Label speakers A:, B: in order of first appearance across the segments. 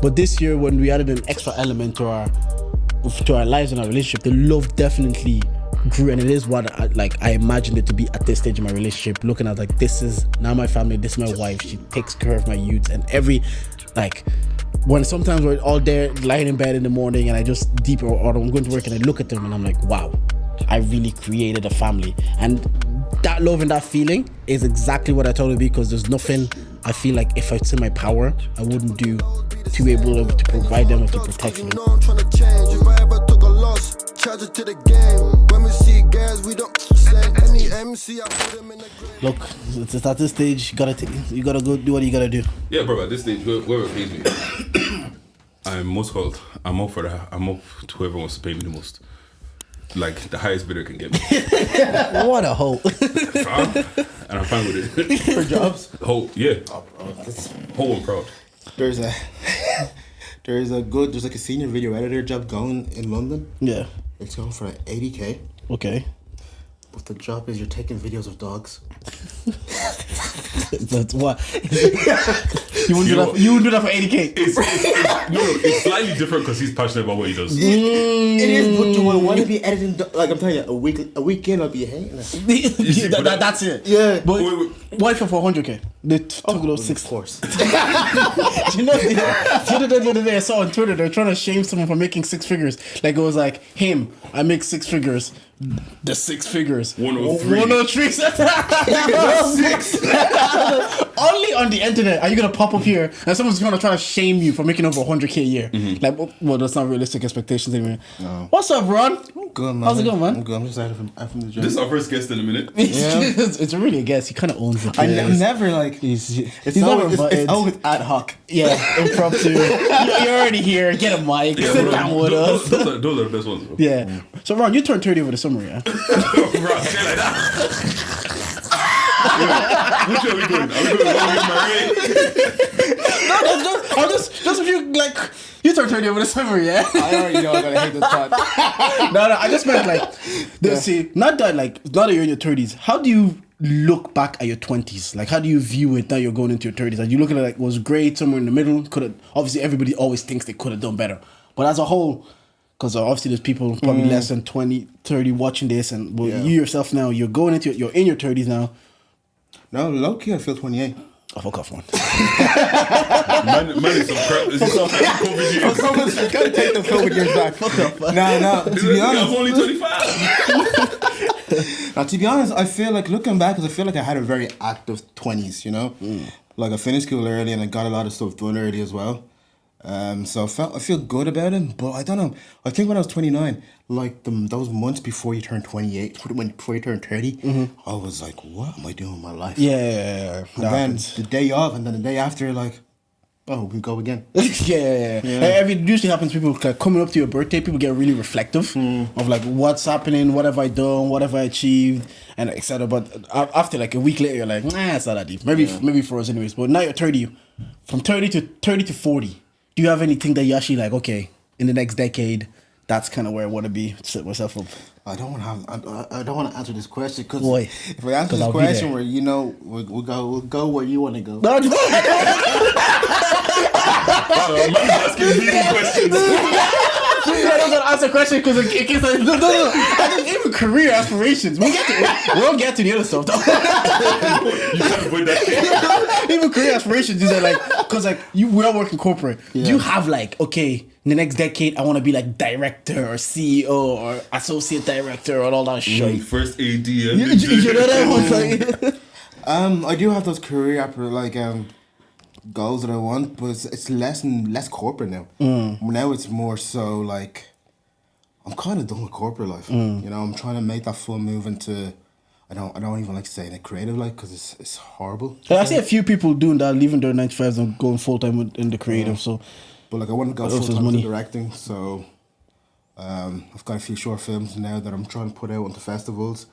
A: But this year, when we added an extra element to our lives and our relationship, the love definitely grew, and it is what I imagined it to be at this stage in my relationship. Looking at like, this is now my family, this is my wife. She takes care of my youth, and every like. When sometimes we're all there lying in bed in the morning and I just or I'm going to work and I look at them and I'm like, wow, I really created a family. And that love and that feeling is exactly what I told her, because there's nothing I feel like if it's in my power, I wouldn't do to be able to provide them or to protect them.
B: I'm trying to change. If I ever took a loss, charge it to the game. When we see guys, we don't send any MC. I put them in the grave.
A: Look, it's at this stage, you gotta go do what you gotta do.
C: Yeah, bro, at this stage, whoever pays me, I'm most called. I'm up for that. I'm up to whoever wants to pay me the most. Like, the highest bidder can get me.
A: What a hoe.
C: And I'm fine with it.
D: For jobs?
C: Whole, yeah. Whole and proud.
D: There's like a senior video editor job going in London.
A: Yeah.
D: It's going for 80k.
A: Okay.
D: But the job is you're taking videos of dogs.
A: That's what. You wouldn't do that for 80k.
C: It's slightly different because he's passionate about what he does.
D: It is, but do I want to be editing? Like, I'm telling you, a weekend I'll be hating it.
A: That's it.
D: Yeah.
A: But what if for 100k? They took those 6.
D: Of course.
A: You know, the other day I saw on Twitter they're trying to shame someone for making 6 figures. Like, it was like, him, I make 6 figures. The 6 figures.
C: 103.
A: 103. 6. Only on the internet are you gonna pop up here and someone's gonna try to shame you for making over 100k a year. Mm-hmm. Like, well, that's not realistic expectations anyway. No. What's up, Ron?
D: I'm good, man.
A: How's it going, man?
D: I'm good. I'm just out from the gym.
C: This is our first guest in a minute.
D: Yeah.
A: It's really a guess. He kind of owns it.
D: I'm never like. It's always ad hoc.
A: Yeah, impromptu. You're already here. Get a mic. Sit down with us.
C: Those are the best ones, bro.
A: Yeah. So, Ron, you turned 30 over the summer, yeah?
C: Bro, say like that. Which way are we going? Are we going
A: No, just if you like, you turned 30 over the summer, yeah?
D: I already know I'm gonna hate this part.
A: No, I just meant like, see, not that you're in your 30s. How do you look back at your 20s? Like, how do you view it now you're going into your 30s? Are you looking at like, was great, somewhere in the middle? Obviously everybody always thinks they could have done better. But as a whole, because obviously there's people probably less than 20, 30 watching this, and you yourself now, you're in your 30s now.
D: No, low-key, I feel 28.
A: Oh, fuck off, man.
C: Man is some crap. This is some COVID years.
D: Gotta take the COVID years back. Fuck off, man. No, to be honest.
C: I'm only 25.
D: Now, to be honest, I feel like, looking back, because I feel like I had a very active 20s, you know? Like, I finished school early and I got a lot of stuff done early as well. So I feel good about it, but I don't know. I think when I was 29, like those months before you turn 28, before you turn 30, I was like, what am I doing with my life?
A: Yeah.
D: And then the day of, and then the day after, like, oh, we go again.
A: Yeah. It usually happens. People like coming up to your birthday, people get really reflective of like, what's happening, what have I done, what have I achieved, and etc. But after like a week later, you're like, nah, it's not that deep. Maybe for us anyways. But now you're 30. From 30 to 40. Do you have anything that you actually like, okay, in the next decade, that's kind of where I want to be, set myself up?
D: I don't want to answer this question, because if I answer this question, where we'll go where you want to go.
C: Man asking leading questions.
A: I don't want to answer a question because it gets like, no. I just even career aspirations. We'll get to the other stuff though.
C: You can't avoid that shit.
A: Even career aspirations is like, because like we're all working corporate. Yeah. Do you have like, okay, in the next decade I want to be like director or CEO or associate director or all that shit?
C: First AD.
A: You know that one?
D: I do have those career goals that I want, but it's less and less corporate now. Now it's more so like, I'm kind of done with corporate life. You know, I'm trying to make that full move into, I don't even like saying it, creative life, because it's horrible.
A: I see a few people doing that, leaving their 9-to-5s and going full time in the creative. So,
D: but like I want to go full time into directing. So, I've got a few short films now that I'm trying to put out onto festivals,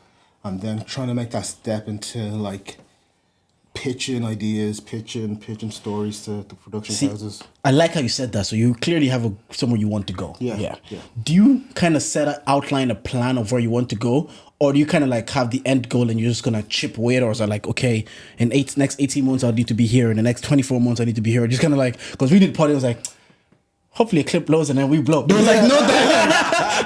D: and then trying to make that step into like pitching ideas, pitching stories to production houses.
A: I like how you said that. So you clearly have somewhere you want to go.
D: Yeah.
A: Do you kind of outline a plan of where you want to go, or do you kind of like have the end goal and you're just gonna chip away at it, or is it like, okay, in next 18 months I need to be here, in the next 24 months I need to be here, or just kind of like, because we did party, I was like, hopefully a clip blows and then we blow. There was like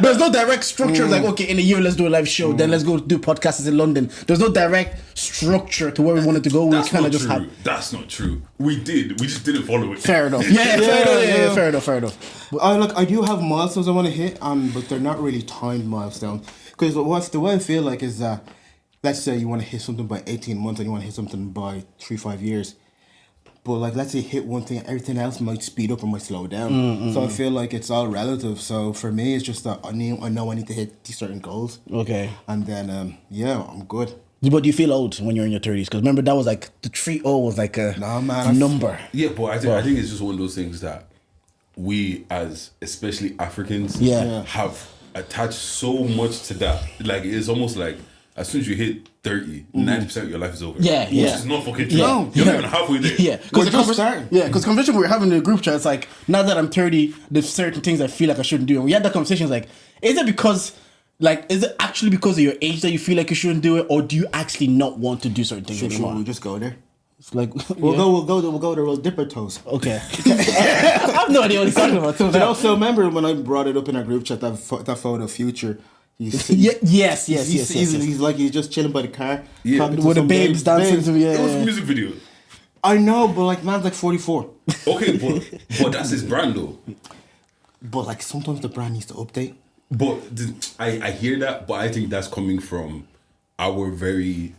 A: there's no direct structure. Like, okay, in a year let's do a live show, then let's go do podcasts in London. There's no direct structure to where we wanted to go. We kind of just had.
C: That's not true. We just didn't follow it.
A: Fair enough. Fair enough.
D: Look, I do have milestones I want to hit, but they're not really timed milestones. Because the way I feel like is that, let's say you want to hit something by 18 months and you want to hit something by 3-5 years. But like, let's say hit one thing, everything else might speed up or might slow down. So I feel like it's all relative. So for me, it's just that I know I need to hit these certain goals.
A: Okay.
D: And then, I'm good.
A: But do you feel old when you're in your 30s? Because remember, that was like, the 30 was like a number.
C: Yeah, but I think it's just one of those things that we, as especially Africans, have attached so much to that. Like, it's almost like, as soon as you hit 30, 90% of your life is over.
A: Yeah.
C: Which is not fucking true.
A: Yeah.
C: You're not even halfway there.
A: Yeah. Because the conversation we were having in the group chat, it's like, now that I'm 30, there's certain things I feel like I shouldn't do. And we had that conversation, it's like, is it actually because of your age that you feel like you shouldn't do it? Or do you actually not want to do certain things anymore?
D: We'll just go there.
A: It's like,
D: We'll go there, we'll dip our toes.
A: Okay. I have no idea what he's talking about.
D: But also, remember when I brought it up in our group chat, that photo of Future. Yes.
A: He's
D: like he's just chilling by the car,
A: with the babes dancing.
C: It was a music video.
D: I know, but like man's like 44.
C: Okay, but that's his brand though.
D: But like sometimes the brand needs to update.
C: But I hear that, but I think that's coming from our very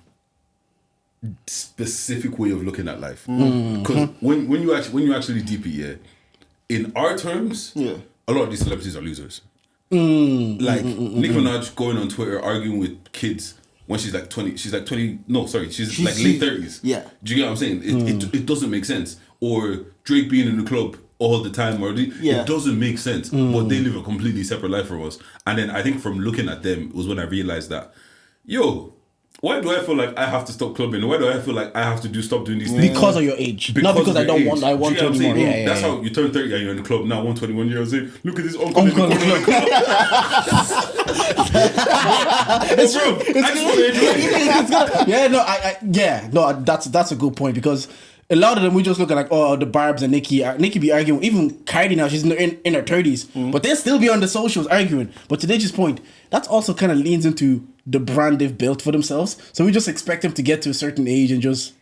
C: specific way of looking at life. Because when you actually deep it, in our terms, a lot of these celebrities are losers. Like Nicki Minaj going on Twitter arguing with kids when she's like 20. She's like 20. No, sorry, she's like late 30s.
D: Yeah.
C: Do you get what I'm saying? It doesn't make sense. Or Drake being in the club all the time, it doesn't make sense. But they live a completely separate life from us. And then I think from looking at them was when I realized that, why do I feel like I have to stop clubbing? Why do I feel like I have to stop doing these things?
A: Because of your age. Not because I don't want. I want to anymore.
C: That's how you turn 30 and you're in the club now. 121-year-old saying, "Look at this uncle in the corner." It's true. That's a good point because a lot of them we just look at like the Barbs and Nicki be arguing. Even Cardi now, she's in her 30s, but they'll still be on the socials arguing. But to Deji's point, that's also kind of leans into the brand they've built for themselves. So we just expect them to get to a certain age and just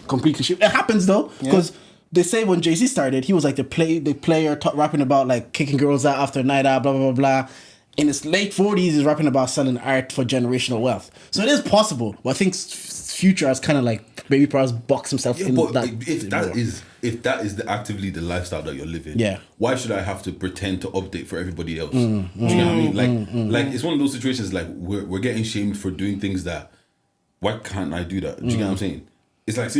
C: completely shift. It happens though, because they say when Jay-Z started, he was like the player rapping about like kicking girls out after a night out, blah, blah, blah, blah. In his late 40s, he's rapping about selling art for generational wealth. So it is possible. But I think Future has kind of like maybe perhaps boxed himself in but
A: that.
C: If that is actively the lifestyle that you're living, why should I have to pretend to update for everybody else? Do you know what I mean? Like it's one of those situations like we're getting shamed for doing things that why can't I do that? Do you get what I'm saying? It's like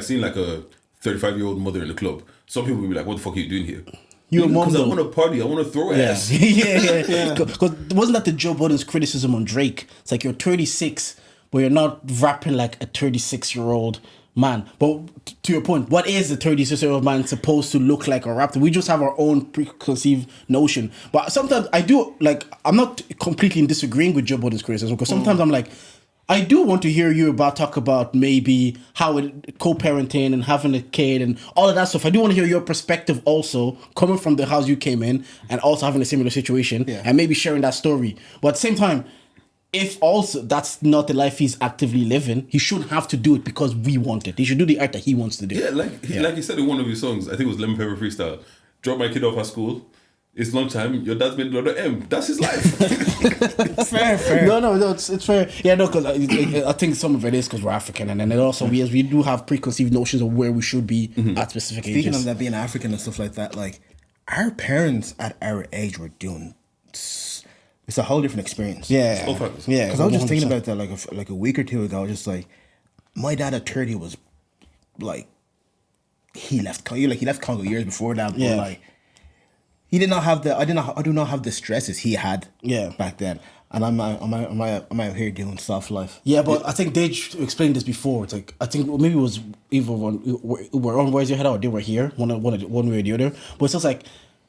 C: seeing like a 35-year-old mother in the club. Some people will be like, "What the fuck are you doing here?" Because I want to party, I want to throw ass.
A: Because wasn't that the Joe Budden's criticism on Drake? It's like you're 36, but you're not rapping like a 36-year-old man. But to your point, what is a 36-year-old man supposed to look like or rap? We just have our own preconceived notion. But sometimes I do, like, I'm not completely disagreeing with Joe Budden's criticism because sometimes I'm like, I do want to hear you talk about maybe how co-parenting and having a kid and all of that stuff. I do want to hear your perspective also, coming from the house you came in and also having a similar situation and maybe sharing that story. But at the same time, if also that's not the life he's actively living, he shouldn't have to do it because we want it. He should do the art that he wants to do.
C: Yeah, like he said in one of his songs, I think it was Lemon Pepper Freestyle, drop my kid off at school. It's lunchtime. Your dad's made another M. That's his life.
A: fair. No, it's fair. Yeah, no, because I think some of it is because we're African, and then it also we do have preconceived notions of where we should be at specific ages.
D: Speaking of that being African and stuff like that, like our parents at our age were doing. It's a whole different experience.
A: Yeah.
D: Because I was just thinking about that like a week or two ago. Just like my dad at 30 was like he left Congo years before that, but like. He did not have I do not have the stresses he had back then. And I'm out here doing soft life.
A: Yeah, but I think they explained this before. It's like I think maybe it was either we're on Where's Your Head or they were here, one way or the other. But it's just like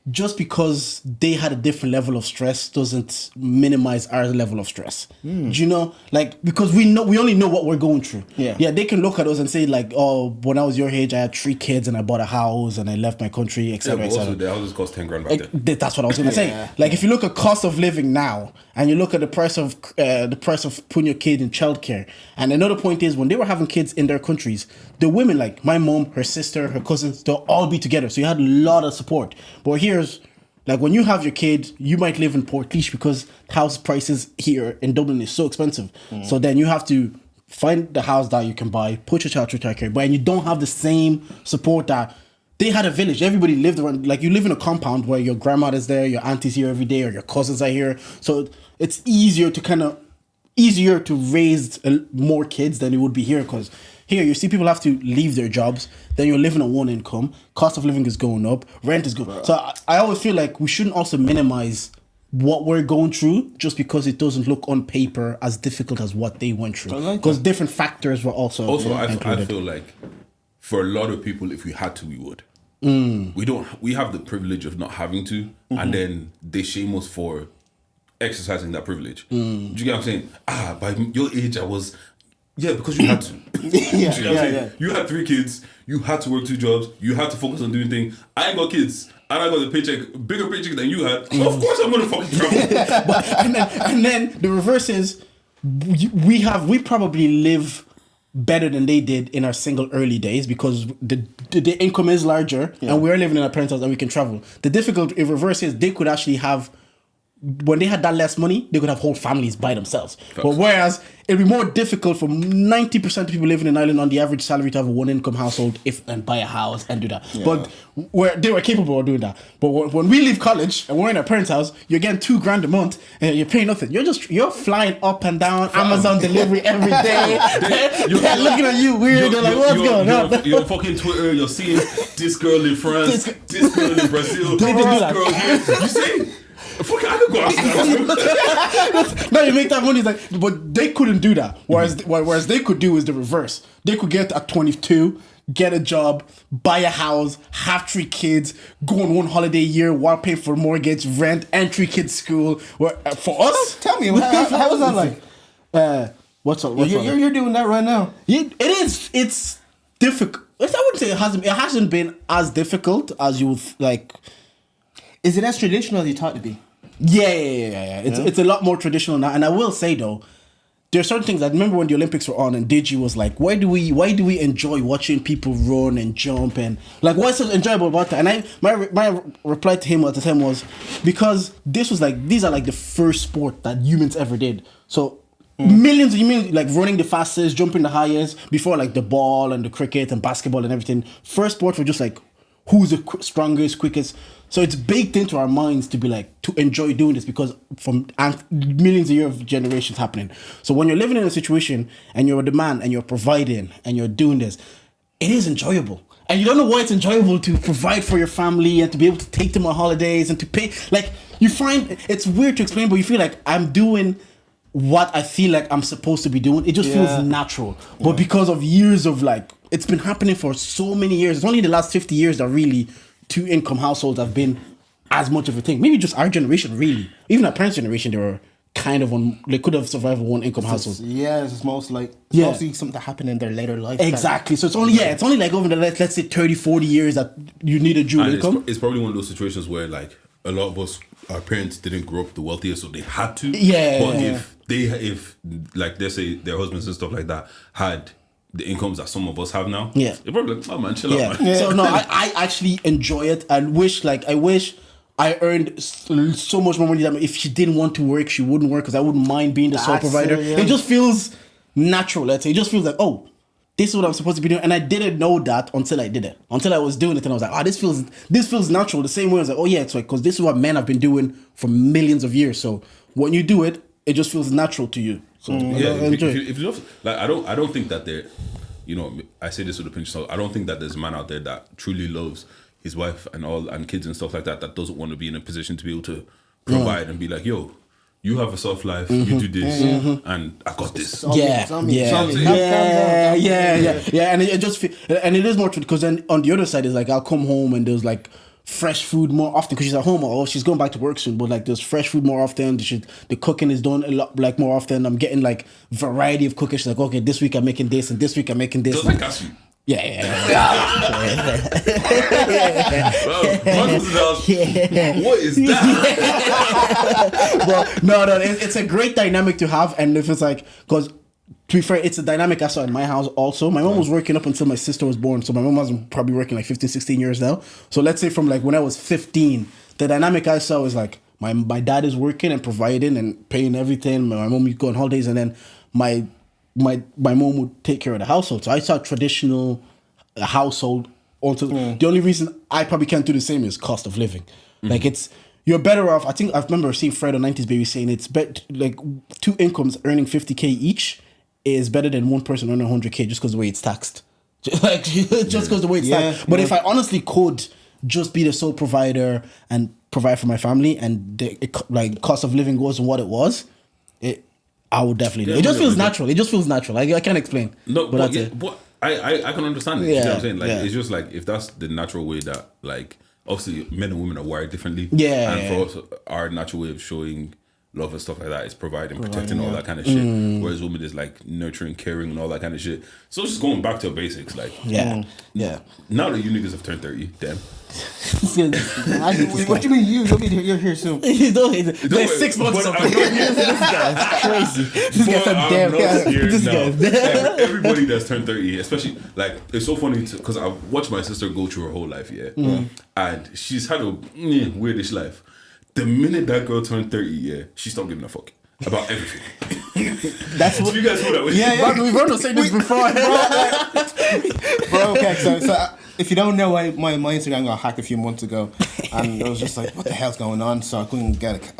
C: just because they had a different level of stress doesn't minimize our level of stress. Do you know? Like, because we only know what we're going through. Yeah, they can look at us and say like, oh, when I was your age, I had 3 kids and I bought a house and I left my country, etc.
E: Yeah, but also the houses cost 10 grand back then.
C: That's what I was gonna say. Like, if you look at cost of living now, and you look at the price of putting your kid in childcare, and another point is when they were having kids in their countries, the women, like my mom, her sister, her cousins, they'll all be together. So you had a lot of support. But here's like when you have your kid, you might live in Portlaoise because house prices here in Dublin is so expensive. So then you have to find the house that you can buy, put your child through childcare, but and you don't have the same support that they had a village. Everybody lived around. Like, you live in a compound where your grandmother's there, your auntie's here every day, or your cousins are here. So it's easier to raise more kids than it would be here, because here you see people have to leave their jobs, then you're living on one income, cost of living is going up, rent is going up. So I always feel like we shouldn't also minimize what we're going through just because it doesn't look on paper as difficult as what they went through, because different factors were also
E: I feel like for a lot of people, if we had to, we would. We have the privilege of not having to, and then they shame us for exercising that privilege. Do you get what I'm saying? By your age I was, because you had to. You had 3 kids, you had to work 2 jobs, you had to focus on doing things. I ain't got kids and I got a bigger paycheck than you had, so of course I'm gonna fucking travel.
C: and then the reverse is we probably live better than they did in our single early days because the income is larger and we're living in our parents' house and we can travel. The difficult reverse is they could actually have, when they had that less money, they could have whole families by themselves. But whereas it'd be more difficult for 90% of people living in Ireland on the average salary to have a 1-income household and buy a house and do that. But where they were capable of doing that. But when we leave college and we're in our parents' house, you're getting $2,000 a month and you're paying nothing. You're flying up and down Amazon delivery every day. They're looking at you weird. They're like, what's going on?
E: You're fucking Twitter. You're seeing this girl in France, this girl in Brazil,
C: They
E: this
C: do that.
E: girl here. You see? Fuck, I could go outside.
C: Now you make that money, like, but they couldn't do that. Whereas they could do is the reverse. They could get at 22, get a job, buy a house, have 3 kids, go on 1 holiday a year while paying for mortgage, rent, and 3 kids' school. Where, for us,
D: Tell me, how is that like?
C: what's up?
D: You're doing that right now.
C: It is. It's difficult. I wouldn't say it hasn't. It hasn't been as difficult as you would like.
D: Is it as traditional as you thought it to be?
C: Yeah. It's a lot more traditional now. And I will say though, there are certain things. I remember when the Olympics were on and Digi was like, why do we enjoy watching people run and jump and like what's so enjoyable about that? And my reply to him at the time was because this was like, these are like the first sport that humans ever did. So millions of humans like running the fastest, jumping the highest before like the ball and the cricket and basketball and everything. First sports were just like who's the strongest, quickest. So it's baked into our minds to be like, to enjoy doing this because from millions of years of generations happening. So when you're living in a situation and you're the man and you're providing and you're doing this, it is enjoyable. And you don't know why it's enjoyable to provide for your family and to be able to take them on holidays and to pay. Like, you find, it's weird to explain, but you feel like I'm doing what I feel like I'm supposed to be doing. It just feels natural. But because of years of like, it's been happening for so many years. It's only the last 50 years that really 2-income households have been as much of a thing. Maybe just our generation, really. Even our parents' generation, they were kind of on. They could have survived a 1-income household.
D: It's mostly something that happened in their later life.
C: Exactly. So it's only like over the let's say 30, 40 years that you need a dual income.
E: It's probably one of those situations where like a lot of us, our parents didn't grow up the wealthiest, so they had to. But if like let's say their husbands and stuff like that had the incomes that some of us have now, they're probably like, oh man, chill out, man.
C: So no, I actually enjoy it. I wish I earned so much more money that if she didn't want to work, she wouldn't work because I wouldn't mind being the sole provider. It just feels natural. Let's say it just feels like, oh, this is what I'm supposed to be doing, and I didn't know that until I did it. Until I was doing it, and I was like, this feels natural. The same way I was like, oh yeah, it's like because this is what men have been doing for millions of years. So when you do it, it just feels natural to you. So
E: if you love, like I don't think that there, I say this with a pinch of salt. I don't think that there's a man out there that truly loves his wife and kids and stuff like that doesn't want to be in a position to be able to provide and be like, yo, you have a soft life, you do this, and I got this.
C: And it just and it is more true because then on the other side is like I'll come home and there's like fresh food more often because she's at home or she's going back to work soon. But like there's fresh food more often. The cooking is done a lot like more often. I'm getting like variety of cooking. She's like, okay, this week I'm making this and this week I'm making this.
E: Does that gas you?
C: Yeah.
E: What is that?
C: Well, no, it's a great dynamic to have, and if it's like, because to be fair, it's a dynamic I saw in my house also. My mom was working up until my sister was born, so my mom was probably working like 15, 16 years now. So let's say from like when I was 15, the dynamic I saw was like my dad is working and providing and paying everything. My mom would go on holidays, and then my mom would take care of the household. So I saw traditional household. Also, the only reason I probably can't do the same is cost of living. Like you're better off. I think I remember seeing Fred on 90s Baby saying it's like two incomes earning 50K each is better than one person earning 100K just because the way it's taxed. Just because the way it's taxed. But if I honestly could just be the sole provider and provide for my family, and the cost of living goes on what it was, I would definitely. It just feels natural. It just feels natural. I can't explain.
E: No,
C: but that's it.
E: But I can understand it.
C: Yeah,
E: you know what I'm saying? Like
C: yeah.
E: it's just like if that's the natural way that like obviously men and women are wired differently.
C: Yeah.
E: And for us, our natural way of showing love and stuff like that is providing, protecting, all that kind of shit. Whereas women is like nurturing, caring, and all that kind of shit. So it's just going back to basics. Like
C: Yeah.
E: now that you niggas have turned 30, damn.
D: What do you mean you're here soon?
C: There's 6 months of this guy's crazy. This guy's a damn guy. This guy's
E: Everybody that's turned 30, especially like it's so funny because I watched my sister go through her whole life, and she's had a weirdish life. The minute that girl turned 30, she stopped giving a fuck about everything.
C: That's what
E: you guys know that.
C: Yeah. We've heard us say this before.
D: Bro, okay, so if you don't know, my Instagram got hacked a few months ago, and I was just like, what the hell's going on? So I couldn't get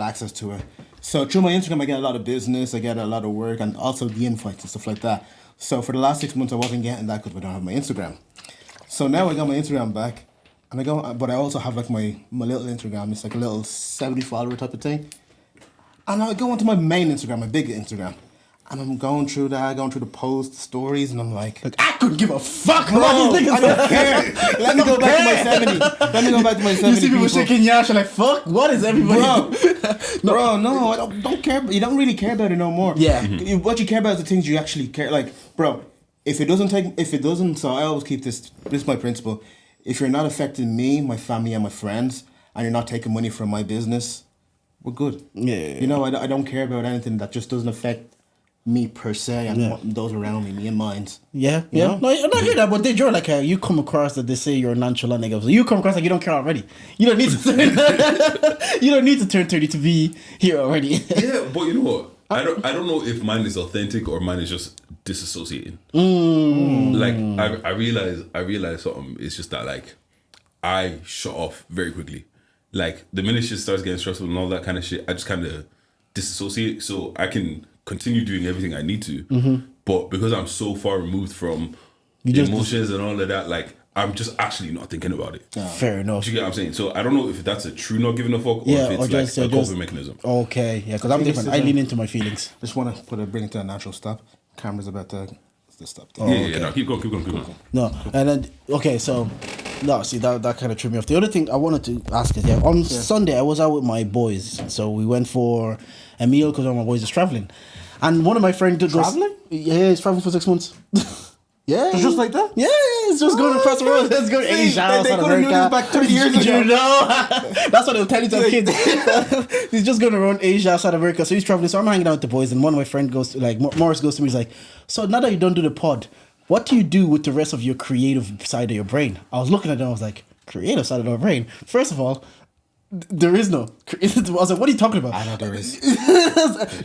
D: access to it. So through my Instagram, I get a lot of business, I get a lot of work, and also the invites and stuff like that. So for the last 6 months, I wasn't getting that because I don't have my Instagram. So now I got my Instagram back, and but I also have like my little Instagram. It's like a little 70 follower type of thing. And I go onto my main Instagram, my big Instagram. And I'm going through the posts, stories, and I'm like
C: I couldn't give a fuck.
D: bro, I don't care. Let me go back to my 70.
C: You see people shaking your ass, you're like, fuck, what is everybody
D: Bro, no, I don't care. You don't really care about it no more.
C: Yeah.
D: What you care about is the things you actually care. Like, bro, if it doesn't, so I always keep this is my principle. If you're not affecting me, my family, and my friends, and you're not taking money from my business, we're good.
C: Yeah.
D: You know, I don't care about anything that just doesn't affect me per se and those around me and mine.
C: Yeah.
D: You know?
C: No, I don't hear that, but you're like you come across that they say you're a nonchalant nigga. So you come across like you don't care already. You don't need to turn 30 to be here already.
E: Yeah, but you know what? I don't know if mine is authentic or mine is just disassociating. Like I realize something. It's just that like I shut off very quickly. Like the minute shit starts getting stressful and all that kind of shit, I just kind of disassociate so I can continue doing everything I need to. But because I'm so far removed from emotions and all of that, like I'm just actually not thinking about it.
C: Fair enough.
E: Do you get what I'm saying? So I don't know if that's a true not giving a fuck or if it's like a coping mechanism.
C: Okay, yeah, because I'm different. I lean into my feelings.
D: Just want to bring it to a natural stop. Camera's about to stop.
E: No, keep going.
C: No, and then okay, so no, see that kind of threw me off. The other thing I wanted to ask is, on Sunday I was out with my boys, so we went for a meal because one of my boys is traveling, and one of my friends
D: Traveling?
C: Yeah, he's traveling for 6 months. Yeah,
D: Just like that?
C: Yeah, it's just going across the road. Let's go to Asia,
D: They
C: South
D: could have knew
C: America.
D: this back 30 years ago.
C: You know, that's what they'll tell you to kids. He's just going around Asia, South America. So he's traveling. So I'm hanging out with the boys, and one of my friends goes to, like, Morris goes to me. He's like, "So now that you don't do the pod, what do you do with the rest of your creative side of your brain?" I was looking at them. I was like, "Creative side of my brain." First of all, there is no. I was like, "What are you talking about?"
D: I know there is.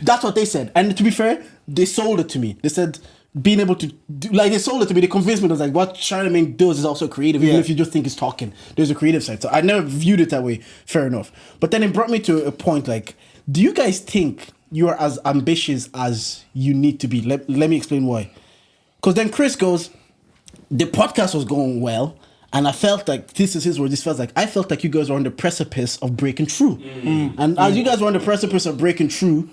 C: That's what they said. And to be fair, they sold it to me. They said being able to do, like, they sold it to me. They convinced me. It was like, what Charlemagne does is also creative, even if you just think he's talking. There's a creative side. So I never viewed it that way. Fair enough. But then it brought me to a point like, do you guys think you are as ambitious as you need to be? Let me explain why. Because then Chris goes, the podcast was going well. And I felt like, this is his word, this feels like, I felt like you guys were on the precipice of breaking through. And as you guys were on the precipice of breaking through,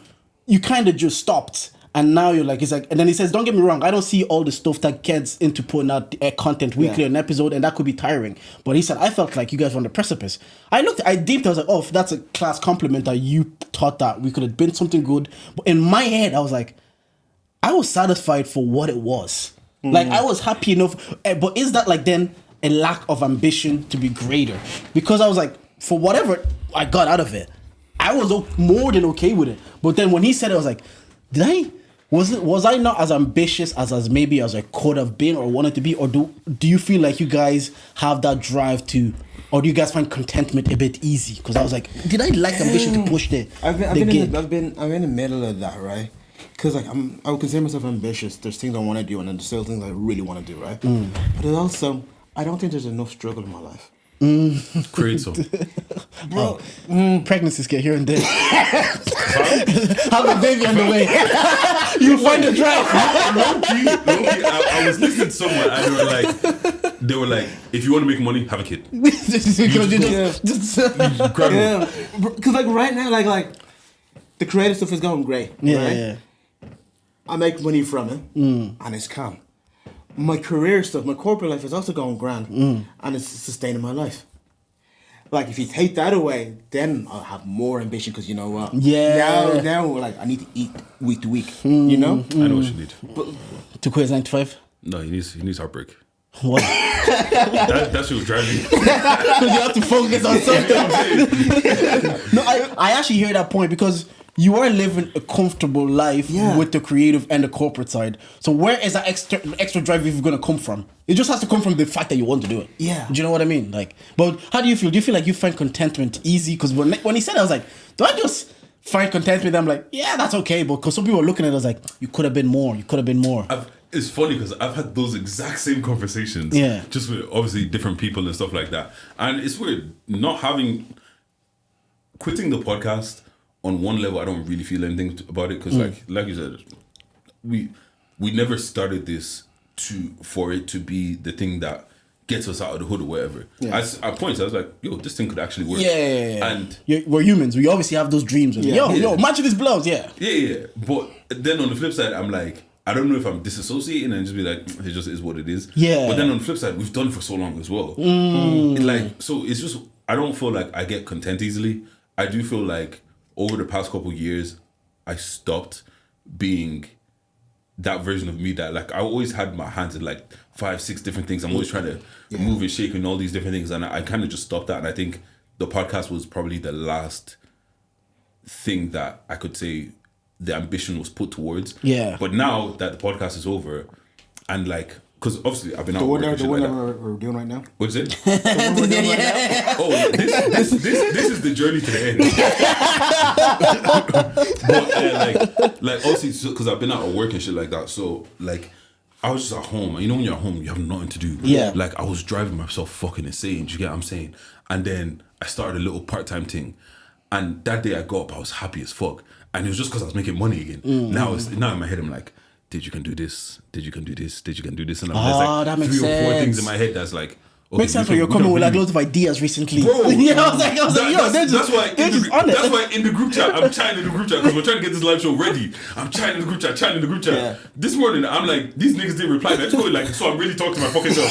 C: you kind of just stopped. And now you're like, it's like, and then he says, don't get me wrong, I don't see all the stuff that gets into putting out content weekly an episode, and that could be tiring. But he said, I felt like you guys were on the precipice. I deeped, I was like, oh, that's a class compliment that you thought that we could have been something good. But in my head, I was like, I was satisfied for what it was. Like, I was happy enough. But is that like then a lack of ambition to be greater? Because I was like, for whatever I got out of it, I was more than okay with it. But then when he said it, I was like, was I not as ambitious as maybe as I could have been or wanted to be? Or do you feel like you guys have that drive to, or do you guys find contentment a bit easy? Because I was like, did I lack ambition to push the
D: I'm
C: gig?
D: in the middle of that, right? Because like I would consider myself ambitious. There's things I want to do, and then there's still things I really want to do, right? But there's also, I don't think there's enough struggle in my life.
E: Create some.
D: Bro,
C: Pregnancies get here and there. Have a baby on the way. You find a drive.
E: Low-key, I was listening to someone and they were like, if you want to make money, have a kid.
C: Because
D: because like right now, like the creative stuff is going great. Right?
C: Yeah.
D: I make money from it, and it's calm. My career stuff, my corporate life is also going grand, and it's sustaining my life. Like, if you take that away, then I'll have more ambition, because you know what?
C: Yeah.
D: Now, like, I need to eat week to week, you know?
E: I know what you need.
C: To quit 9 to 5?
E: No, he needs heartbreak.
C: What?
E: That shit was driving me.
C: Because you have to focus on something. No, I actually hear that point, because you are living a comfortable life with the creative and the corporate side. So where is that extra drive even going to come from? It just has to come from the fact that you want to do it.
D: Yeah.
C: Do you know what I mean? Like, but how do you feel? Do you feel like you find contentment easy? Because when he said it, I was like, do I just find contentment? I'm like, yeah, that's okay. But because some people are looking at it as like, you could have been more. You could have been more.
E: It's funny because I've had those exact same conversations.
C: Yeah.
E: Just with obviously different people and stuff like that. And it's weird quitting the podcast. On one level, I don't really feel anything about it because, like you said, we never started this for it to be the thing that gets us out of the hood or whatever. Yeah. At points, I was like, "Yo, this thing could actually work."
C: Yeah.
E: And
C: we're humans. We obviously have those dreams. Yo, match these blows. Yeah.
E: Yeah. But then on the flip side, I'm like, I don't know if I'm disassociating and just be like, it just is what it is.
C: Yeah.
E: But then on the flip side, we've done it for so long as well. So it's just, I don't feel like I get content easily. I do feel like over the past couple of years, I stopped being that version of me that, like, I always had my hands in like 5-6 different things. I'm always trying to move and shake and all these different things. And I kind of just stopped that. And I think the podcast was probably the last thing that I could say the ambition was put towards.
C: Yeah.
E: But now that the podcast is over, and like, because obviously I've been out working
D: The
E: shit
D: one
E: like
D: that
E: that.
D: we're doing right now.
E: What's it? Oh, this is the journey to the end. But like obviously, because I've been out of work and shit like that, so like I was just at home. And you know, when you're at home, you have nothing to do.
C: Yeah.
E: Like I was driving myself fucking insane. Do you get what I'm saying? And then I started a little part-time thing, and that day I got up, I was happy as fuck, and it was just because I was making money again. Now in my head I'm like, Did you can do this? Did you can do this? Did you can do this? And there's like
C: that makes
E: 3 or 4 things in
C: sense.
E: my head that's like, okay,
C: Makes sense when you're coming with like loads of ideas recently.
E: Bro,
C: I was like, yo,
E: that's why
C: that's
E: why in the group chat, I'm chatting in the group chat because we're trying to get this live show ready. I'm chatting in the group chat.
D: Yeah.
E: This morning, I'm like, these niggas didn't reply. I just go like, so I'm really talking to my fucking self.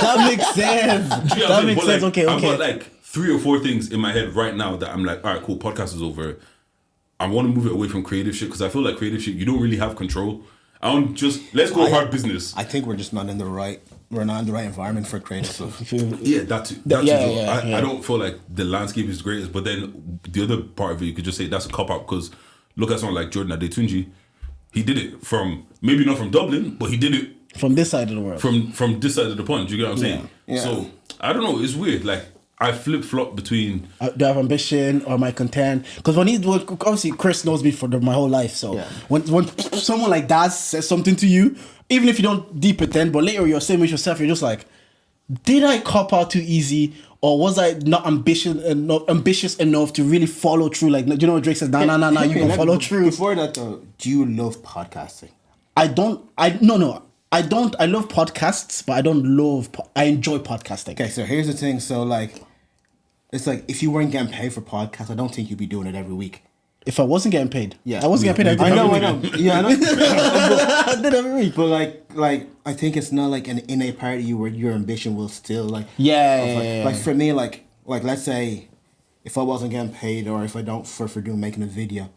C: That makes sense. That makes sense. Okay.
E: I've got like 3 or 4 things in my head right now that I'm like, all right, cool, podcast is over. I want to move it away from creative shit because I feel like creative shit, you don't really have control. I don't let's go hard business.
D: I think we're just not in the right environment for creative stuff.
E: Yeah, that too. I don't feel like the landscape is great, but then the other part of it, you could just say that's a cop out because look at someone like Jordan Adetunji. He did it from maybe not from Dublin, but he did it
C: from this side of the world.
E: From this side of the pond. You get what I'm saying?
D: Yeah.
E: So I don't know. It's weird. Like I flip flop between.
C: Do I have ambition or am I content? Because obviously Chris knows me for my whole life. So when someone like that says something to you, even if you don't deep it then, but later you're saying with yourself, you're just like, did I cop out too easy, or was I not ambitious enough to really follow through? Like, you know what Drake says, nah, you can follow through.
D: Before that though, do you love podcasting?
C: I don't. I love podcasts, but I enjoy podcasting.
D: Okay, so here's the thing. So like, it's like if you weren't getting paid for podcasts, I don't think you'd be doing it every week.
C: If I wasn't getting paid,
D: Yeah.
C: I wasn't getting paid.
D: I know. Yeah, I know.
C: I did every week.
D: But like, I think it's not like an innate part of you where your ambition will still like.
C: Yeah.
D: Like for me, like let's say, if I wasn't getting paid or if I don't for doing making a video,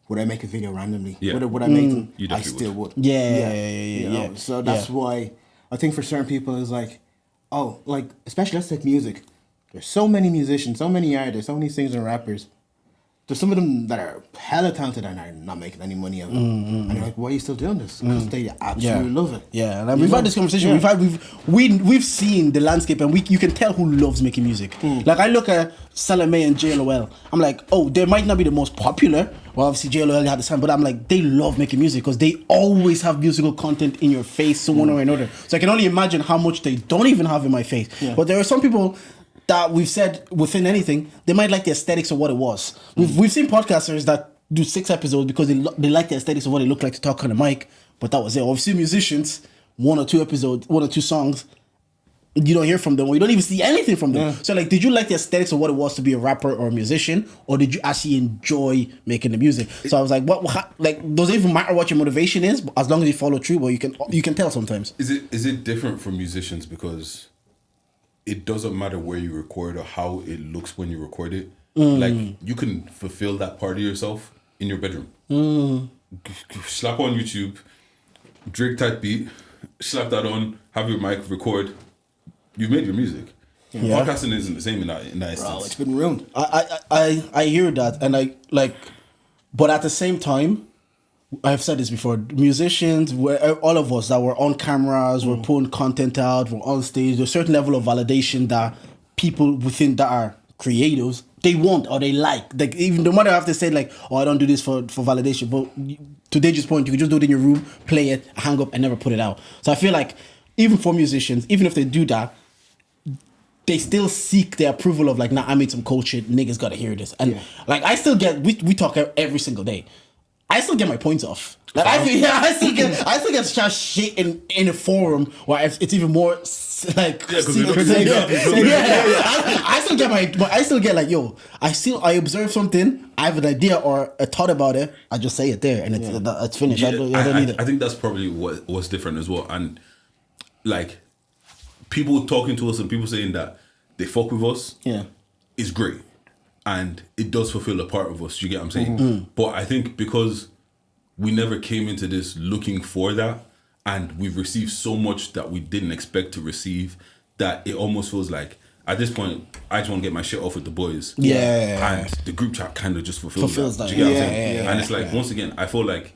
D: would I make a video randomly?
E: Yeah.
D: Would I make them?
E: You
D: I
E: definitely
D: still would.
C: Yeah.
D: You know? So that's why I think for certain people it's like, oh, like especially let's take music. There's so many musicians, so many artists, so many singers and rappers. There's some of them that are hella talented and are not making any money out of it. And you're like, why are you still doing this? Because they absolutely love it.
C: Yeah, and we've had this conversation. We've seen the landscape, and you can tell who loves making music. Like I look at Salome and JLOL. I'm like, oh, they might not be the most popular. Well, obviously JLOL had the sound, but I'm like, they love making music because they always have musical content in your face, one or another. So I can only imagine how much they don't even have in my face. Yeah. But there are some people that we've said within anything, they might like the aesthetics of what it was. We've seen podcasters that do 6 episodes because they like the aesthetics of what it looked like to talk on a mic, but that was it. Or we've seen musicians, 1 or 2 episodes, 1 or 2 songs, you don't hear from them, or you don't even see anything from them. So like, did you like the aesthetics of what it was to be a rapper or a musician, or did you actually enjoy making the music? So I was like, does it even matter what your motivation is, as long as you follow through? Well, you can tell sometimes.
E: Is it different for musicians because it doesn't matter where you record or how it looks when you record it. Like you can fulfill that part of yourself in your bedroom. Slap on YouTube, Drake type beat, slap that on, have your mic, record. You've made your music. Yeah. Podcasting isn't the same in that instance.
D: Bro, it's been ruined.
C: I hear that, and I like, but at the same time, I've said this before. Musicians, all of us that were on cameras, we're putting content out, we're on stage. There's a certain level of validation that people within that are creatives, they want or they like. Like even no matter have to say like, oh, I don't do this for validation. But to Deji's point, you can just do it in your room, play it, hang up, and never put it out. So I feel like even for musicians, even if they do that, they still seek the approval of like, nah, I made some cool shit. Niggas gotta hear this. And like I still get we talk every single day. I still get my points off. Like I still get shit in a forum where it's even more like I still get like, yo, I observe something, I have an idea or a thought about it, I just say it there and it's finished. I don't need it.
E: I think that's probably what's different as well. And like people talking to us and people saying that they fuck with us is great. And it does fulfill a part of us. You get what I'm saying? But I think because we never came into this looking for that, and we've received so much that we didn't expect to receive, that it almost feels like at this point I just want to get my shit off with the boys. And the group chat kind of just fulfills that. Do you get what I'm saying? And it's like once again, I feel like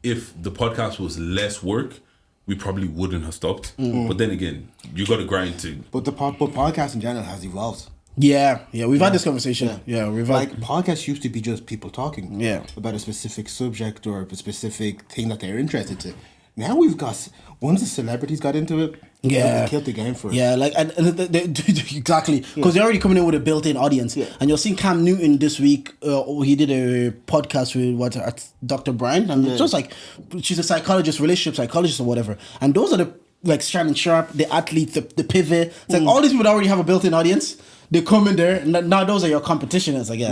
E: if the podcast was less work, we probably wouldn't have stopped. But then again, you got to grind too.
D: But podcast in general has evolved.
C: Yeah, we've had this conversation. Yeah, we've had
D: podcasts used to be just people talking about a specific subject or a specific thing that they're interested in. Now we've got, once the celebrities got into it, they killed the game for it.
C: Yeah, like and exactly, because they're already coming in with a built-in audience. And you'll see Cam Newton this week. He did a podcast with Dr. Brian, and it's just like she's a psychologist, relationship psychologist or whatever. And those are the like Shannon Sharp, the athletes, the pivot. It's like all these people already have a built-in audience. They come in there, and now those are your competition. It's like,
D: I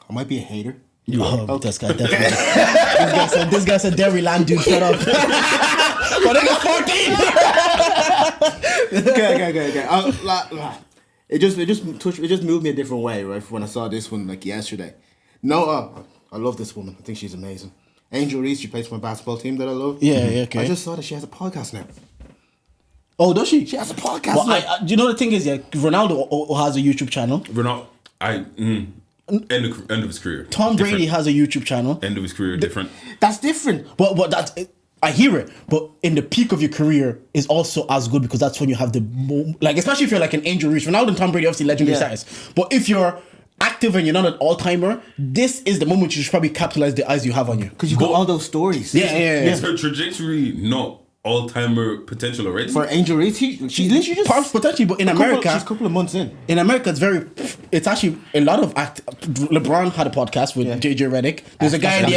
D: might be a hater.
C: This guy definitely. this guy said Derry Land dude, shut up. But they got 14.
D: Okay. It just moved me a different way, right? When I saw this one like yesterday. No, I love this woman. I think she's amazing. Angel Reese, she plays for my basketball team that I love.
C: Yeah, okay.
D: I just saw that she has a podcast now.
C: Oh, does she?
D: She has a podcast now.
C: Do you know the thing is, Ronaldo has a YouTube channel.
E: Ronaldo, end of his career.
C: Tom Brady has a YouTube channel.
E: End of his career, different.
D: That's different.
C: But that's I hear it. But in the peak of your career is also as good because that's when you have the especially if you're like an Angel Reese. Ronaldo and Tom Brady obviously legendary status. But if you're active and you're not an all-timer, this is the moment you should probably capitalize the eyes you have on you.
D: Because you got all those stories.
C: Yeah.
E: Is her trajectory not all-timer potential already?
D: For Angel Reese, she's literally just...
C: Potentially, but in America...
D: She's a couple of months in.
C: In America, it's actually a lot of... LeBron had a podcast with JJ Redick. There's a guy in the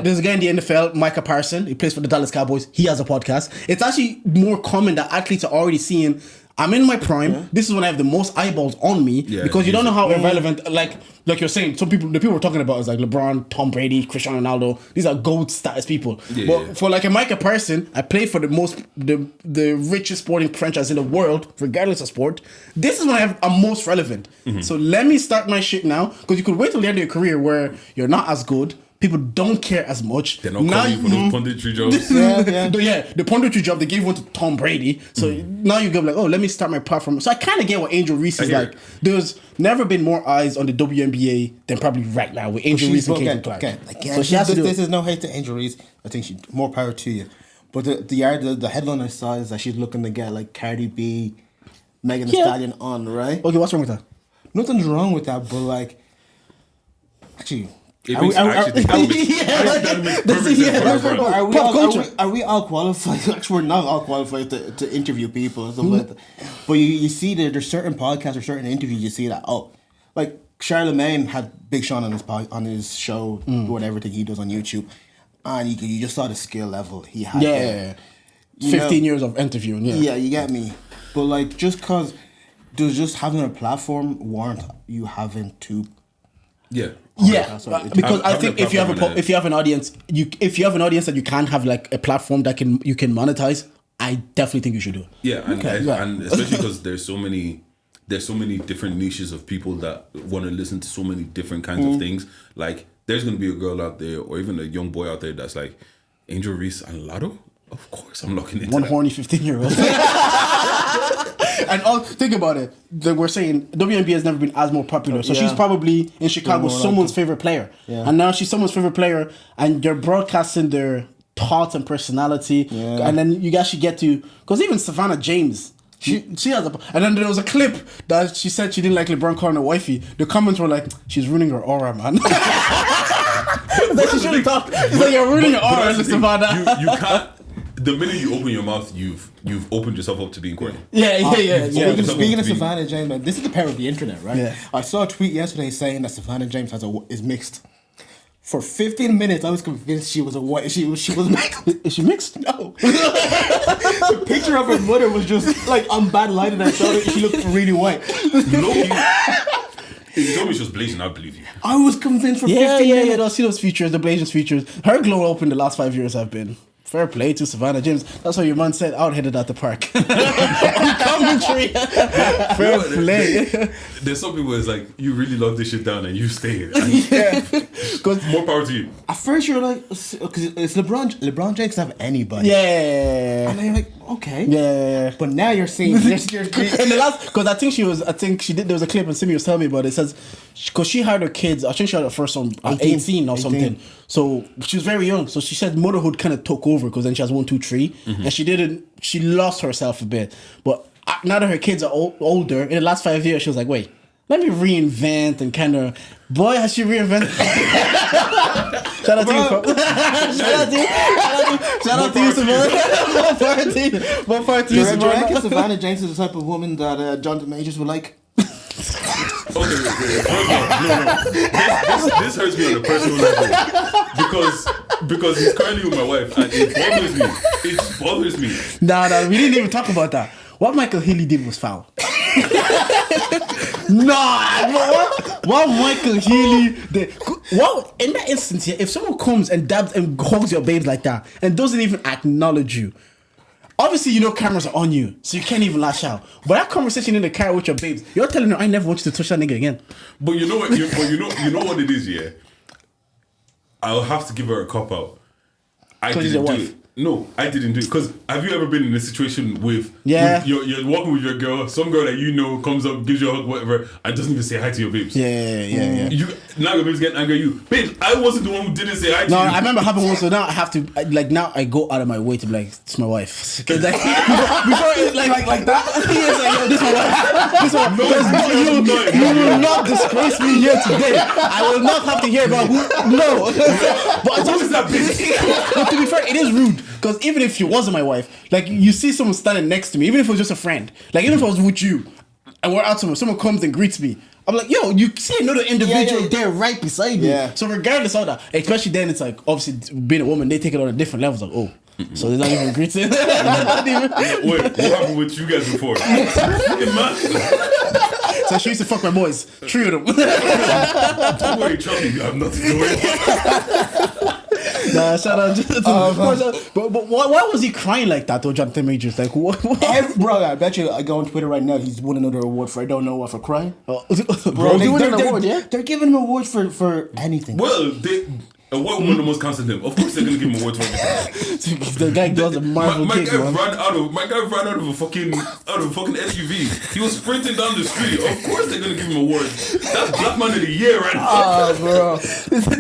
C: there's a guy in the NFL, Micah Parsons. He plays for the Dallas Cowboys. He has a podcast. It's actually more common that athletes are already seeing I'm in my prime. This is when I have the most eyeballs on me because you don't know how irrelevant, like you're saying, the people we're talking about is like LeBron, Tom Brady, Cristiano Ronaldo. These are GOAT status people. But for like a Micah person, I play for the richest sporting franchise in the world, regardless of sport. This is when I'm most relevant. So let me start my shit now, because you could wait till the end of your career where you're not as good. People don't care as much.
E: They're not calling you for those punditry jobs.
C: The punditry job, they gave one to Tom Brady. So now you go like, oh, let me start my platform. So I kind of get what Angel Reese is like. There's never been more eyes on the WNBA than probably right now with Angel Reese and Caitlin Clark.
D: So she has to this is no hate to Angel Reese. I think she more power to you. But the headline I saw is that she's looking to get like Cardi B, Megan Thee Stallion on, right?
C: Okay, what's wrong with that?
D: Nothing's wrong with that, but like, actually...
E: Are we all
D: qualified? Actually, we're not all qualified to interview people and stuff like that. But you see that there's certain podcasts or certain interviews you see that, like Charlemagne had Big Sean on his show, whatever thing he does on YouTube, and you just saw the skill level he had.
C: Yeah, 15 years of interviewing.
D: Yeah, you get me. But like, just cause does just having a platform warrant you having to?
E: Yeah.
C: Because I think if you have an audience that you can have like a platform that you can monetize, I definitely think you should do it.
E: Yeah, and especially because there's so many different niches of people that want to listen to so many different kinds of things. Like, there's gonna be a girl out there, or even a young boy out there that's like, Angel Reese and Lotto. Of course, I'm looking into
C: one
E: that.
C: horny 15-year-old. And think about it. We're saying WNBA has never been as more popular. So she's probably in Chicago someone's favorite player. Yeah. And now she's someone's favorite player, and they're broadcasting their thoughts and personality. Yeah. And then you actually get to, because even Savannah James, she has and then there was a clip that she said she didn't like LeBron calling her wifey. The comments were like, she's ruining her aura, man. That she shouldn't talk. It's like, you're ruining your aura, Savannah.
E: You can't. The minute you open your mouth, you've opened yourself up to being corny.
D: Speaking of Savannah James, man, this is the power of the internet, right?
C: Yeah.
D: I saw a tweet yesterday saying that Savannah James is mixed. For 15 minutes, I was convinced she was she was mixed.
C: Is she mixed?
D: No. The picture of her mother was just like on bad light, and I saw that she looked really white.
E: If you told me she was Blazing, I'd believe you.
D: I was convinced for 15 minutes.
C: Yeah. See those features, the Blazers features. Her glow up in the last 5 years have been. Fair play to Savannah James. That's what your man said. Out headed at the park. On commentary. Fair play.
E: There's some people it's like, you really love this shit down and you stay here.
C: Because
E: more power to you.
D: At first you're like, because it's LeBron James have anybody.
C: Yeah.
D: And then you're like, okay.
C: Yeah.
D: But now you're seeing this.
C: In the last, because I think she did. There was a clip and Simi was telling me about it. It says because she had her kids. I think she had her first one at 18 or something. So she was very young. So she said motherhood kind of took over because then she has 1, 2, 3, and she lost herself a bit. But now that her kids are older, in the last 5 years, she was like, wait, let me reinvent and kind of. Boy, has she reinvented. Shout out to you. Shout out to you, Savannah. More power to you,
D: Savannah. I reckon Savannah James is the type of woman that Jonathan Majors would like.
E: Okay, this hurts me on a personal level because he's currently with my wife and it bothers me.
C: Nah, we didn't even talk about that. What Michael Healy did was foul. What Michael Healy did? Well, in that instance, if someone comes and dabs and hugs your babes like that and doesn't even acknowledge you, obviously you know cameras are on you, so you can't even lash out. But that conversation in the car with your babes, you're telling her, I never want you to touch that nigga again.
E: But you know what? You know what it is, yeah. I'll have to give her a cop out. I didn't do it. No, I didn't do it. Because have you ever been in a situation with you're walking with your girl, some girl that you know comes up, gives you a hug, whatever, and doesn't even say hi to your babes?
C: Yeah.
E: Now your babes getting angry at you. Babes, I wasn't the one who didn't say hi to you.
C: No, I remember having one, so now I have to, now I go out of my way to be like, it's my wife. Because before like that, it's like, yo, this is my wife. You will not disgrace me here today. I will not have to hear about who. No. But
E: what is that bitch?
C: But to be fair, it is rude. Because even if she wasn't my wife, like you see someone standing next to me, even if it was just a friend, like even if I was with you and we're out somewhere, someone comes and greets me, I'm like, yo, you see another individual there right beside me. Yeah. So regardless of that, especially then, it's like obviously being a woman, they take it on a different level. Like, oh, So they're not even greeting. Not even-
E: Wait, what happened with you guys before?
C: So she used to fuck my boys. 3 of them.
E: Don't worry, trust me, you have nothing to worry about.
C: Nah, shout out to but why was he crying like that though, Jonathan Majors? Like what?
D: Bro, I bet you I go on Twitter right now. He's won another award for I don't know what for crying.
C: Bro,
D: Bro,
C: they won an award, yeah?
D: They're giving him awards for anything.
E: Well, a white woman almost cancelled him. Of course, they're gonna give him awards for everything.
C: The guy does a Marvel
E: my
C: kick,
E: guy
C: man.
E: ran out of a fucking SUV. He was sprinting down the street. Of course, they're gonna give him awards. That's Black Man of the Year, right now.
C: Oh, bro.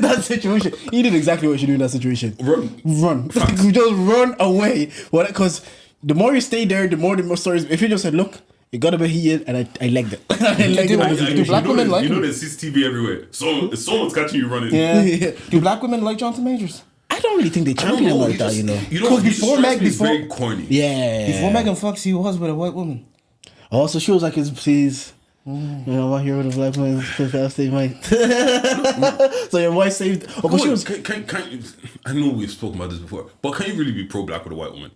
C: That situation. He did exactly what you should do in that situation. Run. You just run away. Well, because the more you stay there, the more stories. If you just said, look, it got a bit heated, and I legged it. I legged it.
D: Do black women like
E: you know
D: him?
E: there's CCTV everywhere. Someone's catching you running.
D: Yeah. Do black women like Jonathan Majors?
C: I don't really think they champion him like that, you know.
E: Because
D: before
E: he's very corny.
C: Yeah.
D: Before Megan Fox, he was with a white woman.
C: Oh, so she was like, he's you know, I'm here with a black man. I'll save mine. So your wife saved. Oh, but she was.
E: I know we've spoken about this before, but can you really be pro-black with a white woman?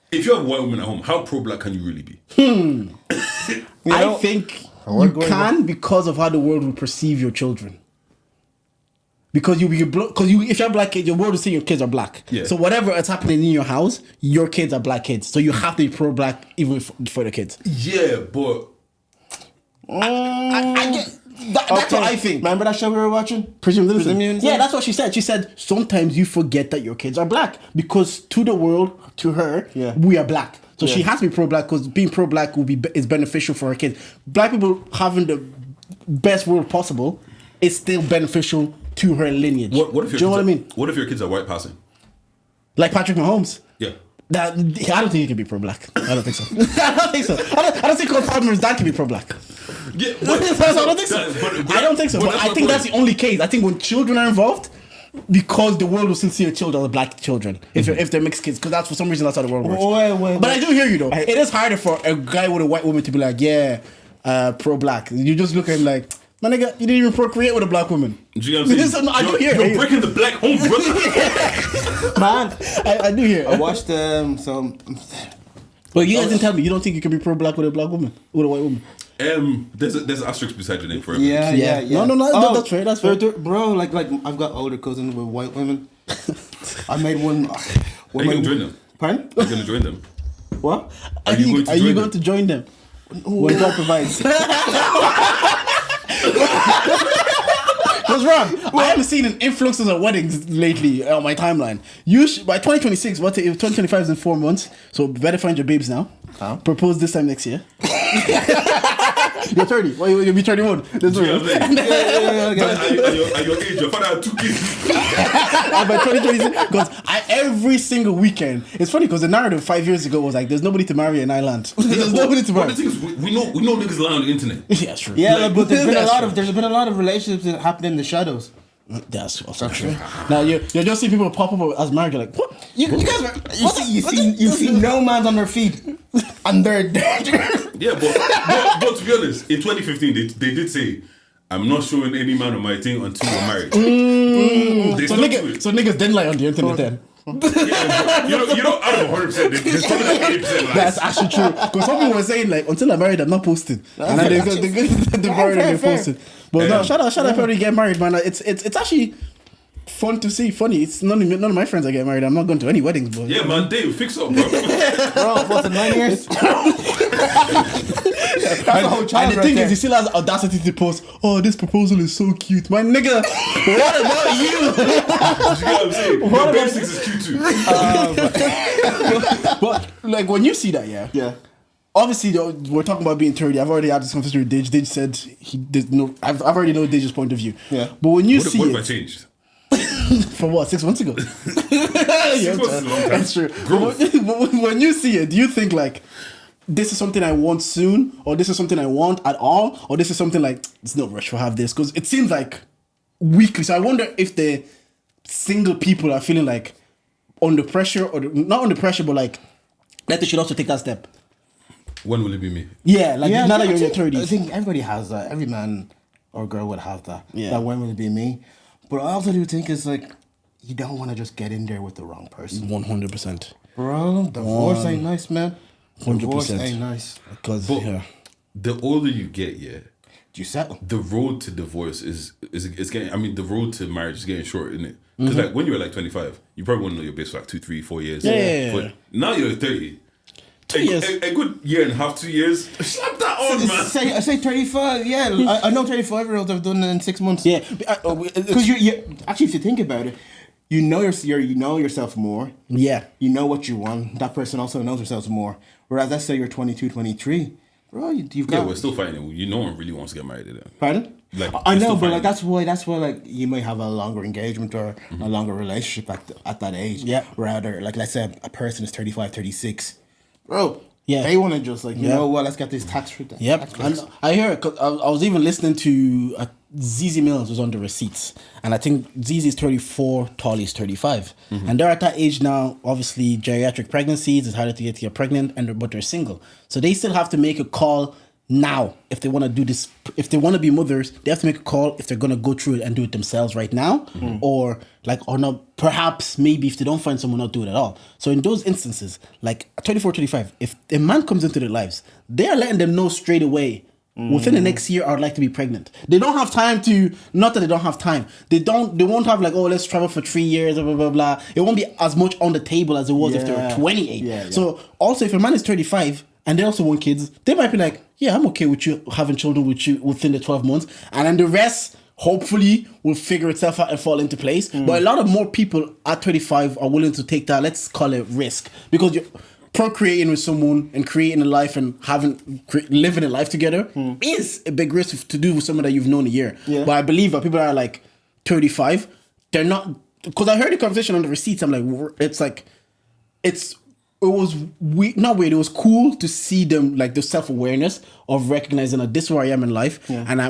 E: If you have a white woman at home, how pro-black can you really be?
C: I think you can because of how the world will perceive your children. Because if you have black kids, your world will see your kids are black.
E: Yeah.
C: So whatever is happening in your house, your kids are black kids. So you have to be pro-black even for the kids.
E: Yeah, but
C: I get. That's what I think.
D: Remember that show we were watching?
C: Presume
D: Innocence?
C: Yeah, that's what she said. She said sometimes you forget that your kids are black because to the world, to her, we are black. So she has to be pro-black because being pro-black is beneficial for her kids. Black people having the best world possible is still beneficial to her lineage.
E: what if
C: Do you know what I mean?
E: What if your kids are white passing?
C: Like Patrick Mahomes.
E: Yeah.
C: I don't think he can be pro-black. I don't think so. I don't think Cole Palmer's dad can be pro-black.
E: Yeah,
C: I don't think so. I don't think so. But I think that's the only case. I think when children are involved, because the world will still see your children as black children if they're mixed kids, because that's for some reason that's how the world works. But I do hear you though. It is harder for a guy with a white woman to be like, pro-black. You just look at him like, my nigga, you didn't even procreate with a black woman.
E: Do you know what I'm saying?
C: I do hear
E: You're breaking the black home, brother.
C: Man, I do hear.
D: I watched some.
C: But you guys didn't tell me you don't think you can be pro-black with a black woman, with a white woman.
E: There's an asterisk beside your name for everything.
D: Yeah.
C: No, that's fair. That's fair.
D: Bro, like I've got older cousins with white women. I made one.
E: Are you gonna join them?
D: Pardon?
E: Are you gonna join them?
D: What?
C: Are you going to join them? When God provides. Because Ron, I haven't seen an influx of weddings lately on my timeline. By 2026, if 2025 is in 4 months, so better find your babes now. Propose this time next year. You're 30. Well, you'll be 31. That's
E: You know what I'm saying? At your age, your father had 2 kids.
C: By 2026, because every single weekend, it's funny because the narrative 5 years ago was like, there's nobody to marry in Ireland. There's nobody to marry.
E: But the thing is, we know niggas lie on the internet.
C: Yeah, true.
D: Yeah, but there's been a lot of relationships that happen in the shadows.
C: That's also true. Now you're just seeing people pop up as married. You're like, what? You guys are.
D: You see no man's on their feet, and they're dead.
E: Yeah, but to be honest, in 2015 they did say, I'm not showing any man on my thing until we're married.
C: So niggas didn't lie on the internet then.
E: Yeah, you know, out of 100%, there's probably like 80% lies.
C: That's actually true. Because some people were saying like, until I'm married, I'm not posting. And then they married and they posted. But no, shout out if everybody get married, man. It's actually fun to see. Funny. It's none of my friends are getting married. I'm not going to any weddings, but
E: Yeah, man, Dave, fix up, bro.
D: Bro, what's it, 9 years? That's a whole child.
C: And the thing is, he still has audacity to post, oh, this proposal is so cute. My nigga, what about you?
E: You get what I'm saying? Your babe thinks it's cute too.
C: But like when you see that,
D: Yeah.
C: obviously we're talking about being 30. I've already had this conversation with Dij. Dij said I've already know Dij's point of view.
D: Yeah.
C: But when you
E: What
C: see
E: if I
C: it,
E: changed?
C: for what, 6 months ago?
E: 6 months is a long time.
C: That's true.
E: Growth.
C: But when you see it, do you think like, this is something I want soon, or this is something I want at all, or this is something like, it's no rush to have this? Because it seems like weekly. So I wonder if the single people are feeling like under pressure, or not under pressure, but like that they should also take that step.
E: When will it be me?
C: Yeah, like now that you're in your 30s.
D: I think everybody has that. Every man or girl would have that.
C: Yeah.
D: That when will it be me? But I also do think it's like, you don't want to just get in there with the wrong person.
C: 100%.
D: Bro, divorce ain't nice, man.
C: 100%.
D: Divorce ain't nice.
C: Because
E: But the older you get,
D: Do you settle?
E: the road to divorce is getting. I mean, the road to marriage is getting short, isn't it? Because like when you were like 25, you probably want to know your best for like 2, 3, 4 years.
C: Yeah.
E: But now you're 30.
C: 2 years.
E: A good year and a half, 2 years. Slap that on, man.
D: I say 35. Yeah, I know 35-year-olds have done it in 6 months.
C: Yeah.
D: Because you actually, if you think about it, you know you know yourself more.
C: Yeah.
D: You know what you want. That person also knows themselves more. Whereas let's say you're 22, 23, bro, you've
E: Yeah,
D: got.
E: we're still fighting. No one really wants to get married to them.
D: Pardon?
E: Like,
D: I
E: you're
D: know,
E: still
D: but like
E: fighting.
D: that's why like you might have a longer engagement or a longer relationship at that age.
C: Yeah.
D: Rather, like let's say a person is 35, 36. Bro,
C: Yeah.
D: they want to just like, you
C: Yeah.
D: know what, let's get this tax free.
C: Yep, I hear it. 'Cause I was even listening to ZZ Mills was on the receipts, and I think ZZ's 34, Tolly's 35, and they're at that age now. Obviously, geriatric pregnancies, it's harder to get pregnant, but they're single, so they still have to make a call now if they want to do this. If they want to be mothers, they have to make a call if they're gonna go through it and do it themselves right now, or not. Perhaps maybe if they don't find someone, not do it at all. So in those instances, like 24, 35, if a man comes into their lives, they are letting them know straight away. Within the next year, I would like to be pregnant. They don't have time to. Not that they don't have time. They won't have like, oh, let's travel for 3 years, blah blah blah. It won't be as much on the table as it was if they were
D: Yeah.
C: 28.
D: Yeah.
C: So also, if a man is 35 and they also want kids, they might be like, yeah, I'm okay with you having children with you within the 12 months, and then the rest hopefully will figure itself out and fall into place. But a lot of more people at 35 are willing to take that, let's call it risk, because you're procreating with someone and creating a life and living a life together is a big risk to do with someone that you've known a year.
D: Yeah.
C: But I believe that people that are like 35, they're not, because I heard the conversation on the receipts. I'm like, it was cool to see them, like the self-awareness of recognizing that this is where I am in life, and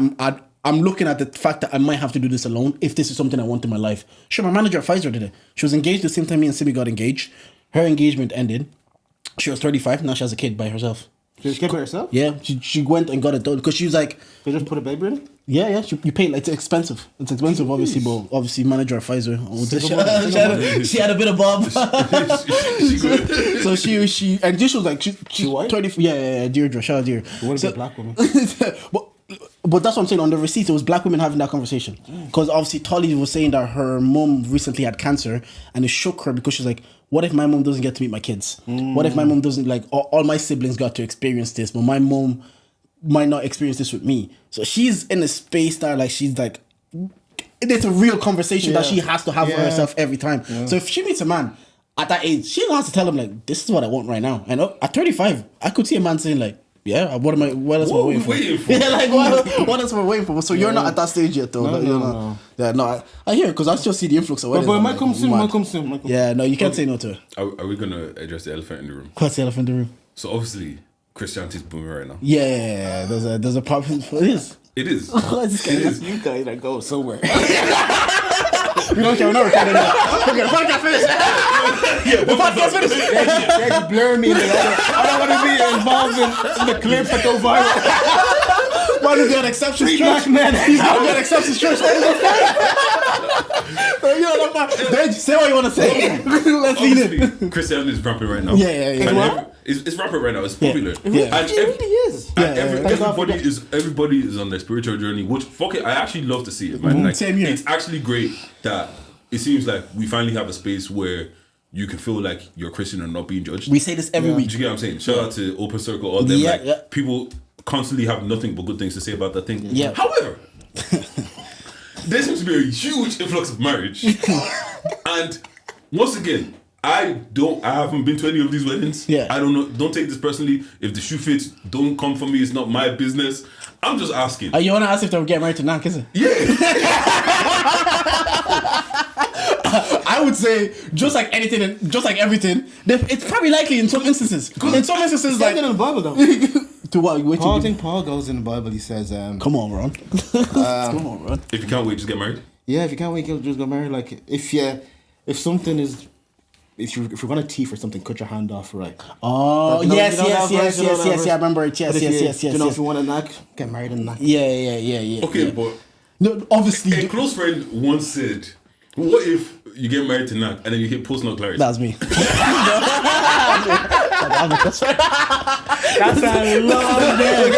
C: I'm looking at the fact that I might have to do this alone if this is something I want in my life. Sure, my manager at Pfizer did it. She was engaged the same time me and Simi got engaged. Her engagement ended. She was 35. Now she has a kid by herself.
D: She just kept it herself?
C: Yeah, she went and got it done because she was like,
D: They just put a baby in it?
C: yeah. You pay, like, it's expensive. It's expensive, obviously, but obviously manager at Pfizer. She had a bit of bob. So she and this was like she
D: white?
C: 30. Yeah, Deirdre. Shout out Deirdre.
D: What about black woman?
C: But that's what I'm saying. On the receipts, it was black women having that conversation. Because obviously Tolly was saying that her mom recently had cancer, and it shook her because she's like, what if my mom doesn't get to meet my kids? What if my mom doesn't, like, all my siblings got to experience this, but my mom might not experience this with me? So she's in a space that, like, she's like, it's a real conversation that she has to have for herself every time. So if she meets a man at that age, she has to tell him, like, this is what I want right now. And at 35, I could see a man saying, like, yeah, what else am I waiting for? Yeah, like, what else am I waiting for? So you're not at that stage yet, though.
D: No.
C: Yeah, no, I hear it, because I still see the influx of weddings.
D: But it
C: I'm
D: might
C: like,
D: come soon,
C: mad.
D: might come soon.
C: Yeah, no, you can't say no to it.
E: Are we gonna address the elephant in the room?
C: What's the elephant in the room?
E: So obviously, Christianity's booming right now.
C: Yeah, there's a problem. It is.
E: It is.
C: This guy
E: It is.
D: You guys that go somewhere.
C: We don't care. We're not recording that. Okay, the podcast finished. The podcast finished.
D: They just blur me. I don't want to be involved in the clips that go viral.
C: Why do they have exceptions?
D: Free black men.
C: He's not got exceptions. Church. Then say what you want to say. Let's see it.
E: Obviously, Christianity is rampant right now.
C: Yeah.
E: And it's rampant right now. It's popular.
C: Yeah.
E: And
D: It really is.
E: And
C: Thank God
E: everybody is on their spiritual journey. Which, fuck it, I actually love to see it, man. Like,
C: Same here.
E: It's actually great that it seems like we finally have a space where you can feel like you're Christian and not being judged.
C: We say this every week.
E: Do you get what I'm saying? Shout out to Open Circle, all them.
C: Yeah,
E: like,
C: yeah.
E: people constantly have nothing but good things to say about that thing.
C: Yeah.
E: However, there seems to be a huge influx of marriage. And once again, I haven't been to any of these weddings.
C: Yeah.
E: I don't know. Don't take this personally. If the shoe fits, don't come for me. It's not my business. I'm just asking.
C: You want to ask if they'll get married to Knack, is it?
E: Yeah.
C: I would say, just like anything and just like everything, it's probably likely in some instances. In some instances,
D: Like
C: like
D: in the Bible though.
C: to what? Wait
D: I
C: till
D: think Paul goes in the Bible. He says,
C: come on, Ron. Come on, Ron.
E: If you can't wait, just get married.
D: "Yeah, if you can't wait, you'll just go married. Like if you're gonna teeth or something, cut your hand off, right?
C: Oh,
D: You know-
C: yes,
D: you know
C: yes,
D: that
C: yes,
D: verse, you know
C: yes,
D: that
C: yes,
D: verse?
C: yeah, I remember it.
D: But
C: Yes,
D: if
C: yes,
D: you-
C: yes, yes,
D: You know,
C: yes.
D: if you want a knack, get married in knack.
C: Yeah.
E: Okay,
C: yeah.
E: but
C: No, obviously.
E: a close friend once said, "What if you get married to Knack, and then you hit post-nut clarity.
C: That's me.
A: That's a long day.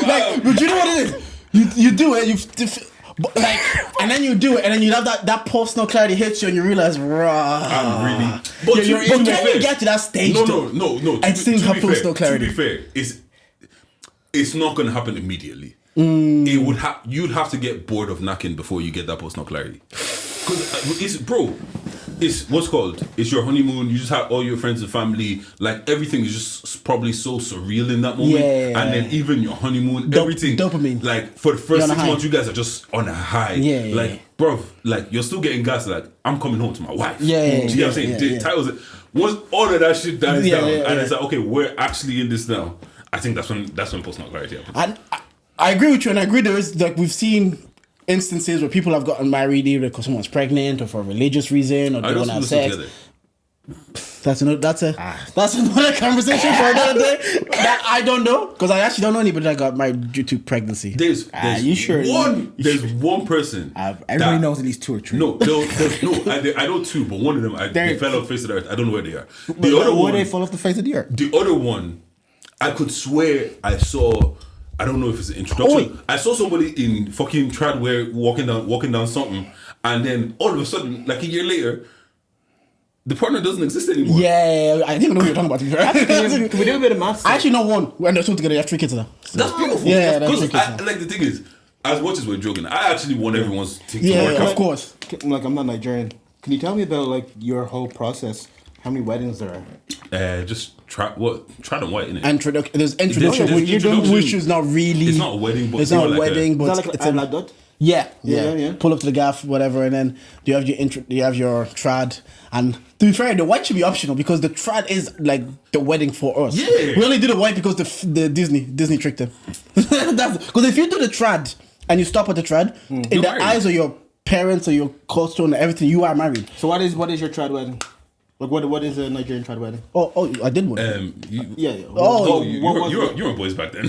C: Like, but you know what it is? You do it, but like, and then you do it, and then you have that post-nut clarity hits you, and you realize, rah.
E: I'm really.
C: But
E: to
C: can
E: be fair-
C: you get to that stage?
E: No.
C: I still have
E: be
C: post-nut
E: fair,
C: clarity.
E: To be fair, it's not going to happen immediately. It would you'd have to get bored of knacking before you get that post-nut clarity. Because it's what's called. It's your honeymoon. You just have all your friends and family. Like everything is just probably so surreal in that moment.
C: Yeah.
E: And then even your honeymoon, everything.
C: Dopamine.
E: Like for the first
C: You're on a
E: 6
C: high.
E: months, you guys are just on a high.
C: Yeah.
E: Like, bro, like you're still getting gas. Like I'm coming home to my wife.
C: Yeah.
E: Do you get what I'm saying? The titles. Once all of that shit dies down, and it's like, okay, we're actually in this now. I think that's when post-nut clarity happens.
C: And I agree with you, and I agree there is, like, we've seen instances where people have gotten married either because someone's pregnant or for a religious reason or they want to have sex. That's another conversation for another day. That I don't know, because I actually don't know anybody that got married due to pregnancy.
E: There's
D: you sure?
E: There's one person.
D: Everybody knows at least 2 or 3.
E: No, I know 2, but one of them they fell off the face of the earth. I don't know where they are. The other
D: Why
E: one,
D: they fall off the face of the earth?
E: the other one, I could swear I saw. I don't know if it's an introduction.
C: wait.
E: I saw somebody in fucking tradwear walking down something, and then all of a sudden, like a year later, the partner doesn't exist anymore.
C: Yeah, I think I know what you're talking about. To be fair.
D: Can we do a bit of maths?
C: I actually know one. When they're still together, they have 3 kids now.
E: That's beautiful.
C: Yeah, that's
E: because
C: beautiful.
E: like the thing is, as much as we're joking, I actually want everyone's thing to
C: Yeah,
E: work
C: of
E: out.
C: course.
D: Like, I'm not Nigerian. Can you tell me about like your whole process? How many weddings there are?
E: Just try them white, innit?
C: There's introduction,
E: There's introduction.
C: which is not really.
E: It's not a wedding, but
C: it's not a
E: more like
C: wedding,
D: Is
C: but
D: that like
C: it's
D: a
C: a
D: ladot?
C: Yeah.
D: Yeah.
C: Pull up to the gaff, whatever, and then you have your you have your trad. And to be fair, the white should be optional because the trad is like the wedding for us.
E: Yeah.
C: We only did the white because the Disney tricked them. Because if you do the trad and you stop at the trad, in
E: You're
C: the
E: married.
C: eyes of your parents or your culture and everything, you are married.
D: So what is your trad wedding? Like what is a Nigerian trad wedding?
C: Oh, I did one.
D: Yeah.
C: Oh,
E: you were boys back then.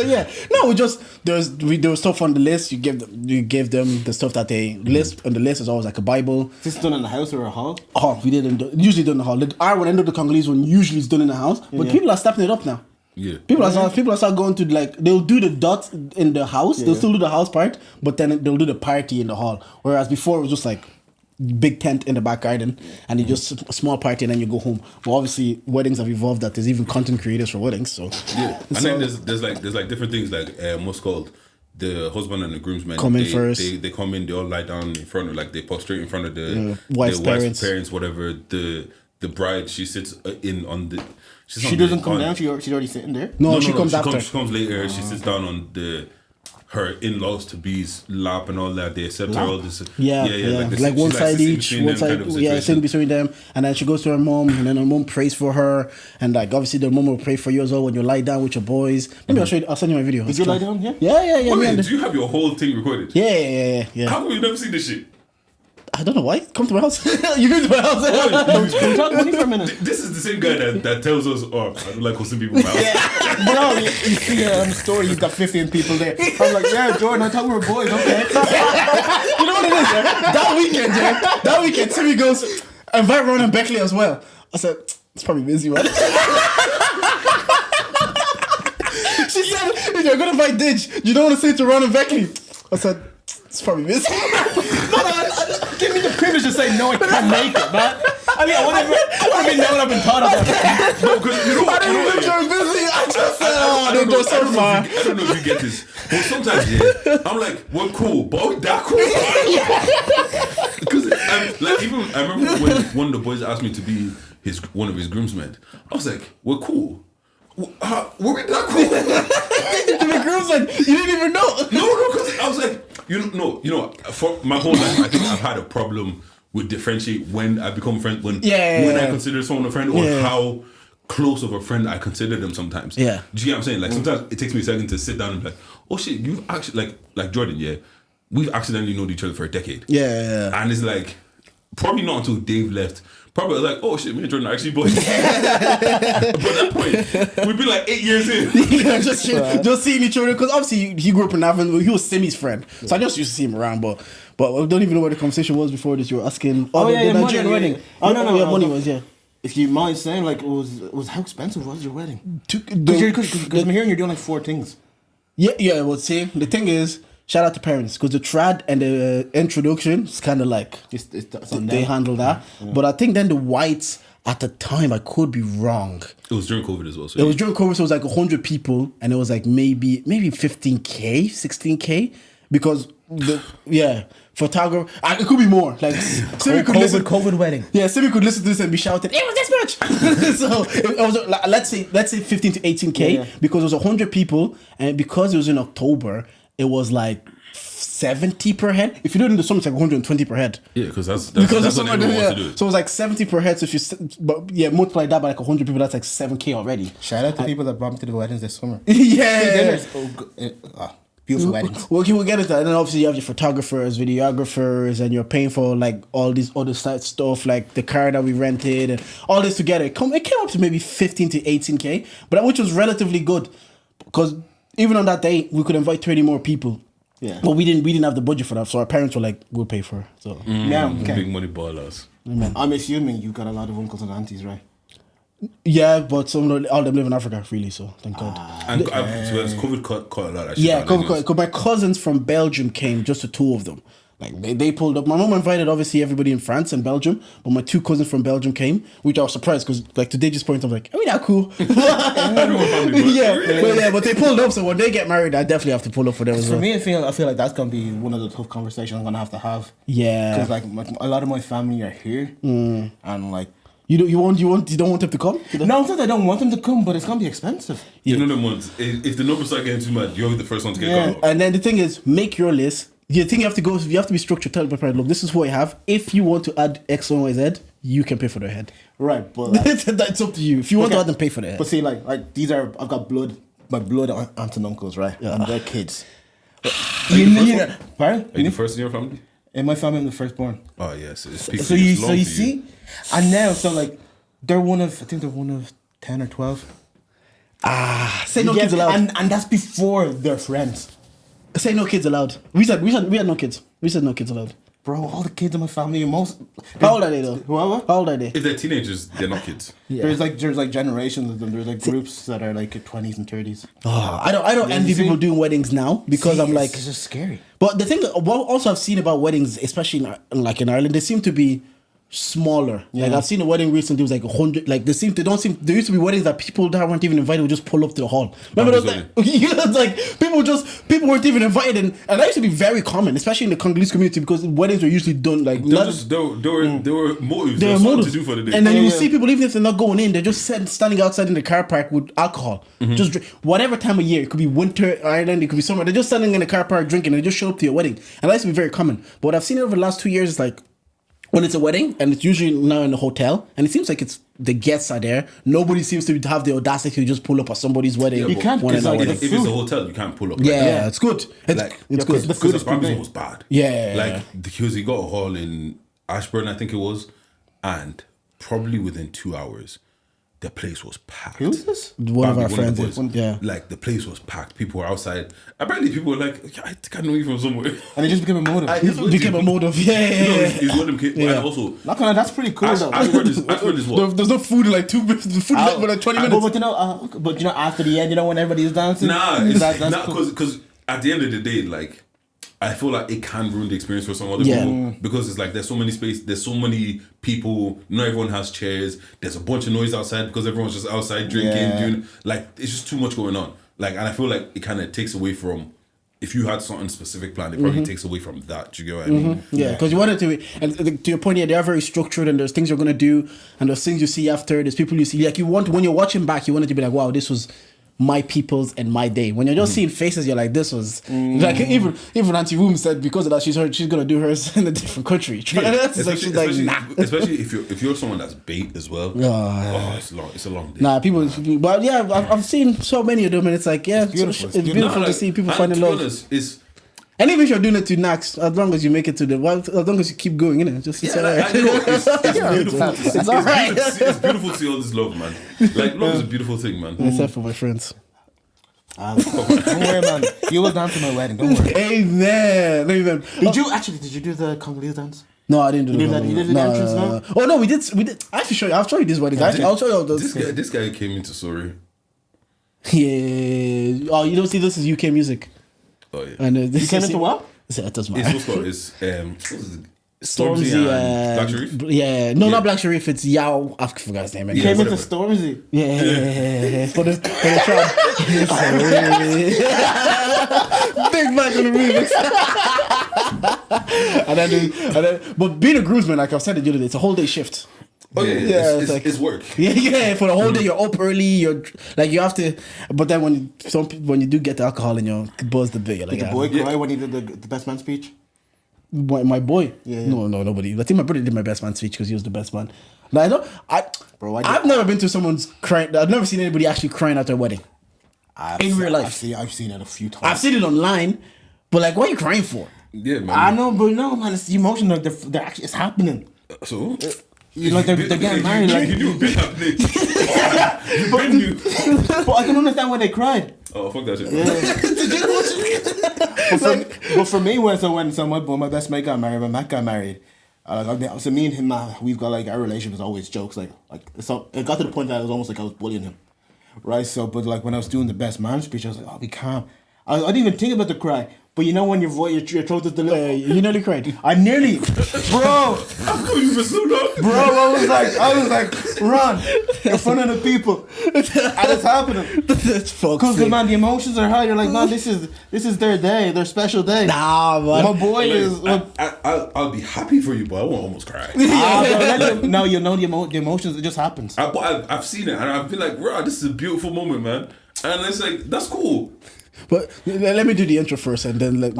C: Yeah. No, there was stuff on the list. You gave them the stuff that they list on the list is always like a Bible.
D: Is this done in the house or a hall?
C: Oh, we didn't usually done in the hall. Our one ended the Congolese one usually is done in the house, but people are stepping it up now.
E: Yeah.
C: People are start going to like they'll do the dots in the house. They'll still do the house part, but then they'll do the party in the hall. Whereas before it was just like big tent in the back garden and you just a small party and then you go home. But obviously weddings have evolved that there's even content creators for weddings. So
E: Yeah. And then there's like different things like what's called the husband and the groomsmen
C: Come in first.
E: They come in, they all lie down in front of like they prostrate in front of the
C: wife's parents,
E: whatever. The bride, she sits in on the.
D: She doesn't come down. She's already sitting there.
C: No, she comes after.
E: She comes later. She sits down on her in-laws to be's lap and all that. They accept her all this.
C: Yeah. Like one side each, one side. Sitting between them, and then she goes to her mom, and then her mom prays for her, and like obviously the mom will pray for you as well when you lie down with your boys. Maybe I'll show you. I'll send you my video.
D: Did you lie down? Yeah.
C: Yeah.
E: Wait, do you have your whole thing recorded?
C: Yeah.
E: How come you never seen this shit?
C: I don't know why. Come to my house. You go to my house.
D: Can we talk money for a minute?
E: This is the same guy that tells us, oh, I don't like hosting people in my house.
D: Bro, you see on the story, he's got 15 people there. I'm like, yeah, Jordan, I thought we were boys, okay.
C: You know what it is? Yeah? That weekend, Timmy goes, invite Ronn and Beckley as well. I said, it's probably busy, man. She said, if you're going to invite Didge, you don't want to say it to Ronn and Beckley. I said, it's probably busy.
D: Give me the privilege to say no, I can't make it, man. I mean, I want to be known I've been taught about it.
E: No, because you know
C: I didn't know you're busy. I just said, they're so far.
E: I don't know if you get this, but sometimes I'm like, we're cool, but are we that cool? Because like even I remember when one of the boys asked me to be one of his groomsmen. I was like, we're cool. Were we that cool?
C: The girl's like, you didn't even know.
E: No, because I was like, you know, for my whole life, I think I've had a problem with differentiate when I become a friend, when I consider someone a friend, or how close of a friend I consider them sometimes. Yeah. Do you get what I'm saying? Like sometimes it takes me a second to sit down and be like, oh shit, you've actually like Jordan, we've accidentally known each other for a decade. Yeah. And it's like probably not until Dave left, probably like, oh shit, me and Jordan are actually boys. But at that point, we'd be like 8 years in.
C: Yeah, just seeing each other, because obviously he grew up in Avon. He was Simi's friend, so I just used to see him around. But I don't even know what the conversation was before this. You were asking.
D: Oh, yeah,
C: the
D: money,
C: Nigerian
D: yeah,
C: wedding.
D: yeah. Oh, no,
C: yeah, money was, yeah.
D: If you mind saying, like, it was how expensive was your wedding?
C: Because
D: I'm hearing you're doing like 4 things.
C: Yeah. Well, see, the thing is, shout out to parents, because the trad and the introduction is kind of like
D: It's on
C: they
D: them.
C: handle that. But I think then the whites at the time, I could be wrong.
E: It was during COVID as well. So
C: It was during COVID, so it was like 100 people, and it was like maybe 15K, 16K, because photographer. It could be more. Like Simi could listen.
D: COVID wedding.
C: Yeah, Simi could listen to this and be shouting, "It was this much." So it was like, let's say 15 to 18K,
D: Yeah.
C: because it was 100 people, and because it was in October, it was like 70 per head. If you do it in the summer, it's like 120 per head.
E: yeah, because that's
C: Because
E: what
C: of some
E: everyone wants to do.
C: So it was like 70 per head. So if you multiply that by like 100 people, that's like 7K already.
D: Shout out to people that brought me to the weddings this summer.
C: Yeah.
D: Dinners. Beautiful weddings.
C: Well, we'll get into that. And then obviously you have your photographers, videographers, and you're paying for like all these other side stuff, like the car that we rented and all this together. It came up to maybe 15 to 18K, but which was relatively good, because even on that day we could invite 30 more people.
D: Yeah.
C: But we didn't have the budget for that, so our parents were like, "We'll pay for it." So
D: Yeah, okay.
E: Big money ballers.
D: I'm assuming you got a lot of uncles and aunties, right?
C: yeah, but all them live in Africa, really. So thank God.
E: And to be honest, COVID caught a lot of shit.
C: Yeah,
E: out of niggas.
C: because my cousins from Belgium came, just the 2 of them. Like they pulled up. My mom invited obviously everybody in France and Belgium, but my 2 cousins from Belgium came, which I was surprised because like to Deji's point, I'm like, are we that cool? But they pulled up. So when they get married, I definitely have to pull up for them as
D: For
C: well.
D: me, I feel like that's gonna be one of the tough conversations I'm gonna have.
C: Yeah,
D: Because like a lot of my family are here, and like
C: you don't want them to come.
D: no, it's not that I don't want them to come, but it's gonna be expensive.
E: You know them ones. If the numbers start getting too mad, you're the first one to get
D: Yeah.
E: cut off.
C: And then the thing is, make your list. You think you have to be structured. Tell the parent, look, this is who I have. If you want to add X, Y, Z, you can pay for their head.
D: Right, but like,
C: That's up to you. If you want to
D: okay,
C: add them, pay for their head.
D: But see, like I've got my blood aunts and uncles, right? And their kids. Pardon?
E: Are you the first in your family?
D: In my family, I'm the firstborn.
E: Oh yes.
D: So you see, and now like they're one of 10 or 12.
C: Say no kids allowed.
D: and that's before their friends.
C: Say no kids allowed. We had no kids. We said no kids allowed.
D: Bro, all the kids in my family,
C: How old are they though?
D: What?
C: How old are they?
E: If they're teenagers, they're not kids.
C: Yeah.
D: There's like generations of them. There's like groups that are like 20s and 30s.
C: I don't envy
D: see?
C: people doing weddings now because
D: See,
C: I'm like.
D: it's just scary.
C: But the thing, what also I've seen about weddings, especially in Ireland, they seem to be smaller. Like I've seen a wedding recently, it was like 100. Like there used to be weddings that people that weren't even invited would just pull up to the hall. Remember those? Like people weren't even invited, and that used to be very common, especially in the Congolese community, because weddings were usually done like
E: There were motives. There was something to do for the day.
C: and then you see people, even if they're not going in, they're just standing outside in the car park with alcohol. Just drink, whatever time of year. It could be winter, Ireland, it could be summer. They're just standing in the car park drinking, and they just show up to your wedding. And that used to be very common. But what I've seen over the last 2 years is like, when it's a wedding, and it's usually now in a hotel, and it seems like it's the guests are there. Nobody seems to have the audacity to just pull up at somebody's wedding.
E: You
D: can't,
C: One
D: because
C: in a
D: like,
C: wedding.
E: If it's a hotel, you can't pull up.
C: Yeah, it's good. It's good.
D: The food
E: The
D: is pretty
E: barbecue
D: big.
E: was bad.
C: Yeah.
E: Like because he got a hall in Ashburn, I think it was, and probably within 2 hours, the place was packed.
D: Who's this?
C: One of our friends.
E: boys.
C: Yeah.
E: Like the place was packed. People were outside. Apparently, people were like, I think I know you from somewhere.
D: And it just became a motive.
C: It became a mode of
E: You know, he's one of them kids.
C: Yeah.
E: And also,
D: That's pretty cool though.
E: Ashburn is what?
C: There's no food in like 2 minutes. The food is like for like 20 minutes.
D: But after the end, when everybody's dancing.
E: Nah,
D: that's
E: it's not
D: cool.
E: because at the end of the day, like I feel like it can ruin the experience for some other
C: Yeah.
E: people because it's like there's so many space, there's so many people. Not everyone has chairs. There's a bunch of noise outside because everyone's just outside drinking,
D: Yeah.
E: doing like it's just too much going on. Like, and I feel like it kind of takes away from. If you had something specific planned, it probably takes away from that. Do you get what I mean?
C: Yeah, because you wanted to, and to your point, yeah, they are very structured, and there's things you're gonna do, and there's things you see after. There's people you see, like you want when you're watching back, you want it to be like, wow, this was my people's and my day. When you're just seeing faces, you're like, this was like even Auntie Woom said because of that she's gonna do hers in a different country.
E: Especially if you're someone that's bait as well. It's a long day.
C: Nah, people, but yeah, I've seen so many of them, and it's like, yeah, it's beautiful. It's beautiful to see people finding
E: to be
C: love.
E: honest,
C: And even if you're doing it to Knacks, as long as you make it to the, well, as long as you keep going, just it's alright.
E: I know, it's beautiful.
C: It's alright.
E: It's beautiful to see all this love, man. Like, love is a beautiful thing, man.
C: Except for my friends.
D: Don't worry, man. You will dance to my wedding. Don't worry.
C: Amen.
D: Did you do the Congolese dance?
C: No, I didn't do
D: You did that? You did the entrance, no?
C: Oh no, we did. I have to show you. I'll show you this wedding. I'll show you all those.
E: This guy came into Sorry.
C: Yeah. Oh, you don't see this is UK music.
E: Oh yeah.
C: And this
D: You came into what?
C: It doesn't
E: It's
C: matter.
E: what's called? It's what is it?
C: Stormzy,
E: and Black Sharif?
C: Yeah, no, not Black Sharif. It's Yao. I forgot his name.
D: You came into
E: whatever.
D: Stormzy.
C: Yeah. For the crowd. Big Mac on the remix. But being a groomsman, like I've said it the other day, it's a whole day shift.
E: Oh yeah,
C: it's like-
E: it's work.
C: Yeah. For the whole day, you're up early. You're like you have to. But then when you do get the alcohol and you're buzzed a bit, you're like,
D: Did the boy cry when he did the best man speech?
C: my boy.
D: Yeah.
C: No, nobody. I think my brother did my best man speech because he was the best man. No, I've never been to someone's crying. I've never seen anybody actually crying at their wedding. In real life.
D: I've seen it a few times.
C: I've seen it online, but like, what are you crying for?
E: Yeah, man.
D: I know, but no, man, it's the emotion. Like they're actually, it's happening.
E: So
D: Like they're getting married. Like,
E: you knew it been happening. You been knew.
D: but I can understand why they cried.
E: Oh fuck that shit.
D: But for me, when my best mate got married, when Matt got married, so me and him, we've got like our relationship is always jokes. So it got to the point that it was almost like I was bullying him, right? So, but like when I was doing the best man speech, I was like, oh, be calm. I didn't even think about the cry. But you know when your voice, your throat is the little.
C: You nearly cried.
D: I nearly, bro.
E: How come you were so long?
D: Bro, I was like, Ron, in front of the people, and it's happening. Because man, the emotions are high. You're like, man, this is their day, their special day.
C: Nah, man.
D: My boy is.
E: I'll be happy for you, but I won't almost cry.
D: No, you know the emotions. It just happens.
E: But I've seen it, and I've been like, bro, this is a beautiful moment, man. And it's like, that's cool.
C: But let me do the intro first, and then we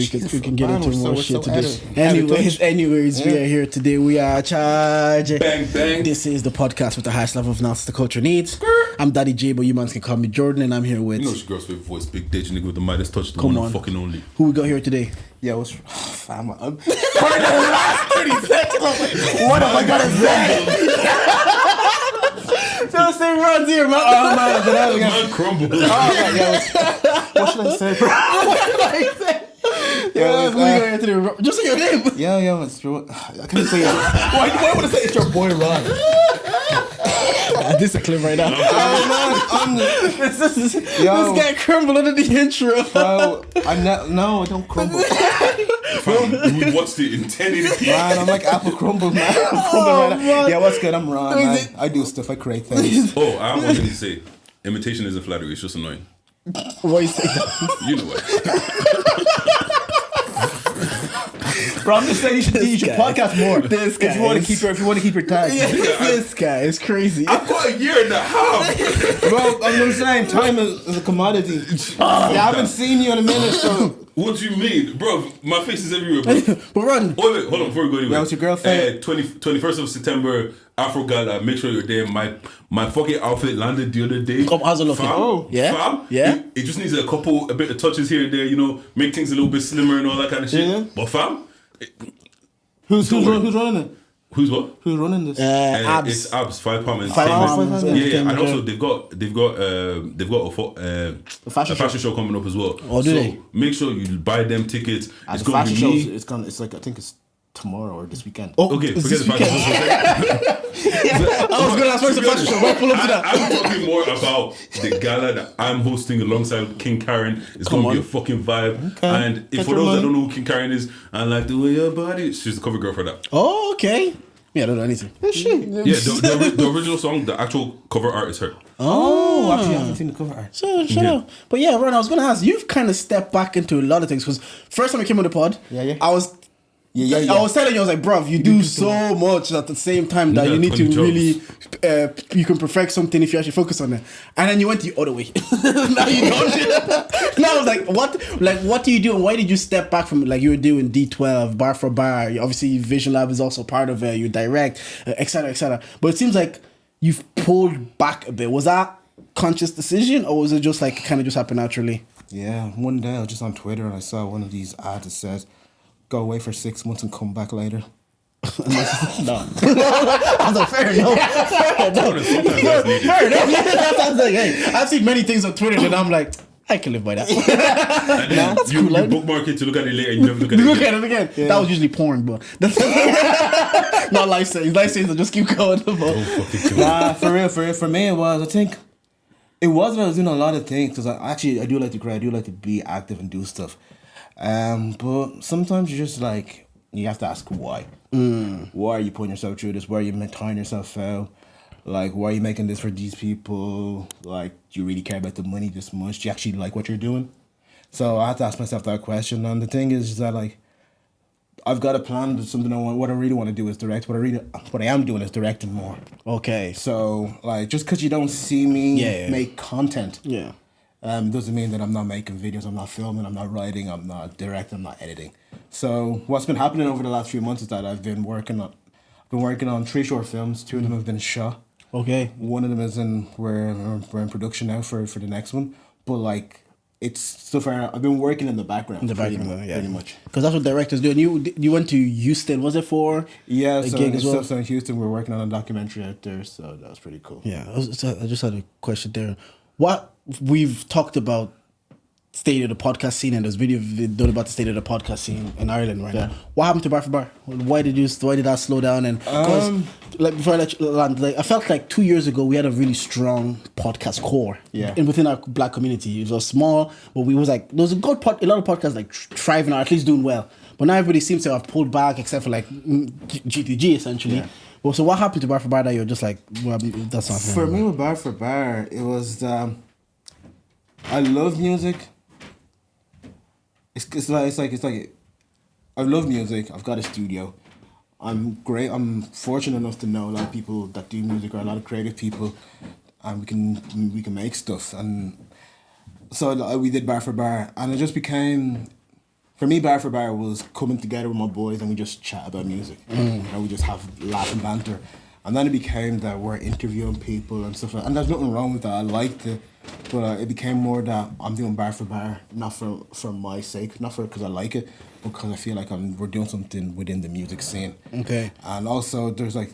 C: can get into more shit. Anyways, we are here today. We are charged.
E: Bang bang.
C: This is the podcast with the highest level of analysis the culture needs. I'm Daddy J, but you man can call me Jordan, and I'm here with.
E: You know, it's your girl's favorite voice, Big Ditch nigga with the Midas touch, the
C: Come
E: one
C: on.
E: and fucking only.
C: Who we got here today?
D: Yeah, what's fam? For the last 30 seconds, I'm like, what am I gonna say?
C: Don't say Ron's here, man.
D: Oh man,
E: Man crumble.
D: what should I say, bro?
C: Who we got here today? Just say your name.
D: Yeah, it's true. I can't say it. Why would I say it's your boy Ron?
C: This is a clip right now. This
D: Yo.
C: guy crumbled under the intro.
D: Bro, no, I don't crumble.
E: Fam, we watched it in 1080p.
D: Man, I'm like apple crumble, man. I'm crumbling right now. Yeah, what's good? I'm Ron, man. I do stuff. I create things.
E: Oh, I have one thing to say. Imitation isn't flattery, it's just annoying.
C: Why you say that?
E: You know what?
D: Bro, I'm just saying you should podcast more.
C: This guy
D: if you want to keep your tag.
C: This guy is crazy.
E: I've got a year and a half.
D: Bro, I'm just saying time is a commodity. I haven't seen you in a minute, so.
E: What do you mean? Bro, my face is everywhere, bro.
C: But Ron,
E: Wait, hold on, before we go anywhere.
D: Yeah, what's your girlfriend?
E: 21st of September, Afro Gala, make sure you're there. My fucking outfit landed the other day.
C: how's it looking?
E: Fam,
C: Oh, yeah?
E: Fam,
C: Yeah?
E: It just needs a bit of touches here and there, you know, make things a little bit slimmer and all that kind of shit.
D: Yeah.
E: But fam,
D: Who's
E: Don't worry.
D: running it?
E: who's what?
D: Who's running this?
C: abs.
E: It's abs, 5 pound.
C: Five
D: pounds,
E: Yeah, and
C: entertainment,
E: also they've got a fashion show coming up as well.
C: Oh, do they?
E: Make sure you buy them tickets.
D: At
E: It's
D: the
E: going to
D: fashion
E: be
D: shows,
E: me.
D: it's like I think it's tomorrow or this weekend.
E: Okay,
C: Is
E: forget
C: this
E: the fashion show.
C: I was gonna ask where's the fashion show. Why pull up to that?
E: I'm talking more about the gala that I'm hosting alongside King Karen. It's going to be a fucking vibe.
D: Okay.
E: And if
D: Get
E: for
D: your
E: those that
D: money.
E: don't know who King Karen is, I like the way your body. She's the cover girl for that.
C: Oh, okay. Yeah, I don't know anything.
D: Is she?
E: Yeah, the original song, the actual cover art is her.
D: Oh, actually, I haven't seen the cover art.
C: Shut up. But yeah, Ron, I was gonna ask. You've kind of stepped back into a lot of things because first time I came on the pod,
D: Yeah.
C: I was
D: Yeah.
C: I was telling you, I was like, bruv, you do so much at the same time that
E: You
C: you
E: got
C: need to
E: 20
C: really, you can perfect something if you actually focus on it. And then you went the other way. Now you don't. Now I was like, what do you do? And why did you step back from it? Like you were doing D12, bar for bar. Obviously, Vision Lab is also part of it. You direct, et cetera, et cetera. But it seems like you've pulled back a bit. Was that conscious decision, or was it just like kind of just happened naturally?
D: Yeah, one day I was just on Twitter and I saw one of these ads that says, "Go away for 6 months and come back later."
C: No. I was like, fair enough. Fair enough. That sounds like, hey, I've seen many things on Twitter and I'm like, I can live by that.
E: And then
C: That's
E: you,
C: cool,
E: you
C: like-
E: bookmark it to look at it later and you never look at it
C: Look
E: again.
C: at it again. That was usually porn, but that's not life savings. Life savings, just keep going.
E: Oh, fucking kill.
D: Nah, for real. For me, it was. I think it was that I was doing a lot of things because I do like to create. I do like to be active and do stuff. But sometimes you're just like you have to ask why. Why are you putting yourself through this? Why are you tying yourself out? Like, why are you making this for these people? Like, do you really care about the money this much? Do you actually like what you're doing? So I had to ask myself that question. And the thing is that like, I've got a plan. There's something I want. What I really want to do is direct. What I am doing is directing more.
C: Okay.
D: So like, just because you don't see me
C: Yeah.
D: make content,
C: Yeah.
D: doesn't mean that I'm not making videos. I'm not filming. I'm not writing. I'm not directing. I'm not editing. So what's been happening over the last few months is that I've been working on 3 short films. 2 of them have been shot.
C: Okay.
D: One of them is we're in production now for the next one. But like, it's so far I've been working in the background.
C: In the
D: pretty
C: background,
D: pretty much.
C: Because that's what directors do. And you went to Houston, was it for
D: Yeah,
C: a
D: so
C: gig as well?
D: so in Houston we're working on a documentary out there, so that was pretty cool.
C: Yeah, I just had a question there. What we've talked about state of the podcast scene, and there's video done about the state of the podcast scene in Ireland right now. What happened to Bar for Bar? Why did that slow down? And because like before I let you land, like I felt like 2 years ago we had a really strong podcast core.
D: Yeah.
C: And within our black community, it was small, but we was like there was a lot of podcasts like thriving or at least doing well. But now everybody seems to have pulled back except for like GTG essentially.
D: Yeah.
C: Well, so what happened to Bar for Bar that you're just like, well, that's not
D: For me with Bar for Bar, it was I love music. It's like I love music. I've got a studio. I'm fortunate enough to know a lot of people that do music or a lot of creative people, and we can make stuff. And so we did Bar for Bar, and it just became, for me, Bar for Bar was coming together with my boys and we just chat about music, and we just have laugh and banter. And then it became that we're interviewing people and stuff, and there's nothing wrong with that. I liked it, but it became more that I'm doing Bar for Bar, not for my sake, not for because I like it, but because I feel like we're doing something within the music scene.
C: Okay.
D: And also, there's like,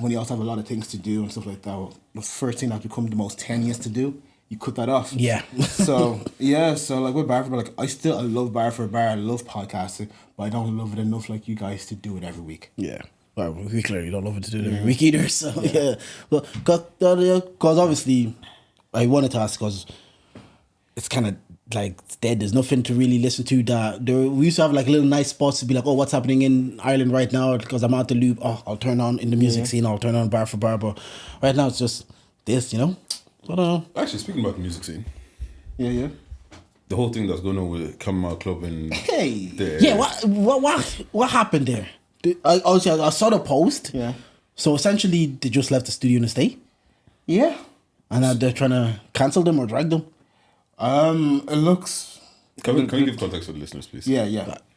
D: when you also have a lot of things to do and stuff like that, the first thing that's become the most tenuous to do, you cut that off.
C: Yeah.
D: So like with Bar for Bar, like I love Bar for Bar, I love podcasting, but I don't love it enough like you guys to do it every week.
C: Yeah. Well, we clearly don't love it to do it every week either. So yeah, but because obviously, I wanted to ask because it's kind of like dead. There's nothing to really listen to. We used to have like little nice spots to be like, oh, what's happening in Ireland right now? Because I'm out the loop. Oh, I'll turn on in the music scene. I'll turn on Bar for Bar. But right now it's just this, you know. I don't know.
E: Actually, speaking about the music scene,
D: Yeah.
E: the whole thing that's going on with Come Out Club and
D: Hey.
C: Yeah. What happened there? I saw the post.
D: Yeah.
C: So essentially, they just left the studio in the state.
D: Yeah.
C: And now they're trying to cancel them or drag them.
D: It looks.
E: Can you give context for the listeners, please?
D: Yeah.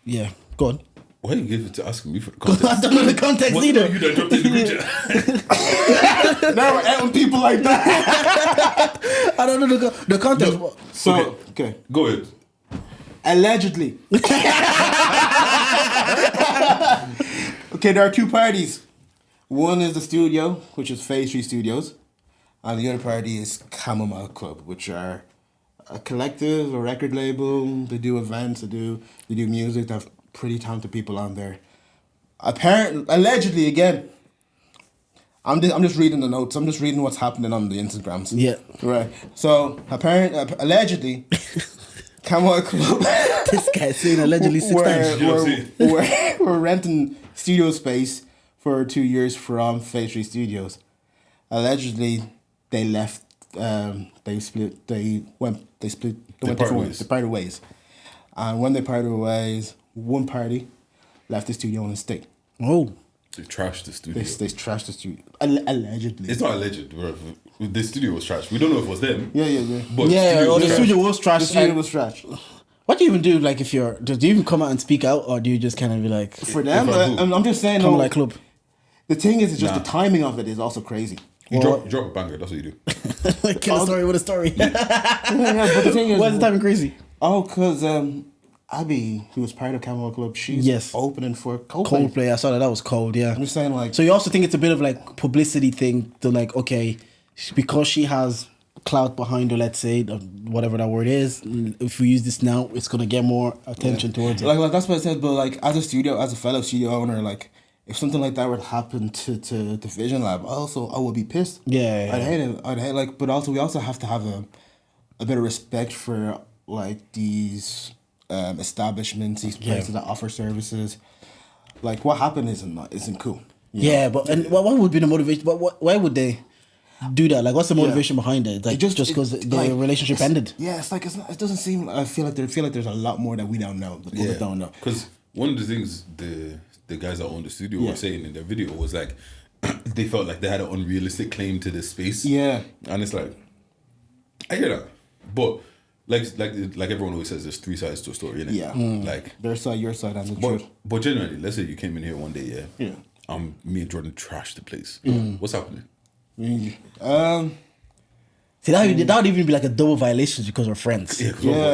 C: Yeah, go on.
E: Why you give it to asking me for the
C: I
E: context?
C: don't know the context
E: What's
C: either.
E: you that dropped in the group chat?
D: Now we're outing people like that.
C: I don't know the context.
E: No.
D: So okay.
E: Go ahead.
D: Allegedly. Okay, there are 2 parties. One is the studio, which is Phase 3 Studios, and the other party is Chamomile Club, which are a collective, a record label. They do events, they do music. They have pretty talented people on there. Allegedly, again, I'm just reading the notes. I'm just reading what's happening on the Instagrams.
C: Yeah.
D: Right. So allegedly, Chamomile Club.
C: This guy's saying allegedly 6 times.
D: We're renting studio space for 2 years from Phase 3 Studios. Allegedly, they left. They parted ways. And when they parted ways, one party left the studio in the state.
C: Oh.
E: They trashed the studio.
D: They trashed the studio. Allegedly.
E: It's not alleged. The studio was trashed. We don't know if it was them.
D: Yeah.
E: But
C: The
E: the
C: studio was
D: The
C: trash.
D: studio was trashed.
C: What do you even do? Like, do you even come out and speak out, or do you just kind of be like,
D: For them,
E: If I do.
D: I'm just saying.
C: come
D: No,
C: like club?
D: the thing is, it's just
E: Nah.
D: the timing of it is also crazy.
E: You drop a banger. That's what you do.
C: Kill a story with a story.
D: Yeah, but the thing is,
C: Why is the timing crazy?
D: oh, because Abby, who was part of Camel Club, she's
C: Yes.
D: opening for Coldplay.
C: Coldplay. I saw that was cold. Yeah.
D: I'm just saying, like,
C: So you also think it's a bit of like publicity thing to like, okay, because she has clout behind her, let's say, or whatever that word is, if we use this now, it's gonna get more attention towards it.
D: like that's what I said. But like, as a fellow studio owner, like, if something like that would happen to Vision Lab, I would be pissed.
C: Yeah.
D: I'd hate it. I'd hate, like, but also we also have to have a bit of respect for like these establishments, these places that offer services. Like, what happened isn't cool. you know?
C: Yeah, but and what would be the motivation? Why would they do that? Like, what's the motivation behind it? Like, just because the
D: like,
C: relationship ended.
D: Yeah, it's like it doesn't seem. I feel like there's a lot more that we don't know. That people don't know.
E: Because one of the things the guys that own the studio were saying in their video was like they felt like they had an unrealistic claim to this space.
D: Yeah.
E: And it's like, I hear that, but like everyone always says, there's three sides to a story, innit?
D: Yeah.
E: Like
D: Their side, your side, and the truth.
E: but generally, let's say you came in here one day,
D: Yeah.
E: me and Jordan trashed the place. What's happening?
C: See, that would even be like a double violation because we're friends.
E: Yeah, 'cause
D: Yeah.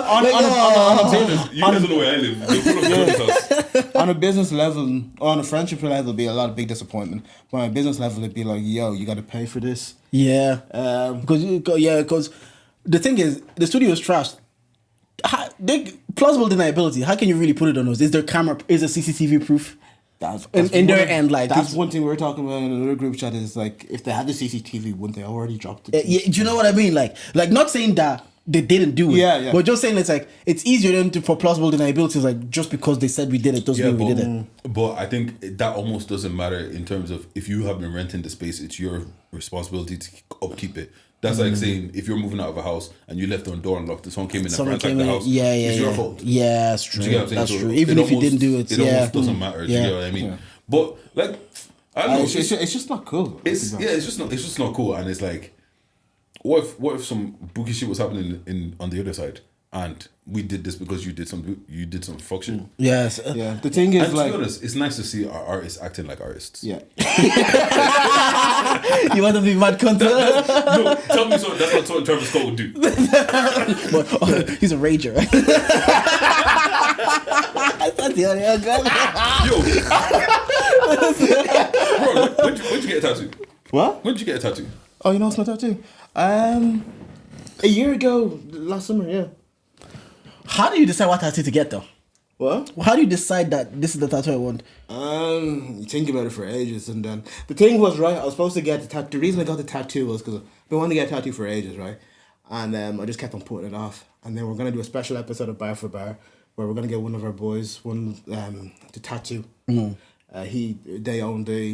E: on a business, you guys don't know where I live. They pull up Jordan's house.
D: On a business level, on a friendship level, it'd be a lot of big disappointment. But on a business level, it'd be like, yo, you got to pay for this.
C: Yeah. Because the thing is, the studio is trashed. Plausible deniability. How can you really put it on us? Is there camera? Is there CCTV proof?
D: That's
C: in their end, like
D: that's one thing we were talking about in another group chat. Is like, if they had the CCTV, wouldn't they already dropped it?
C: Yeah, do you know what I mean? Like not saying that they didn't do it.
D: Yeah.
C: But just saying it's like it's easier than for plausible deniability. It's like just because they said we did it doesn't mean we did it.
E: But I think that almost doesn't matter in terms of if you have been renting the space, it's your responsibility to upkeep it. That's like saying if you're moving out of a house and you left the door unlocked, and someone came in and ransacked the house. It's your fault.
C: Yeah, that's true.
E: Do you get what I'm saying?
C: That's
E: So
C: true. Even if you didn't do it,
E: it almost doesn't matter. Do you get what I mean?
D: Yeah.
E: But like, I don't know.
D: It's just not cool.
E: It's just not cool. And it's like, what if some bookie shit was happening on the other side, and we did this because you did some fuck shit.
C: Yes.
D: Yeah. The thing is,
E: And
D: like,
E: to be honest, it's nice to see our artists acting like artists.
D: yeah.
C: You want to be mad cunt?
E: No, tell me so. That's not something Travis Scott would do.
C: But, he's a rager. That's the only
E: Yo, bro, when'd you get a tattoo?
D: What?
E: When'd you get a tattoo?
D: Oh, you know it's my tattoo. A year ago, last summer. Yeah.
C: How do you decide what tattoo to get though?
D: What?
C: How do you decide that this is the tattoo I want?
D: You think about it for ages, and then the thing was, right, I was supposed to get the tattoo. The reason I got the tattoo was because I've been wanting to get a tattoo for ages, right? And I just kept on putting it off. And then we're gonna do a special episode of Bar for Bar where we're gonna get one of our boys to tattoo. They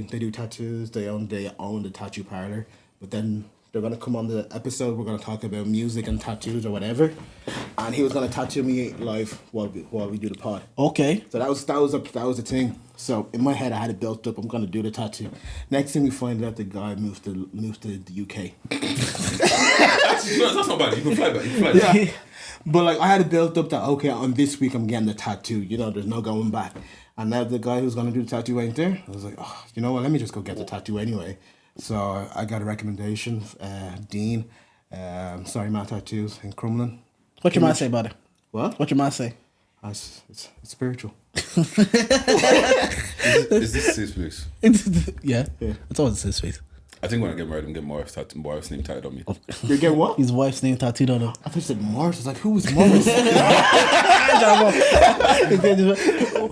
D: do tattoos. They own the tattoo parlor. But then they're gonna come on the episode. We're gonna talk about music and tattoos or whatever. And he was gonna tattoo me live while we do the pod.
C: Okay.
D: So that was the thing. So in my head, I had it built up. I'm gonna do the tattoo. Next thing we find out, the guy moved to the UK.
E: That's not bad. You can fly back.
D: Yeah. But like I had it built up that okay, on this week I'm getting the tattoo. You know, there's no going back. And now the guy who's gonna do the tattoo ain't there. I was like, oh, you know what? Let me just go get the tattoo anyway. So I got a recommendation, Dean, Sorry Man Tattoos in Crumlin.
C: What your man say about it?
D: What?
C: What your man say?
D: It's spiritual.
E: Is this his face?
C: Yeah. It's always his face.
E: I think when I get married, I'm getting my wife's name tatted on me.
D: You get what?
C: His wife's name tattooed on him.
D: I thought you said Morris. I was like, who is Morris?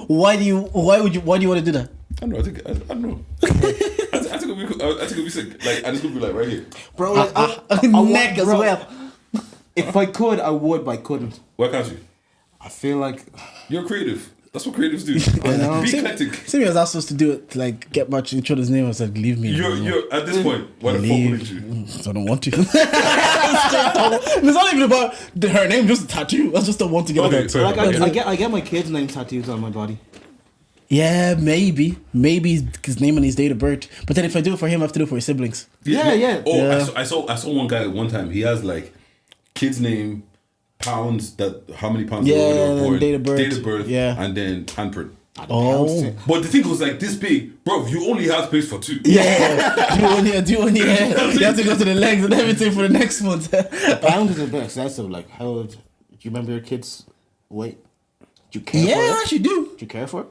C: Why do you want to do that?
E: I don't know. I don't know. I think it'll be sick. Like, I just gonna be like right here.
D: Bro, like,
C: Neck as well.
D: If I could, I would, but I couldn't.
E: Why can't you?
D: I feel like
E: You're creative. That's what creatives do.
D: I know.
E: Be eclectic.
C: Same as I was supposed to do it to like get much each other's name. I said, leave me.
E: You're at this point. Why the fuck wouldn't you?
C: I don't want to. It's not even about her name, just a tattoo. I just don't want to get
E: Okay,
C: it.
E: fair
D: like
E: enough.
D: I get my kids' name tattoos on my body.
C: Yeah, maybe his name and his date of birth. But then if I do it for him, I have to do it for his siblings.
D: Yeah.
E: Oh,
C: Yeah.
E: I saw one guy one time. He has like kid's name, pounds, that how many pounds
C: Yeah,
E: they were
C: and
E: born,
C: date of birth.
E: yeah,
C: Yeah.
E: and then handprint.
C: Oh.
E: But the thing was like this big, bro. You only have space for 2.
C: Yeah. do you have to go to the legs and everything for the next one.
D: Pound is a bit excessive. Like, how old? Do you remember your kids' weight? Do you care for
C: Yeah,
D: it?
C: I actually do.
D: Do you care for it?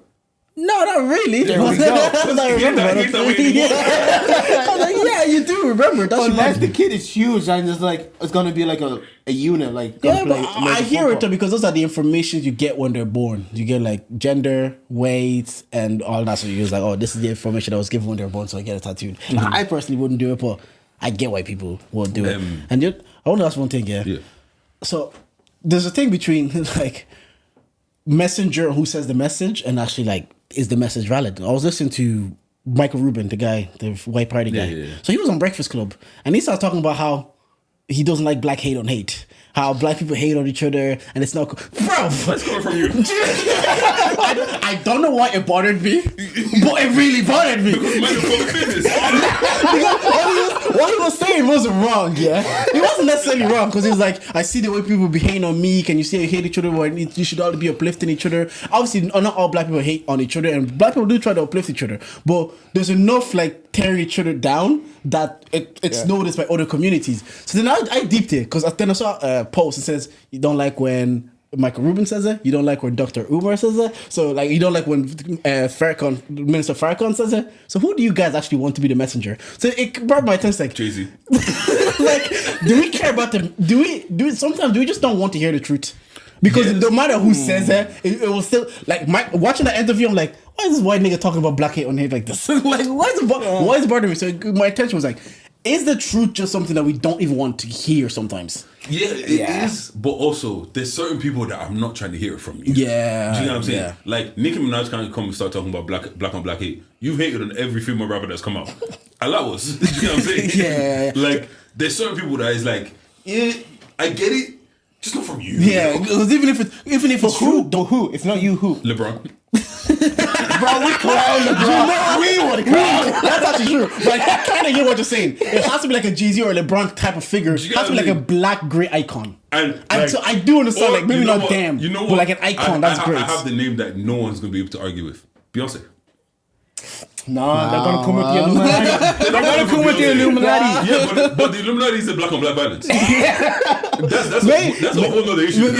C: No, not really.
D: There we go.
C: I remember.
E: I hate that way anymore.
C: I was like, yeah, you do remember. That's
D: Unless
C: right.
D: the kid is huge and it's like it's gonna be like a unit, like
C: Yeah,
D: gonna
C: but
D: play
C: I
D: American
C: hear it though,
D: football.
C: because those are the information you get when they're born. You get like gender, weight, and all that. So you're just like, oh, this is the information I was given when they were born, so I get it tattooed. Like, I personally wouldn't do it, but I get why people won't do it. And I want to ask one thing,
E: Yeah.
C: So there's a thing between like messenger, who says the message, and actually like, is the message valid? I was listening to Michael Rubin, the guy, the white party guy.
E: Yeah.
C: So he was on Breakfast Club, and he started talking about how he doesn't like black hate on hate. How black people hate on each other, and it's not cool. Bro,
E: That's coming from you.
C: I don't know why it bothered me, but it really bothered me.
E: Mind your fucking business.
C: Because what he was saying wasn't wrong, yeah. It wasn't necessarily wrong, because he was like, I see the way people be hating on me. Can you see they hate each other? Well, you should all be uplifting each other. Obviously, not all black people hate on each other, and black people do try to uplift each other. But there's enough like tearing each other down that it's noticed by other communities. So then I deeped it, because then I saw a post that says, you don't like when Michael Rubin says it, you don't like when Dr. Umar says it, so like you don't like when Minister Farrakhan says it. So who do you guys actually want to be the messenger? So it brought my attention, like,
E: Jay-Z.
C: like, do we care about them? Do we sometimes do we just don't want to hear the truth? Because no matter who says it will still, like, watching that interview, I'm like, why is this white nigga talking about black hate on hate like this? Like, why is it bothering me? So my attention was like, is the truth just something that we don't even want to hear sometimes?
E: Yeah, it is. But also, there's certain people that I'm not trying to hear it from you.
C: Yeah.
E: Do you know what I'm saying?
C: Yeah.
E: Like, Nicki Minaj can't come and start talking about black on black hate. You've hated on every female rapper that's come out. Allow us. Do you know what I'm saying?
C: Yeah.
E: Like, there's certain people that is like, yeah, I get it. Just not from you.
C: Yeah, because even if it's true,
D: But who? If not you, who?
E: LeBron.
C: bro, we clown LeBron. We want to clown. That's actually true. Like, I kind of hear what you're saying. It has to be like a Jay-Z or a LeBron type of figure. It has to be like a black, great icon.
E: And
C: so I do understand, like, maybe
E: you know
C: not
E: what?
C: damn,
E: You know
C: but
E: what?
C: like an icon, that's great.
E: I have the name that no one's going to be able to argue with. Beyonce.
D: Nah, they're gonna come with the Illuminati. They're gonna come with the Illuminati.
E: Yeah, but the Illuminati is the black on black violence. That's a whole other issue.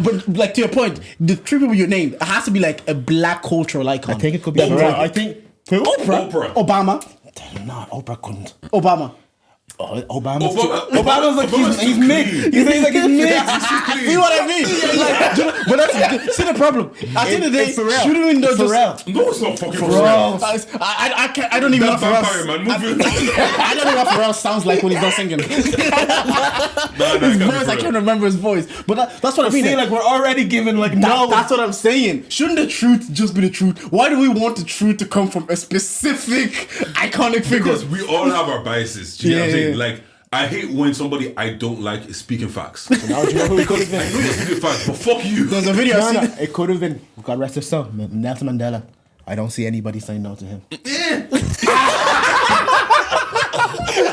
C: but like, to your point, the three people you named, it has to be like a black cultural icon.
D: I think it could be
C: Oprah.
D: I think
E: Oprah.
C: Obama.
D: Nah, Oprah couldn't.
C: Obama.
D: Obama's like
E: Obama's
D: he's
E: too
D: mixed.
E: clean.
D: He's like he's mixed.
C: See what I mean? Like, but that's see the problem. At the end of the day,
D: It's Pharrell.
C: shouldn't know
D: Pharrell.
E: No, it's not fucking
C: Pharrell.
E: Pharrell.
C: I don't even know
E: That
C: what
E: vampire, man.
C: Pharrell.
E: Move it.
C: I don't know what Pharrell sounds like when he's not singing. His voice, I can't remember his voice. But that's what I mean.
D: See, like we're already giving like no.
C: That's what I'm saying. Shouldn't the truth just be the truth? Why do we want the truth to come from a specific iconic figure?
E: Because we all have our biases. Do you know what I'm saying?
C: Yeah.
E: Like, I hate when somebody I don't like is speaking facts.
D: Now do you know who it could have
E: I
D: been?
E: know you're speaking facts, but fuck you.
C: There's a video I
D: No,
C: seen.
D: it could have been. God rest his soul, Nelson Mandela. I don't see anybody saying no to him.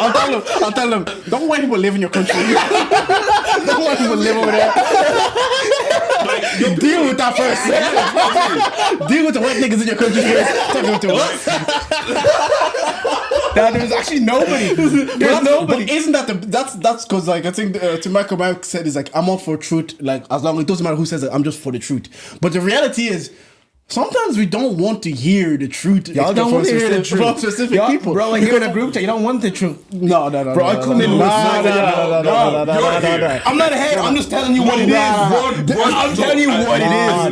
C: I'll tell them. Don't white people live in your country. Don't white people live over there. Deal with that first. Deal with the white niggas in your country first. Talking to us.
D: Now, there's actually nobody. There's nobody.
C: But isn't that that's because, like, I think to Michael Mike said is like, I'm all for truth. Like, as long as it doesn't matter who says it, I'm just for the truth. But the reality is, sometimes we don't want to hear the truth.
D: Y'all don't want to hear the truth.
C: From specific
D: Y'all,
C: people.
D: bro, like you're in a group chat, you don't want the truth.
C: No.
D: Bro, I couldn't even I'm not a hater. I'm just telling you what it is. I'm telling you what it is.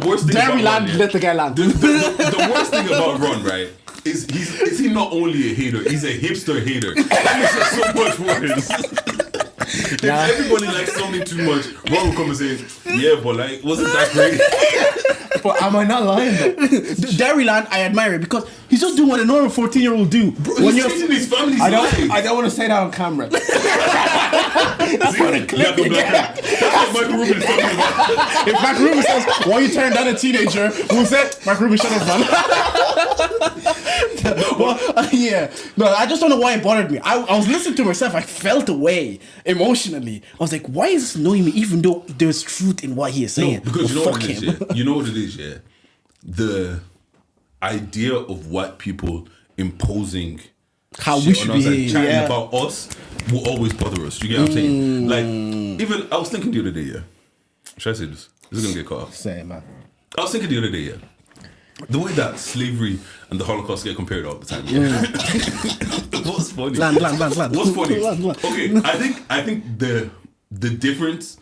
E: The worst thing
C: Derry
E: about Ron,
C: land, let the guy land.
E: the worst thing about Ron, right, is he not only a hater, he's a hipster hater. That makes it so much worse. If everybody likes something too much, Ron will come and say, yeah, but like, wasn't that great?
D: But am I not lying though?
C: Dairyland, I admire it because he's just doing what a normal 14-year-old do.
E: Bro, he's changing his family's life.
D: I don't want to say that on camera.
E: That's what a clip. That's what Michael Rubin is talking about.
C: If Michael Rubin says, why you turn down a teenager, who said, Michael Rubin, shut up, yeah. No, I just don't know why it bothered me. I was listening to myself, I felt away emotionally. I was like, why is this annoying me even though there's truth in what he is saying?
E: No, because you know what
C: Fuck
E: it is,
C: him.
E: yeah? You know what it is, yeah? the idea of white people imposing
C: How we
E: shit
C: should
E: on us and
C: behave,
E: chatting
C: yeah.
E: about us will always bother us. You get what I'm saying? Like, even I was thinking the other day, yeah. Should I say this? This is gonna get cut off.
D: Say, man.
E: I was thinking the other day, yeah. The way that slavery and the Holocaust get compared all the time. Yeah. What's funny?
C: Land.
E: What's funny?
C: Land.
E: Okay, I think the difference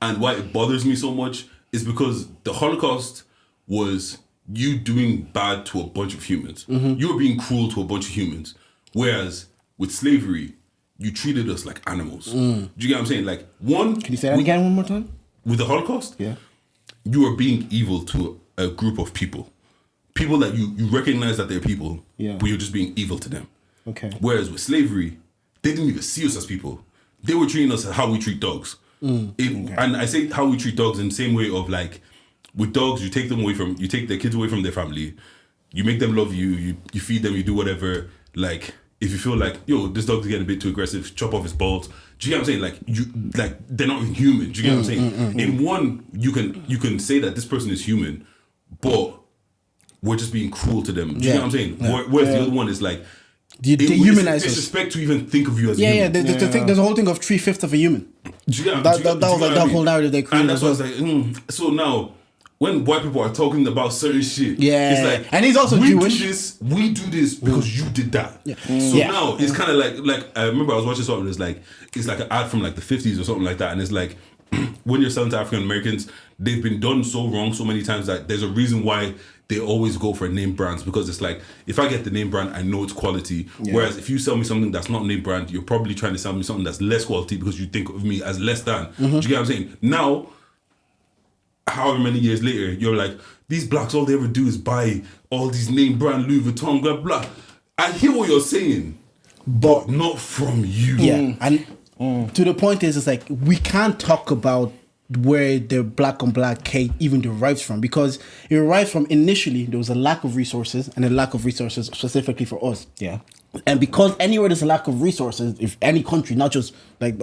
E: and why it bothers me so much is because the Holocaust was you doing bad to a bunch of humans. You were being cruel to a bunch of humans. Whereas with slavery, you treated us like animals. Do you get what I'm saying? Like, one...
D: Can you say that again one more time?
E: With the Holocaust?
D: Yeah.
E: You are being evil to a group of people. People that you recognize that they're people,
D: Yeah.
E: but you're just being evil to them.
D: Okay.
E: Whereas with slavery, they didn't even see us as people. They were treating us how we treat dogs. And I say how we treat dogs in the same way of like, with dogs, you take their kids away from their family, you make them love you, you feed them, you do whatever. Like, if you feel like, yo, this dog's getting a bit too aggressive, chop off his balls. Do you get what I'm saying? Like they're not even human. Do you get what I'm saying? In one, you can say that this person is human, but we're just being cruel to them. Do you get what I'm saying? Whereas the other one is like,
C: You dehumanize
E: it's
C: us.
E: disrespect to even think of you as a
C: Yeah,
E: human.
C: there's a whole thing of 3/5 of a human.
E: Do you get-
C: That
E: do you
C: was
E: get
C: like
E: what I
C: that
E: mean?
C: whole narrative they created
E: And that's
C: as
E: why
C: well.
E: I was like, so now when white people are talking about certain shit,
C: Yeah.
E: it's like,
C: And he's also
E: we
C: Jewish.
E: We do this because you did that. So
C: Yeah.
E: now it's kind of like I remember I was watching something. It's like an ad from like the 50s or something like that, and it's like when you're selling to African Americans, they've been done so wrong so many times that there's a reason why they always go for name brands, because it's like, if I get the name brand, I know it's quality. Whereas if you sell me something that's not name brand, you're probably trying to sell me something that's less quality because you think of me as less than. Do you get what I'm saying? Now, however many years later, you're like, these blacks, all they ever do is buy all these name brand Louis Vuitton, blah, blah. I hear what you're saying, but not from you.
C: Yeah, and to the point is, it's like we can't talk about where the black on black hate even derives from, because it derives from initially there was a lack of resources, and a lack of resources specifically for us.
D: Yeah.
C: And because anywhere there's a lack of resources, if any country, not just like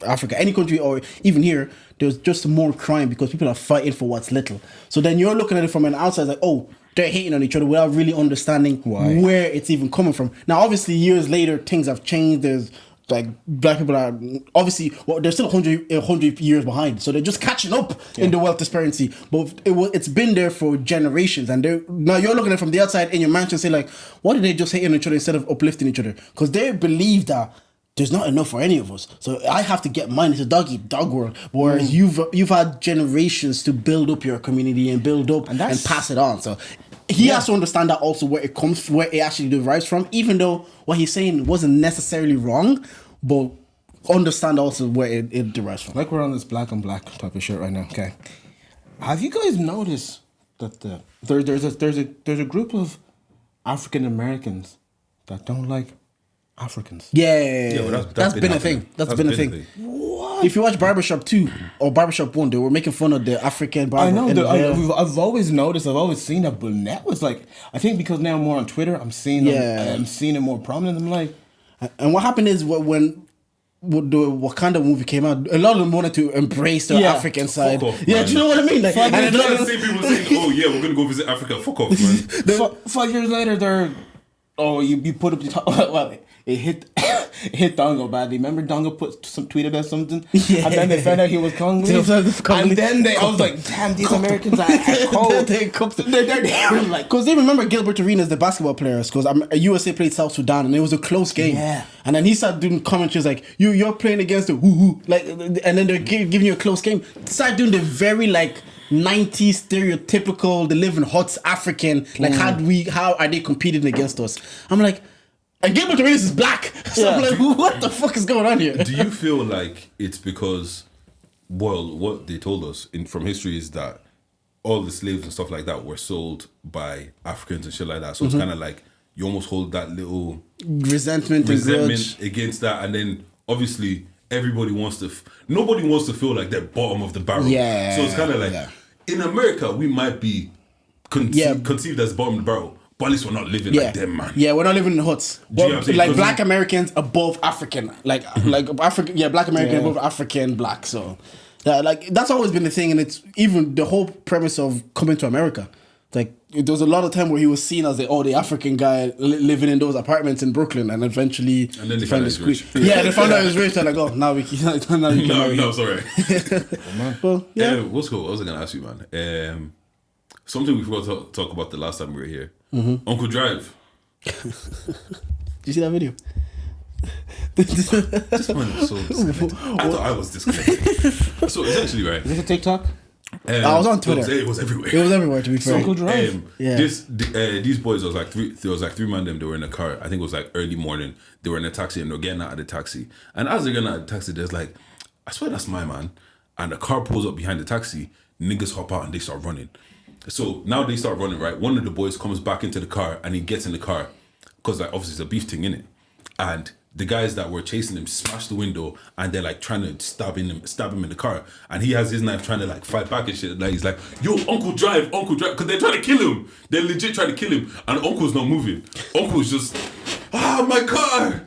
C: Africa, any country or even here, there's just more crime because people are fighting for what's little. So then you're looking at it from an outside, like, oh, they're hating on each other without really understanding where it's even coming from. Now, obviously, years later, things have changed. There's like black people are obviously, well, they're still 100 years behind, so they're just catching up in the wealth disparity. But it's been there for generations, and now you're looking at it from the outside in your mansion, say like, why did they just hate on each other instead of uplifting each other? Because they believe that there's not enough for any of us, so I have to get mine. It's a dog eat dog world. Whereas you've had generations to build up your community and build up and pass it on. So he has to understand that also, where it comes, where it actually derives from, even though what he's saying wasn't necessarily wrong, but understand also where it derives from.
D: Like we're on this black on black type of shirt right now. Okay. Have you guys noticed that there's a group of African Americans that don't like Africans?
C: Yeah,
E: well,
C: that's been a thing. That's been a thing. What? If you watch Barbershop 2 or Barbershop 1, they were making fun of the African barber.
D: I know. I've always noticed. I've always seen that, but now it's like, I think because now I'm more on Twitter, I'm seeing them, I'm seeing it more prominent. I'm like,
C: and what happened is when the Wakanda movie came out, a lot of them wanted to embrace their African side.
E: Fuck off,
C: Yeah,
E: man.
C: do you know what I mean? Like,
E: And it's not the same people saying, oh yeah, we're gonna go visit Africa. Fuck off, man.
D: 5 years later, you put up the top. Well, it hit Dongo badly. Remember Dongo put some tweet about something, and then they found out he was Congolese, and then I was like, damn, these Americans are cold.
C: They're like, because they remember Gilbert Arenas, the basketball players, because USA played South Sudan and it was a close game.
D: Yeah.
C: And then he started doing commentaries like, you're playing against the woo-hoo, like, and then they're giving you a close game. Start doing the very like 90s stereotypical, they live in huts African, like how are they competing against us? I'm like, and Gilbert Arenas is black. So I'm like, what the fuck is going on here?
E: Do you feel like it's because, well, what they told us from history is that all the slaves and stuff like that were sold by Africans and shit like that. So it's kind of like you almost hold that little
C: resentment
E: against that, and then obviously everybody wants to. Nobody wants to feel like they're bottom of the barrel.
C: Yeah.
E: So it's kind of like in America we might be conceived as bottom of the barrel. But at least we're not living like them, man.
C: Yeah, we're not living in huts.
E: Do you know what I'm saying?
C: Like black Americans above African, like African. Yeah, black American above African black. So, like that's always been the thing, and it's even the whole premise of coming to America. Like there was a lot of time where he was seen as the African guy living in those apartments in Brooklyn, and eventually
E: And then they found out he was rich.
C: Yeah, they found out he was rich. They're like, oh, now we can. Now you can marry
E: No,
C: him.
E: sorry.
C: Well, yeah.
E: What's cool? What was I gonna ask you, man? Something we forgot to talk about the last time we were here. Uncle Drive.
C: Did you see that video?
E: This man was so disconnected. I thought I was disconnected. So essentially, right?
D: Is this a TikTok?
C: I was on Twitter.
E: It was everywhere.
C: It was everywhere, to be fair.
D: Uncle Drive.
C: Yeah.
E: These boys, there was like three men. Them, they were in a car. I think it was like early morning. They were in a taxi and they're getting out of the taxi. And as they're getting out of the taxi, there's like, I swear that's my man. And the car pulls up behind the taxi. Niggas hop out and they start running. So now they start running, right? One of the boys comes back into the car and he gets in the car because like obviously it's a beef thing in it. And the guys that were chasing him smash the window and they're like trying to stab him in the car, and he has his knife trying to like fight back and shit. Like he's like, "Yo, Uncle Drive," because they're trying to kill him. They're legit trying to kill him, and Uncle's not moving. Uncle's just, my car,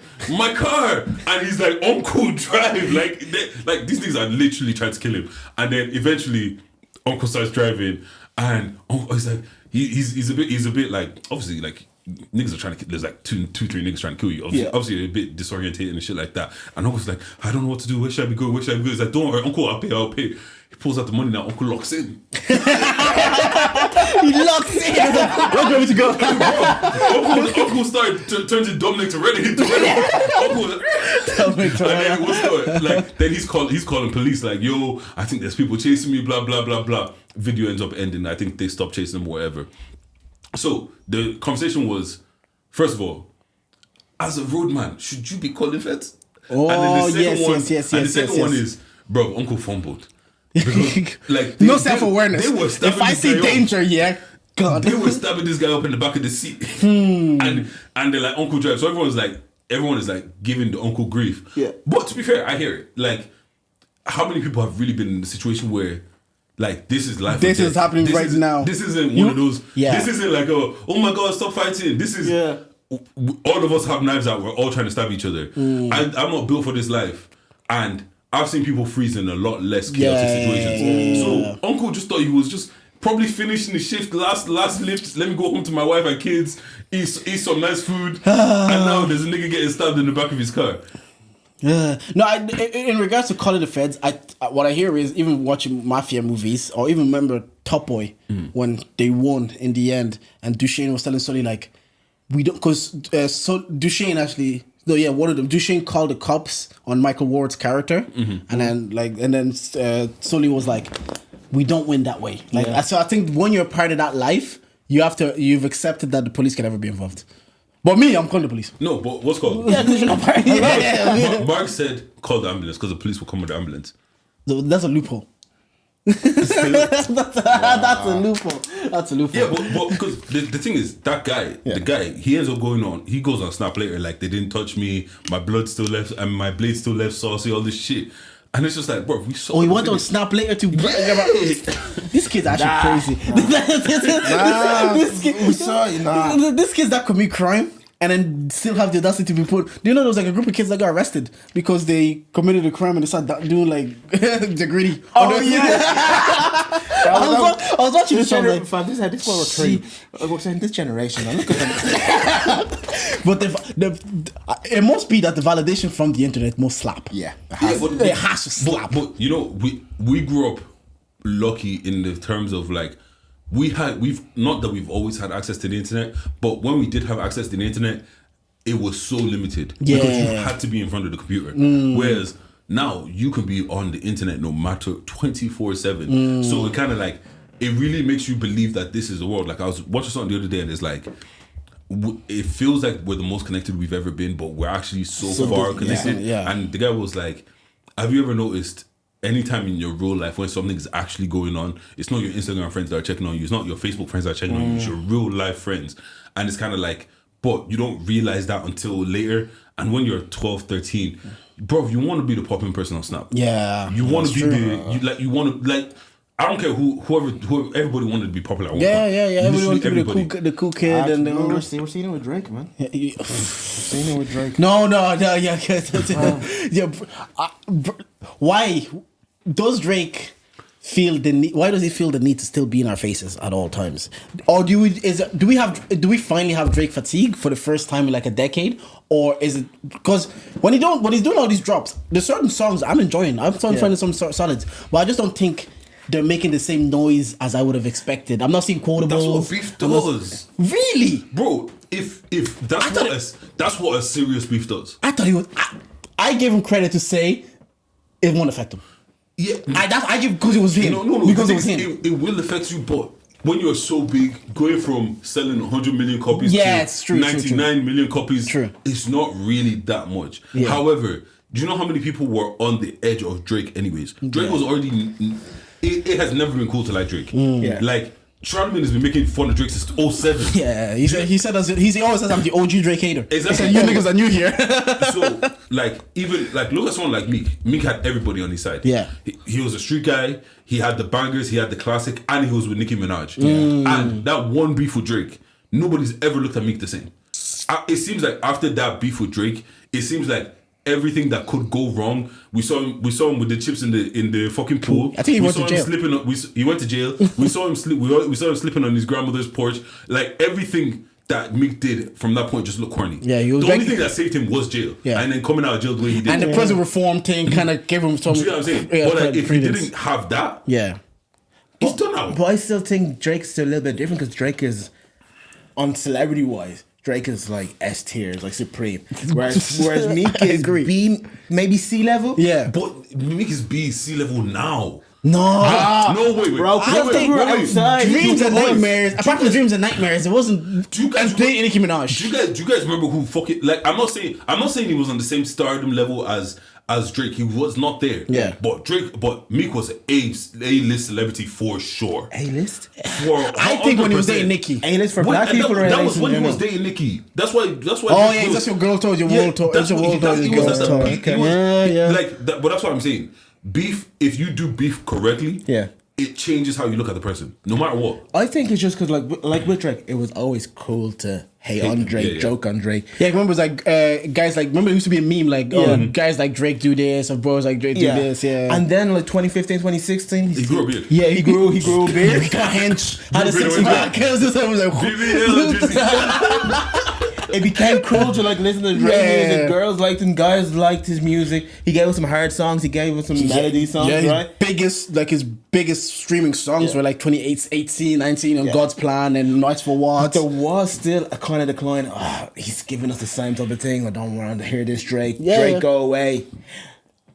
E: and he's like, "Uncle Drive," like these things are literally trying to kill him, and then eventually Uncle starts driving, and Uncle is like, he's a bit like obviously like. Niggas are trying to. There's like two, three niggas trying to kill you. Obviously, they're a bit disorientated and shit like that. And Uncle's like, I don't know what to do. Where should I be going? He's like, don't worry, Uncle, I'll pay. He pulls out the money now. Uncle locks in.
C: He locks in. Where do you want me to go?
E: Uncle started turns Dominic to Reddit. Then he's calling police. Like, yo, I think there's people chasing me. Blah blah blah blah. Video ends up ending. I think they stop chasing him. Whatever. So the conversation was, first of all, as a roadman, should you be calling feds?
C: Oh,
E: and then
C: yes.
E: the second one is, bro, Uncle fumbled. Because, like,
C: No self-awareness.
E: They were stabbing
C: If I
E: this
C: see
E: guy
C: danger, God.
E: They were stabbing this guy up in the back of the seat. And they're like, Uncle Drive. So everyone is like giving the uncle grief.
C: Yeah.
E: But to be fair, I hear it. Like, how many people have really been in the situation where like this is life?
C: This is happening right now.
E: This isn't one of those.
C: Yeah.
E: This isn't like oh my god, stop fighting. This is all of us have knives out. We're all trying to stab each other. I'm not built for this life, and I've seen people freeze in a lot less chaotic situations. So Uncle just thought he was just probably finishing the shift, last lift. Let me go home to my wife and kids, eat some nice food, and now there's a nigga getting stabbed in the back of his car.
C: No, in regards to calling the feds, what I hear is even watching mafia movies, or even remember Top Boy when they won in the end, and Duchesne was telling Sully like, we don't, because Duchesne actually, one of them, Duchesne called the cops on Michael Ward's character, and then Sully was like, we don't win that way. So I think when you're part of that life, you've accepted that the police can never be involved. But me, I'm calling the police.
E: No, but what's called?
C: Yeah, because you're not part.
E: Mark said call the ambulance because the police will come with the ambulance.
C: That's a loophole. That's a loophole. That's a loophole.
E: Yeah, but because the thing is, that guy, the guy, he ends up he goes on Snap later, like, they didn't touch me, my blood still left, and my blade still left saucy, all this shit. And it's just like, bro, we saw.
C: Oh, he went on Snap later to. This kid's actually crazy. This kid's that commit crime and then still have the audacity to be put. Do you know there was like a group of kids that got arrested because they committed a crime and they started doing like the gritty?
D: Oh yeah.
C: I was watching this one. Like,
D: this was in this generation. Look at them.
C: But it must be that the validation from the internet must slap.
D: Yeah,
C: it has to slap.
E: But you know, we grew up lucky in the terms of like we've not that we've always had access to the internet, but when we did have access to the internet, it was so limited because you had to be in front of the computer. Whereas now you can be on the internet no matter 24/7. So it kind of like it really makes you believe that this is the world. Like I was watching something the other day and it's like, it feels like we're the most connected we've ever been, but we're actually so far connected.
C: Yeah.
E: And the guy was like, have you ever noticed anytime in your real life when something is actually going on, it's not your Instagram friends that are checking on you, it's not your Facebook friends that are checking on you, it's your real life friends. And it's kind of like, but you don't realize that until later. And when you're 12, 13, bro, you want to be the popping person on Snap.
C: Yeah.
E: You want to be you want to, like, I don't care whoever everybody wanted to be popular.
C: Yeah. Everybody wanted to be the cool kid, and
D: we're seeing it with Drake, man. We're seeing it with Drake.
C: No, yeah. Why does Drake
A: feel the need? Why does he feel the need to still be in our faces at all times? Or do we finally have Drake fatigue for the first time in like a decade? Or is it because when he's doing all these drops, there's certain songs I'm enjoying. I'm finding some solids, but I just don't think they're making the same noise as I would have expected. I'm not seeing quotables.
E: That's what beef does.
A: Really,
E: bro. If that's what a serious beef does.
A: I thought he was. I gave him credit to say it won't affect him.
E: Yeah,
A: I give because it was him.
E: No.
A: Because it was him.
E: It will affect you, but when you're so big, going from selling 100 million copies to
A: it's true,
E: 99 million copies,
A: True.
E: it's not really that much.
A: Yeah.
E: However, do you know how many people were on the edge of Drake anyways? Drake was already... It has never been cool to like Drake.
D: Yeah.
E: Like, Troutman has been making fun of Drake since 07.
A: Yeah, he always says I'm the OG Drake hater.
E: Exactly.
A: He said, you niggas are new here.
E: So, like, even, like, look at someone like Meek. Meek had everybody on his side.
A: Yeah.
E: He was a street guy. He had the bangers. He had the classic. And he was with Nicki Minaj. And that one beef with Drake, nobody's ever looked at Meek the same. It seems like after that beef with Drake, it seems like everything that could go wrong, we saw him with the chips in the fucking pool.
A: I think he went to jail.
E: He went to jail. We saw him sleep. We saw him sleeping on his grandmother's porch. Like everything that Meek did from that point just looked corny.
A: Yeah, he was
E: the only thing that saved him was jail.
A: Yeah.
E: And then coming out of jail the way he did.
A: And the prison reform thing kind of gave him some.
E: Do you know what I'm saying?
A: Yeah,
E: but like, if he
A: credence.
E: didn't have that,
A: Yeah.
E: he's done now.
D: But I still think Drake's still a little bit different because Drake is, on celebrity wise, Drake is like S tier, like supreme. Whereas Meek is
A: agree.
D: B, maybe C level.
A: Yeah.
E: But Meek is B C level now.
A: No.
E: No, wait.
D: Bro,
A: I don't think
D: outside.
A: dreams and
E: Boys.
A: nightmares. Apart from dreams and nightmares, it wasn't.
E: Do you guys
A: dating Nicki Minaj?
E: Do you guys remember who fucking like? I'm not saying he was on the same stardom level as Drake. He was not there.
A: Yeah.
E: But Meek was an A-list celebrity for sure.
D: A-list?
A: I think when he was dating Nicki.
D: A-list for
E: When-
D: black
E: and
D: people or
E: that
D: A-list
E: was
D: in
E: when he
D: general?
E: was dating Nicki. That's why.
A: Oh yeah, that's your girl told you. World tour. That's your world tour.
E: He
A: Girl
E: was at
A: tour.
E: the peak. He was, but that's what I'm saying. Beef. If you do beef correctly,
D: Yeah.
E: it changes how you look at the person, no matter what.
D: I think it's just because, like with Drake, it was always cool to hate on Drake,
E: yeah.
D: joke on Drake.
A: Yeah, remember it was like guys like remember it used to be a meme like guys like Drake do this or bros like Drake do this. Yeah.
D: And then like 2015, 2016,
E: He grew a beard.
D: Yeah, he grew a beard.
A: He got hench. Had a
E: Grew a
A: six
E: beard.
A: pack. It was just I was like,
E: BBL, Drizzy.
D: It became cool to like listen to Drake
A: Yeah.
D: music. Girls liked him, guys liked his music. He gave us some hard songs. He gave us some melody songs,
A: yeah, his
D: right?
A: his biggest streaming songs were like 18, 19 and God's Plan and Nights for What.
D: There was still a kind of decline. Oh, he's giving us the same type of thing. I don't want to hear this Drake.
A: Yeah.
D: Drake, go away.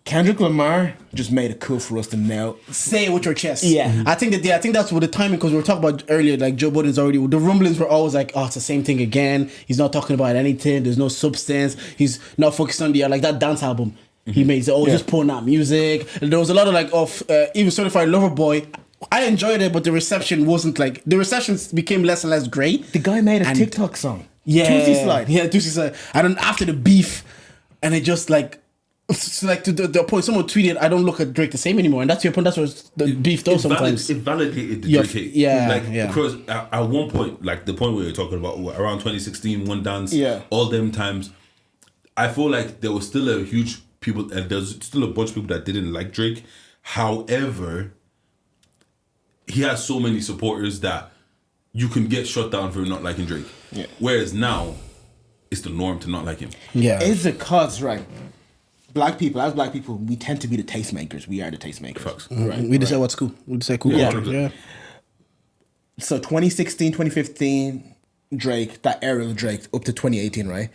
D: Kendrick Lamar just made it cool for us to know.
A: Say it with your chest.
D: Yeah.
A: I think that's what the timing, because we were talking about earlier, like Joe Budden's already, the rumblings were always like, oh, it's the same thing again. He's not talking about anything. There's no substance. He's not focused on like that dance album he made. So, just pulling out music. And there was a lot of even Certified Lover Boy. I enjoyed it, but the reception wasn't like, the reception became less and less great.
D: The guy made a
A: And-
D: TikTok song.
A: Yeah.
D: Tootsie Slide.
A: Yeah, Tootsie Slide. And then after the beef, and it just like, it's like to the point someone tweeted, I don't look at Drake the same anymore, and that's your point. That's what the beef does sometimes.
E: It validated the
A: Yeah,
E: Drake hate.
A: yeah.
E: Because at one point, like the point where you're talking about around 2016, One Dance, all them times, I feel like there was still a huge people, there's still a bunch of people that didn't like Drake. However, he has so many supporters that you can get shut down for not liking Drake.
D: Yeah.
E: Whereas now, it's the norm to not like him.
A: Yeah.
D: It's because, right, black people, we tend to be the tastemakers. We are the tastemakers.
E: Facts.
D: Right.
A: We just say what's cool. We just say cool.
E: Yeah.
A: culture. Yeah.
D: So 2016, 2015, Drake, that era of Drake, up to 2018, right?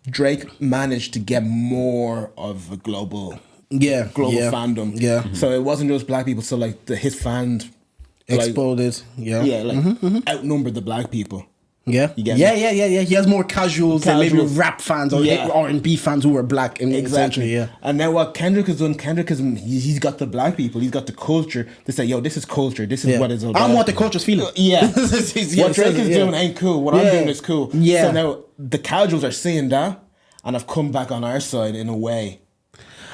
D: Drake managed to get more of a global fandom.
A: Yeah.
D: So it wasn't just black people. So like his fans
A: Exploded.
D: outnumbered the black people.
A: Yeah.
D: You get
A: Yeah.
D: me?
A: He has more casuals than maybe
D: Casuals.
A: rap fans or
D: Yeah.
A: R&B fans who are black.
D: Exactly.
A: Essentially, yeah.
D: And then what Kendrick has done, he's got the black people, he's got the culture to say, yo, this is culture, this is what it's all about.
A: I'm what the culture's feeling.
D: Yeah.
A: What
D: What Drake is doing ain't cool. What I'm doing is cool.
A: Yeah.
D: So now the casuals are seeing that and have come back on our side in a way.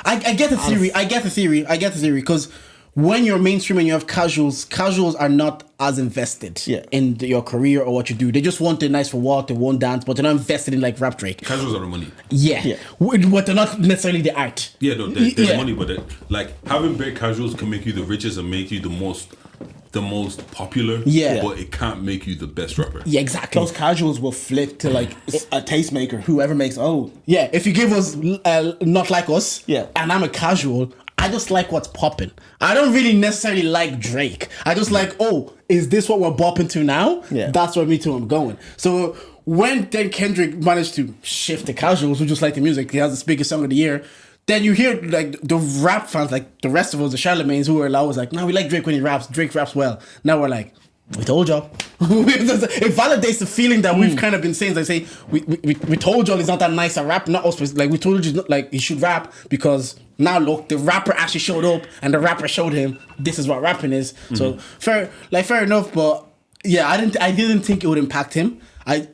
A: I get the theory. I get the theory because
C: when you're mainstream and you have casuals are not as invested in your career or what you do. They just want it nice for what, they want dance, but they're not invested in like rap Drake.
E: Casuals are the money.
C: Yeah. But they're not necessarily the art.
E: Yeah, no, there's money, but like having big casuals can make you the richest and make you the most popular.
C: Yeah.
E: But it can't make you the best rapper.
C: Yeah, exactly.
D: Those casuals will flip to like a tastemaker, whoever makes
C: Yeah, if you give us Not Like Us,
D: Yeah.
C: and I'm a casual, I just like what's popping. I don't really necessarily like Drake. I just like, oh, is this what we're bopping to now?
D: Yeah.
C: That's what me too I'm going. So when then Kendrick managed to shift to casuals who just like the music, he has the biggest song of the year, then you hear like the rap fans, like the rest of us, the Charlemagne's, who were always like, no, we like Drake when he raps. Drake raps well. Now we're like, we told y'all. It validates the feeling that we've kind of been saying. Like, say, we told y'all he's not that nice at rap. Not us, like we told you like he should rap because now look, the rapper actually showed up and the rapper showed him this is what rapping is. So fair enough. But yeah, I didn't think it would impact him. I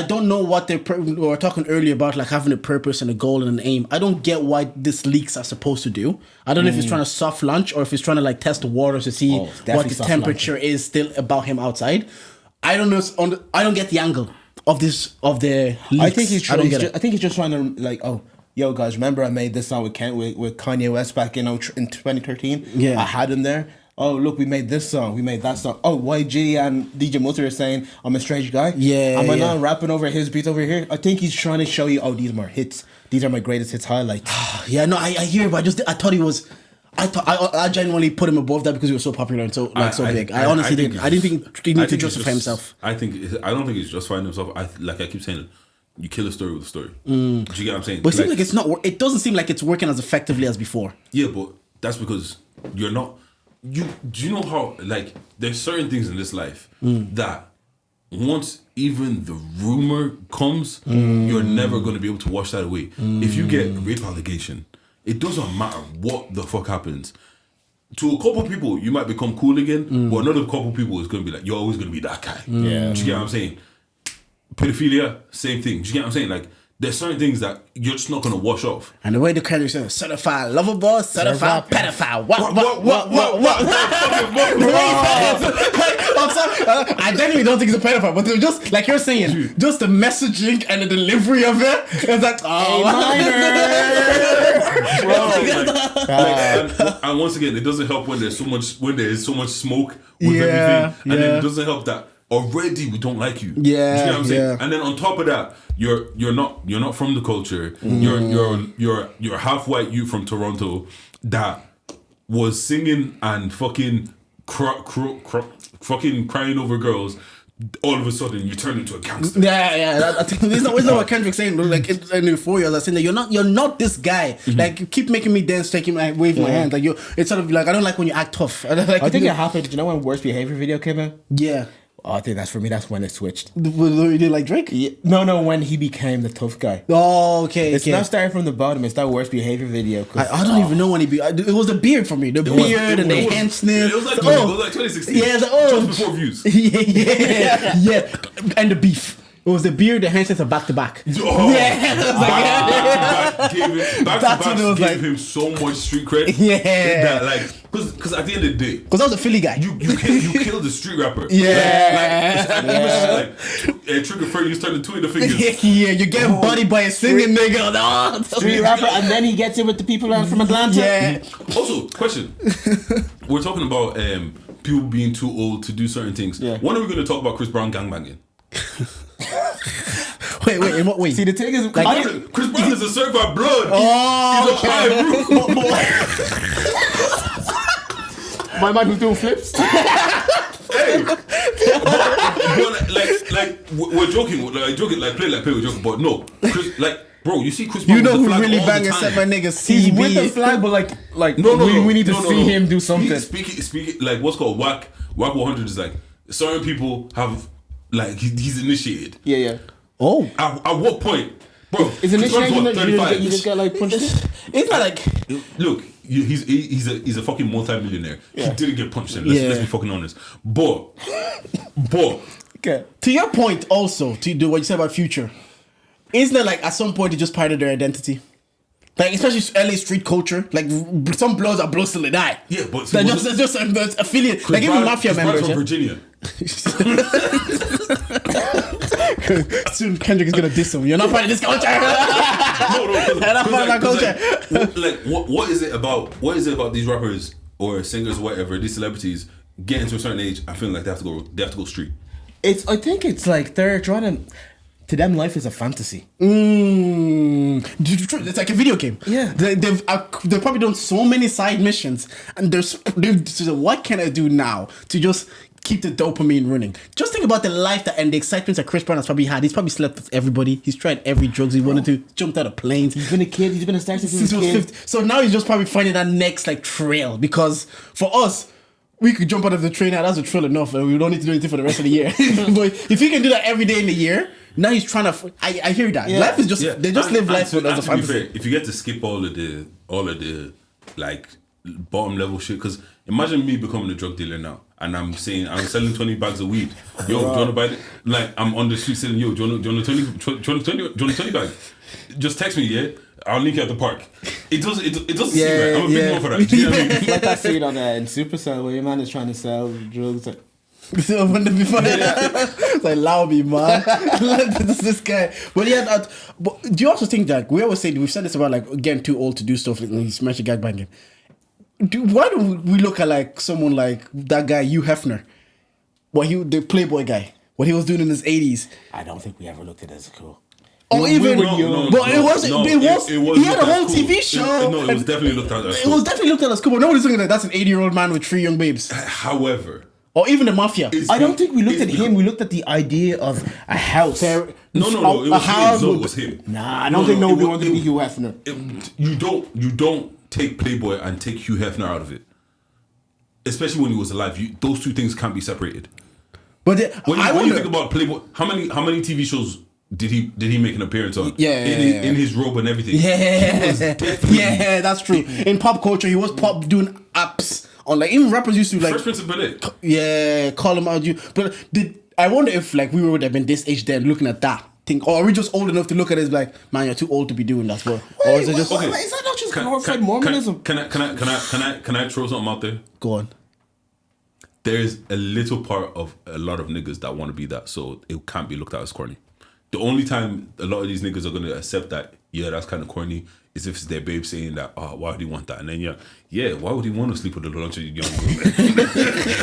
C: don't know what we were talking earlier about, like having a purpose and a goal and an aim. I don't get what this leaks are supposed to do. I don't know if he's trying to soft launch or if he's trying to like test the waters to see what the temperature is still about him outside. I don't know. I don't get the angle of this the leaks.
D: I think I think he's just trying to like, oh, yo guys, remember I made this song with Kanye West back in 2013?
C: Yeah,
D: I had him there. Oh, look, we made this song. We made that song. Oh, YG and DJ Mustard are saying, I'm a strange guy.
C: Yeah.
D: Am I not rapping over his beats over here? I think he's trying to show you, oh, these are my hits. These are my greatest hits highlights.
C: Yeah, no, I hear, but I thought he was. I genuinely put him above that because he was so popular and so big. I honestly didn't think he needed to justify himself.
E: I don't think he's justifying himself. I keep saying, you kill a story with a story. Do you get what I'm saying?
C: But it seems like it's not. It doesn't seem like it's working as effectively as before.
E: Yeah, but that's because you're not. Do you know how like there's certain things in this life that once even the rumor comes, you're never going to be able to wash that away. If you get a rape allegation, it doesn't matter what the fuck happens. To a couple people, you might become cool again, but another couple people is going to be like, you're always going to be that guy.
D: Yeah.
E: Do you get what I'm saying? Pedophilia, same thing. Do you get what I'm saying? Like, there's certain things that you're just not going to wash off.
C: And the way the character says, certified lover boy, certified pedophile. What? I'm sorry. I genuinely don't think he's a pedophile, but just like you're saying, just the messaging and the delivery of it, it's like, oh,
E: and once again, it doesn't help when there's so much smoke with everything, and then it doesn't help that already we don't like you.
C: Yeah,
E: do you know what I'm saying?
C: yeah.
E: And then on top of that, you're not from the culture. You're half white youth from Toronto that was singing and fucking fucking crying over girls. All of a sudden, you turn into a gangster.
C: Yeah. I think it's not what Kendrick's saying. Like in Euphoria, I was saying that you're not this guy. Like you keep making me dance, wave my hand. Like it's sort of like I don't like when you act tough.
D: I think it happened. You know when Worst Behavior video came out?
C: Yeah.
D: Oh, I think that's for me. That's when it switched.
C: You did like Drake?
D: Yeah. No, when he became the tough guy.
C: Oh, okay.
D: It's not starting from the bottom. It's that Worst Behavior video.
C: I don't even know when it was the beard for me. The beard and the henchman.
E: It was like 2016.
C: Yeah, it's like,
E: just before views.
C: yeah. And the beef. It was the beard, the handsets are back to back.
E: Oh,
C: yeah,
E: back to back gave him so much street cred.
C: Yeah,
E: that like because at the end of the day,
C: because I was a Philly guy.
E: You killed the street rapper.
C: Yeah,
E: Trigger Freddy's turned into the fingers.
C: Yeah, you're getting bodied by a singing nigga.
D: Street rapper, and then he gets it with the people from Atlanta.
C: Yeah.
E: Also, question: we're talking about people being too old to do certain things.
D: Yeah.
E: When are we going to talk about Chris Brown gangbanging?
C: Wait, in what way?
D: See, the thing is,
E: like, Chris Brown is a certified blood.
C: Oh,
E: he's a high root.
D: My man who's doing flips.
E: Hey, but we're joking, play, we're joking, but no, Chris, bro, you see Chris Brown.
C: You know
E: with the
C: who
E: flag
C: really
E: all
C: banging
E: the time.
C: set my niggas CB.
D: He's with the flag, but we need to see him do something.
E: Speaking like what's called whack 100 is like certain people have like he's initiated.
D: Yeah.
C: Oh,
E: at what point, bro?
D: Is initiation that you just get like punched?
C: It's not like
E: look. He's a fucking multi-millionaire. Yeah. He didn't get punched in. Let's be fucking honest. But
C: okay. To your point, also to do what you said about Future, isn't it like at some point it's just part of their identity? Like, especially LA street culture. Like, some bloods are bloods till they die.
E: Yeah, but
C: They're just affiliate. Like, even mafia members.
E: from
C: Yeah?
E: Virginia.
C: Soon Kendrick is gonna diss him. You're not part of this culture.
E: No,
C: You're not part of that culture.
E: Like, what is it about? What is it about these rappers or singers, or whatever, these celebrities getting to a certain age? I feel like they have to go street.
D: I think it's like they're trying to them, life is a fantasy.
C: It's like a video game.
D: Yeah.
C: They've probably done so many side missions, and they've said, what can I do now to just keep the dopamine running? Just think about the life and the excitement that Chris Brown has probably had. He's probably slept with everybody. He's tried every drugs he wanted to. Jumped out of planes.
D: He's been a kid. He's been a star since he was a kid.
C: 50. So now he's just probably finding that next like trail, because for us, we could jump out of the train now. That's a thrill enough, and we don't need to do anything for the rest of the year. But if he can do that every day in the year, now he's trying to. I hear that.
D: Yeah.
C: Life is just they just live life as a
E: to be
C: fantasy.
E: fair, if you get to skip all of the like bottom level shit, because imagine me becoming a drug dealer now, and I'm saying I'm selling 20 bags of weed. Yo, do you want to buy it? Like, I'm on the street selling. Yo, do you want 20 bags? Just text me, yeah. I'll link you at the park. It doesn't seem right. I'm a big one for that. Do you know what I mean?
D: Like that scene on in Supercell where your man is trying to sell drugs. Like,
C: So when they before it's like, allow me, man. this guy. But yeah, but do you also think that we always say, we've said this about like getting too old to do stuff, like you mentioned gag banging. Why don't we look at like someone like that guy Hugh Hefner, the Playboy guy, what he was doing in his 80s?
D: I don't think we ever looked at it as cool.
C: Or even, but it was. He had a whole TV show.
E: It was definitely looked at as
C: It
E: cool.
C: was definitely looked at as cool. But nobody's looking at that's an 80-year-old man with 3 young babes.
E: However,
C: Or even the mafia.
D: I don't think we looked at him. We looked at the idea of a house.
E: No, it was him. No, it was him.
D: Nah, I don't think nobody wanted to be Hugh Hefner.
E: You don't take Playboy and take Hugh Hefner out of it. Especially when he was alive. Those two things can't be separated.
C: But
E: When you think about Playboy, how many TV shows did he make an appearance on? In his robe and everything.
C: Yeah, that's true. In pop culture, he was doing apps on, like, even rappers used to like
E: Fresh Prince of Bel-Air.
C: call him out. But I wonder if like we would have been this age then looking at that thing, or are we just old enough to look at it as like, man, you're too old to be doing that, bro? Or is it just
D: Is that not just glorified Mormonism?
E: Can I throw something out there?
C: go on?
E: There's a little part of a lot of niggas that want to be that, so it can't be looked at as corny. The only time a lot of these niggas are going to accept that, yeah, that's kind of corny, is if it's their babe saying that, oh, why would he want that? And then, yeah, why would he want to sleep with a lunch of young girl?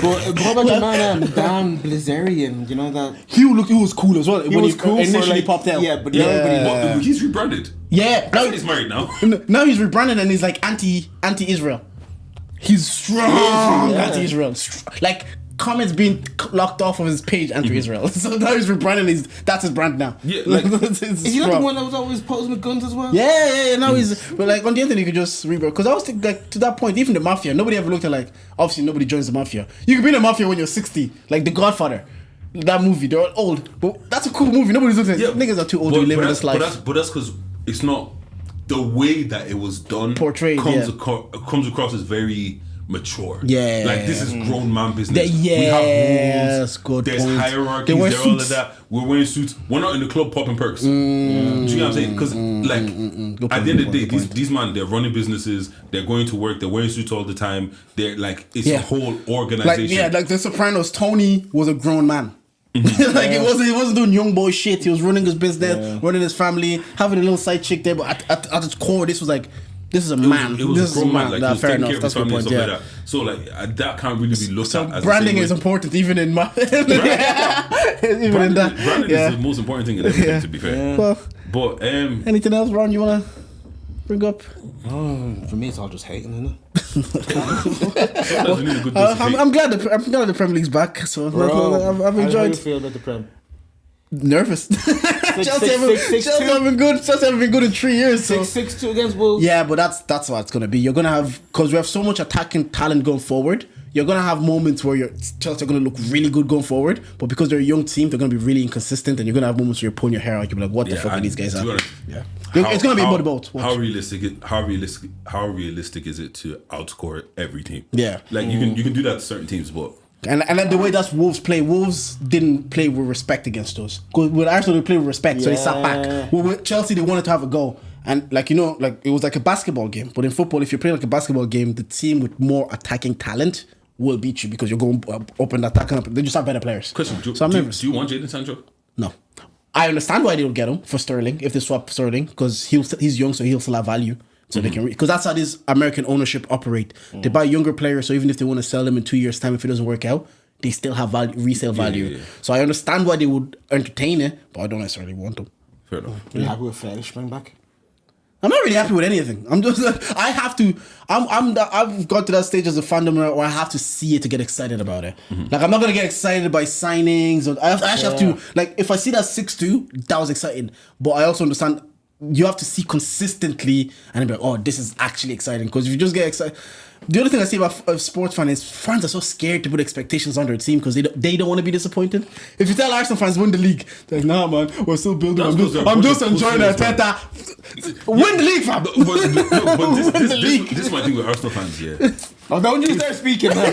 D: But what about your man, Dan Blazarian? You know that?
C: He was cool as well.
D: He was cool for,
C: initially
D: like,
C: popped out.
D: yeah, but everybody...
E: But he's rebranded.
C: Yeah,
E: Now he's married now.
C: Now he's rebranded and he's like anti-Israel. He's strong anti-Israel. Like, comments being locked off of his page anti-Israel. So now he's rebranding. That's his brand now.
E: Yeah, like,
D: Is he not the one that was always posing with guns as well?
C: Yeah. Now he's, but like on the internet, you could just rebrand. Because I was thinking, like, to that point, even the mafia, nobody ever looked at, like, obviously nobody joins the mafia. You could be in the mafia when you're 60, like The Godfather. That movie, they're all old, but that's a cool movie. Nobody's looking at niggas are too old to live in this life.
E: But that's because it's not the way that it was done.
C: Portrayed,
E: comes across as very mature.
C: Yeah.
E: Like, this is grown man business.
C: We have rules. Good
E: There's
C: point.
E: hierarchies. There's all of that. We're wearing suits. We're not in the club popping perks. Do you know what I'm saying? Because like at the end of the day, these man, they're running businesses. They're going to work. They're wearing suits all the time. They're like, it's a whole organization.
C: Like The Sopranos. Tony was a grown man. Like he wasn't doing young boy shit. He was running his business, running his family, having a little side chick there. But at its core, this was like, this is a man.
E: It was a grown man. Like, he was
C: fair
E: taking care
C: enough.
E: of
C: That's
E: his
C: a good
E: family and
C: point.
E: stuff like that. So like that can't really be looked at as
C: branding
E: the
C: is
E: same way.
C: important, even in my even in that.
E: Branding is the most important thing in everything. To be fair, but
C: anything else, Ron? You wanna bring up?
D: For me, it's all just hating, isn't it?
E: sometimes we need a good dose of hate.
C: I'm glad the Premier League's back. So I've enjoyed.
D: How do you feel about the Prem?
C: Nervous. Chelsea haven't been good in 3 years. So
D: 6-2 against Wolves.
C: yeah, but that's what it's gonna be. You're gonna have, because we have so much attacking talent going forward. You're gonna have moments where Chelsea are gonna look really good going forward, but because they're a young team, they're gonna be really inconsistent, and you're gonna have moments where you're pulling your hair out. You'll be like, "What the fuck are these guys at?"
E: Yeah,
C: It's gonna be about both.
E: How realistic is it to outscore every team?
C: Yeah.
E: like you can do that to certain teams, but.
C: And then the way that Wolves play, Wolves didn't play with respect against us. With Arsenal, they played with respect, so they sat back. With Chelsea, they wanted to have a go. And like, you know, like it was like a basketball game. But in football, if you're playing like a basketball game, the team with more attacking talent will beat you because you're going up and attacking up. They just have better players.
E: Question:
C: So I'm nervous.
E: Do you want Jadon Sancho?
C: No. I understand why they don't get him for Sterling if they swap Sterling because he's young, so he'll still have value. So they can because that's how this American ownership operate. They buy younger players, so even if they want to sell them in 2 years' time, if it doesn't work out, they still have resale value.
E: Yeah.
C: So I understand why they would entertain it, but I don't necessarily want them.
E: Fair enough.
D: Are you happy with Fetish bring back?
C: I'm not really happy with anything. I'm just like I've got to that stage as a fandom where I have to see it to get excited about it. Like I'm not gonna get excited by signings. Or I actually have to like if I see that 6-2, that was exciting. But I also understand you have to see consistently and be like, oh, this is actually exciting. Because if you just get excited, the other thing I see about sports fans are so scared to put expectations on their team because they don't want to be disappointed. If you tell Arsenal fans win the league, they're like, nah, man, we're still building. I'm just enjoying Arteta. Win the league, fam.
E: But this is my thing with Arsenal fans, yeah.
D: Oh, don't you start speaking, man.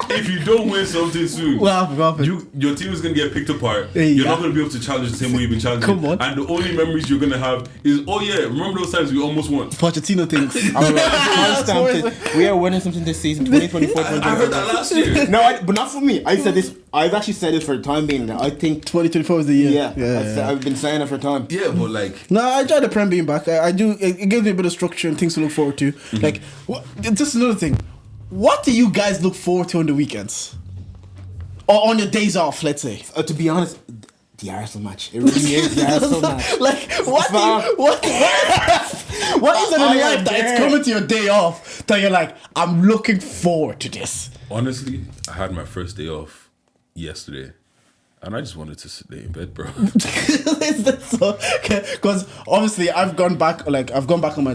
E: If you don't win something soon,
C: What happened?
E: your team is gonna get picked apart.
C: Hey,
E: you're
C: yeah.
E: not gonna be able to challenge the same way you've been challenging.
C: Come on.
E: And the only memories you're gonna have is, oh yeah, remember those times we almost won.
C: Pochettino thinks.
D: We are winning something this season, 2024.
E: I heard that last year.
D: No, but not for me. I said this. I've actually said this for the time being. I think
C: 2024 is the year.
D: Yeah. I've been saying it for time.
E: Yeah, but like,
C: No, I enjoy the Prem being back. I do. It gives me a bit of structure and things to look forward to. Like, just another thing. What do you guys look forward to on the weekends? Or on your days off, let's say?
D: To be honest, the Arsenal match. It really is the Arsenal match.
C: Like, what is it in life that it's coming to your day off that you're like, I'm looking forward to this?
E: honestly, I had my first day off yesterday. And I just wanted to stay in bed, bro.
C: Because obviously I've gone back on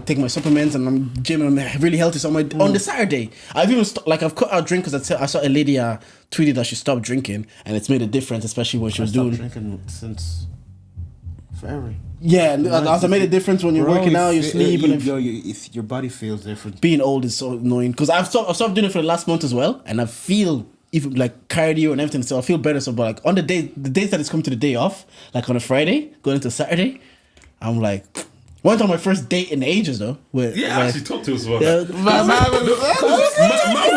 C: taking my supplements and I'm gymming and I'm really healthy. So on the Saturday, I've even I've cut out drink because I saw a lady tweeted that she stopped drinking and it's made a difference, especially when she was doing
D: drinking since February.
C: Yeah, as I made a difference when you're working out, you sleep, and
D: if your body feels different.
C: Being old is so annoying because I've stopped doing it for the last month as well, and I feel even like cardio and everything, so I feel better. So, but like on the days that it's coming to the day off, like on a Friday going into Saturday, I'm like, went on my first date in ages though.
E: Actually talk to us about that.
D: I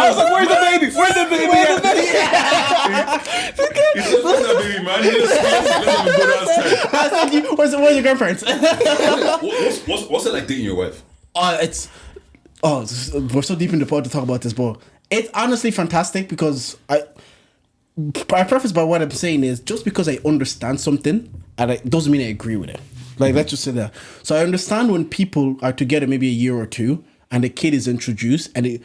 D: was like, where's the baby? Where's the baby?
E: He's just that baby, man. He doesn't go outside.
C: I said, where's your grandparents?
E: What's it like dating your wife?
C: We're so deep in the pod to talk about this, but it's honestly fantastic because I preface by what I'm saying is just because I understand something, and it doesn't mean I agree with it. Like, let's just say that. So I understand when people are together maybe a year or two, and a kid is introduced, and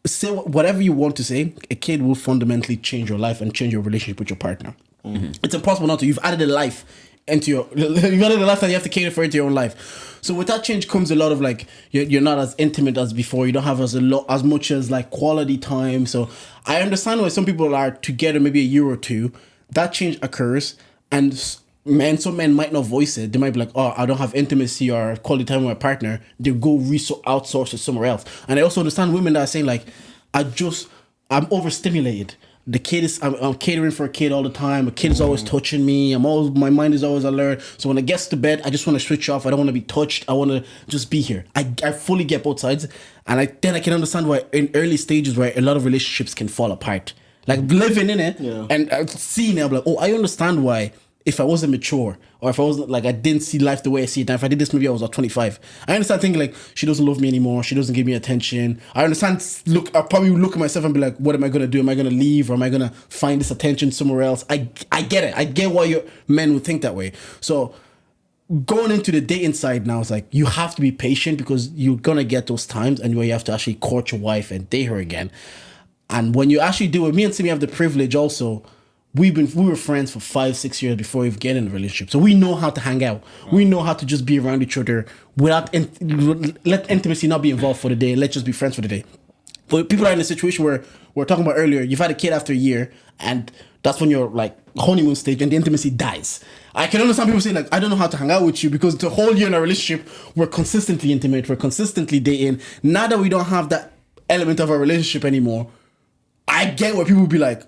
C: say whatever you want to say, a kid will fundamentally change your life and change your relationship with your partner. Mm-hmm. It's impossible not to. You've added a life that you have to cater for into your own life. So with that change comes a lot of like you're not as intimate as before. You don't have as much as like quality time. So I understand why some people are together maybe a year or two. That change occurs, and some men might not voice it. They might be like, oh, I don't have intimacy or quality time with my partner. They go outsource it somewhere else. And I also understand women that are saying like, I'm overstimulated. I'm catering for a kid all the time. A kid is always touching me. My mind is always alert. So when I get to bed, I just want to switch off. I don't want to be touched. I want to just be here. I fully get both sides. And I can understand why in early stages where a lot of relationships can fall apart. Like living in it and seeing it, I'm like, oh, I understand why. If I wasn't mature, or if I wasn't like I didn't see life the way I see it now, if I did this maybe I was at 25, I understand thinking like she doesn't love me anymore, she doesn't give me attention. I understand. I probably look at myself and be like, what am I gonna do? Am I gonna leave, or am I gonna find this attention somewhere else? I get it. I get why your men would think that way. So going into the dating side now, it's like you have to be patient because you're gonna get those times and where you have to actually court your wife and date her again. And when you actually do it, me and Timmy have the privilege also. We were friends for 5-6 years before we get in a relationship, so we know how to hang out. We know how to just be around each other without let intimacy not be involved for the day. Let's just be friends for the day. But people are in a situation where we were talking about earlier. You've had a kid after a year, and that's when you're like honeymoon stage, and the intimacy dies. I can understand people saying like, I don't know how to hang out with you because the whole year in a relationship, we're consistently intimate, we're consistently dating. Now that we don't have that element of our relationship anymore, I get where people would be like,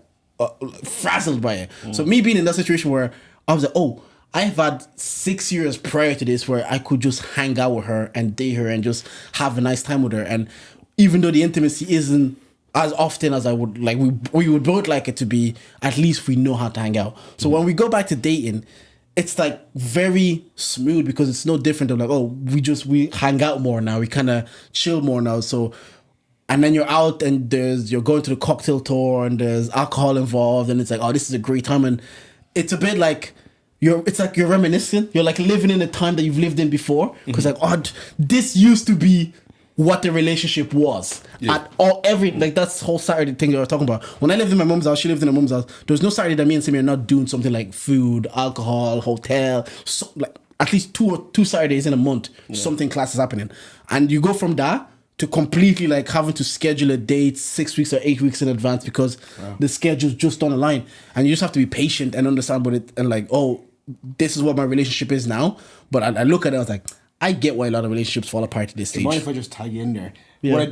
C: frazzled by it. So me being in that situation where I was like, oh, I've had 6 years prior to this where I could just hang out with her and date her and just have a nice time with her. And even though the intimacy isn't as often as I would like, we would both like it to be, at least we know how to hang out. So when we go back to dating, it's like very smooth because it's no different than like, oh, we hang out more now. We kind of chill more now. So, and then you're out and you're going to the cocktail tour and there's alcohol involved and it's like, oh, this is a great time. And it's a bit like, it's like you're reminiscing. You're like living in a time that you've lived in before. Because like, oh, this used to be what the relationship was. At all, like that's the whole Saturday thing that I was talking about. When I lived in my mom's house, she lived in her mom's house. There was no Saturday that me and Sammy are not doing something like food, alcohol, hotel, so, like at least two Saturdays in a month, something class is happening. And you go from that to completely like having to schedule a date 6 weeks or 8 weeks in advance because the schedules just don't align. And you just have to be patient and understand what it, and like, oh, this is what my relationship is now. But I look at it, I was like, I get why a lot of relationships fall apart at this stage.
D: Mind if I just tag you in there?
C: Yeah.
D: What I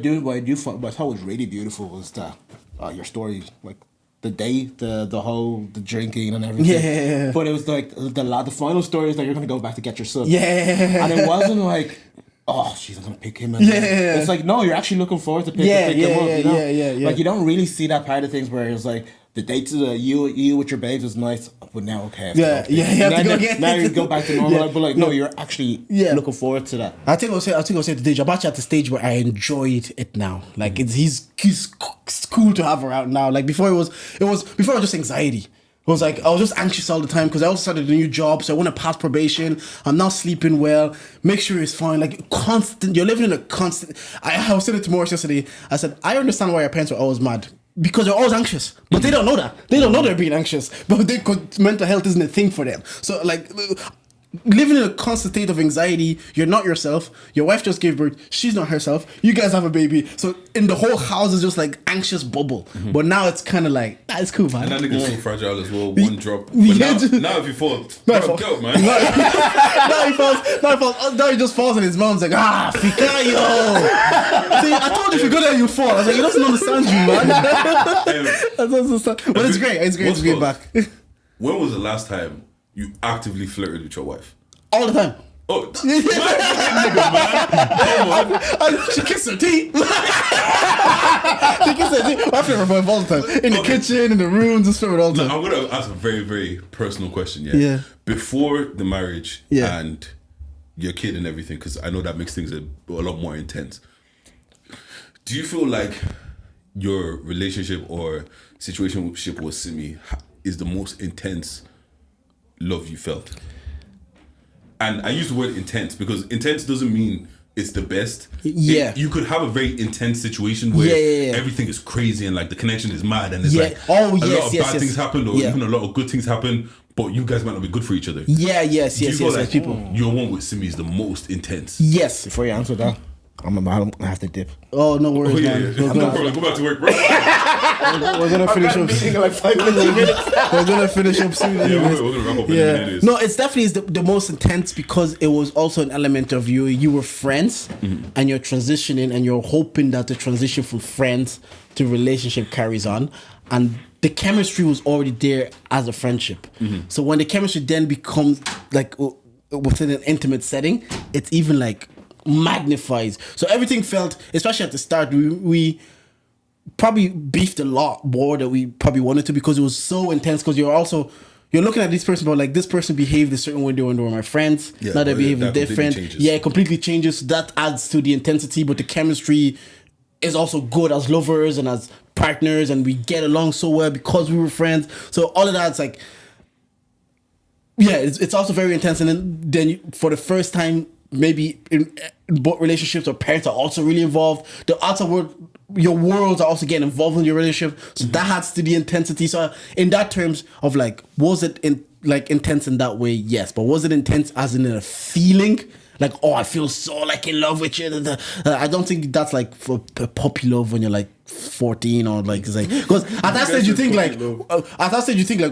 D: thought was really beautiful was that your story, like the date, the drinking and everything.
C: Yeah.
D: But it was like the final story is that you're gonna go back to get your son.
C: Yeah.
D: And it wasn't like, oh, she's gonna pick him. And it's like, no, you're actually looking forward to pick him up. You know?
C: Yeah.
D: Like you don't really see that part of things where it's like the date to you with your babes was nice, but now okay.
C: You have to go again.
D: Now you go back to normal. But like, no, you're actually looking forward to that.
C: I think I'll say to Dej, I'm actually at the stage where I enjoyed it now. Like he's cool to have around now. Like before it was just anxiety. It was like I was just anxious all the time because I also started a new job, so I want to pass probation. I'm not sleeping well. Make sure it's fine. Like constant, you're living in a constant. I was saying it to Morris yesterday. I said I understand why your parents were always mad. Because they're always anxious, but they don't know that. They don't know they're being anxious, but mental health isn't a thing for them. So like living in a constant state of anxiety, you're not yourself. Your wife just gave birth, she's not herself. You guys have a baby, so in the whole house is just like anxious bubble. But now it's kind of like it's cool, man.
E: And that nigga's so fragile as well. One drop. But now if you fall, go, man.
C: Now he just falls and his mom's like, Fikayo. See, I told you if you go there, you fall. I was like, he doesn't understand you, man. I don't understand. But it's great. It's great to be back.
E: When was the last time you actively flirted with your wife?
C: All the time.
E: Oh, nigga, man.
C: She kissed her teeth. I flirt with her all the time. In the kitchen, in the rooms, just flirt all the time.
E: I'm going to ask a very, very personal question,
C: Yeah.
E: Before the marriage and your kid and everything, because I know that makes things a lot more intense. Do you feel like your relationship or situationship with Simi is the most intense love you felt? And I use the word intense because intense doesn't mean it's the best.
C: Yeah.
E: You could have a very intense situation where everything is crazy and like the connection is mad and it's like a lot of bad things happen or even a lot of good things happen, but you guys might not be good for each other.
C: Yes,
E: like
C: people.
E: Your one with Simi is the most intense?
C: Yes.
D: Before you answer that, I'm gonna have to dip.
C: Oh, no worries, man.
E: No problem. Go back to work, bro.
C: We're gonna finish up.
D: Like 5 minutes.
C: We're gonna finish up soon.
E: We're gonna wrap up in a minute.
C: No, it's definitely the most intense because it was also an element of you were friends and you're transitioning and you're hoping that the transition from friends to relationship carries on, and the chemistry was already there as a friendship. So when the chemistry then becomes like within an intimate setting, it's even like magnifies. So everything felt, especially at the start, we probably beefed a lot more than we probably wanted to because it was so intense. Because you're looking at this person, but like this person behaved a certain way when they were my friends. Now they're behaving different. It completely changes. That adds to the intensity, but the chemistry is also good as lovers and as partners, and we get along so well because we were friends. So all of that's like, it's also very intense. And then for the first time, maybe in both relationships, or parents are also really involved. The outside world, your worlds are also getting involved in your relationship, so that adds to the intensity. So in that terms of like, was it intense in that way? Yes, but was it intense as in a feeling? Like, oh, I feel so like in love with you. I don't think that's like for puppy love when you're like 14 or like, it's like, because at that stage you think like,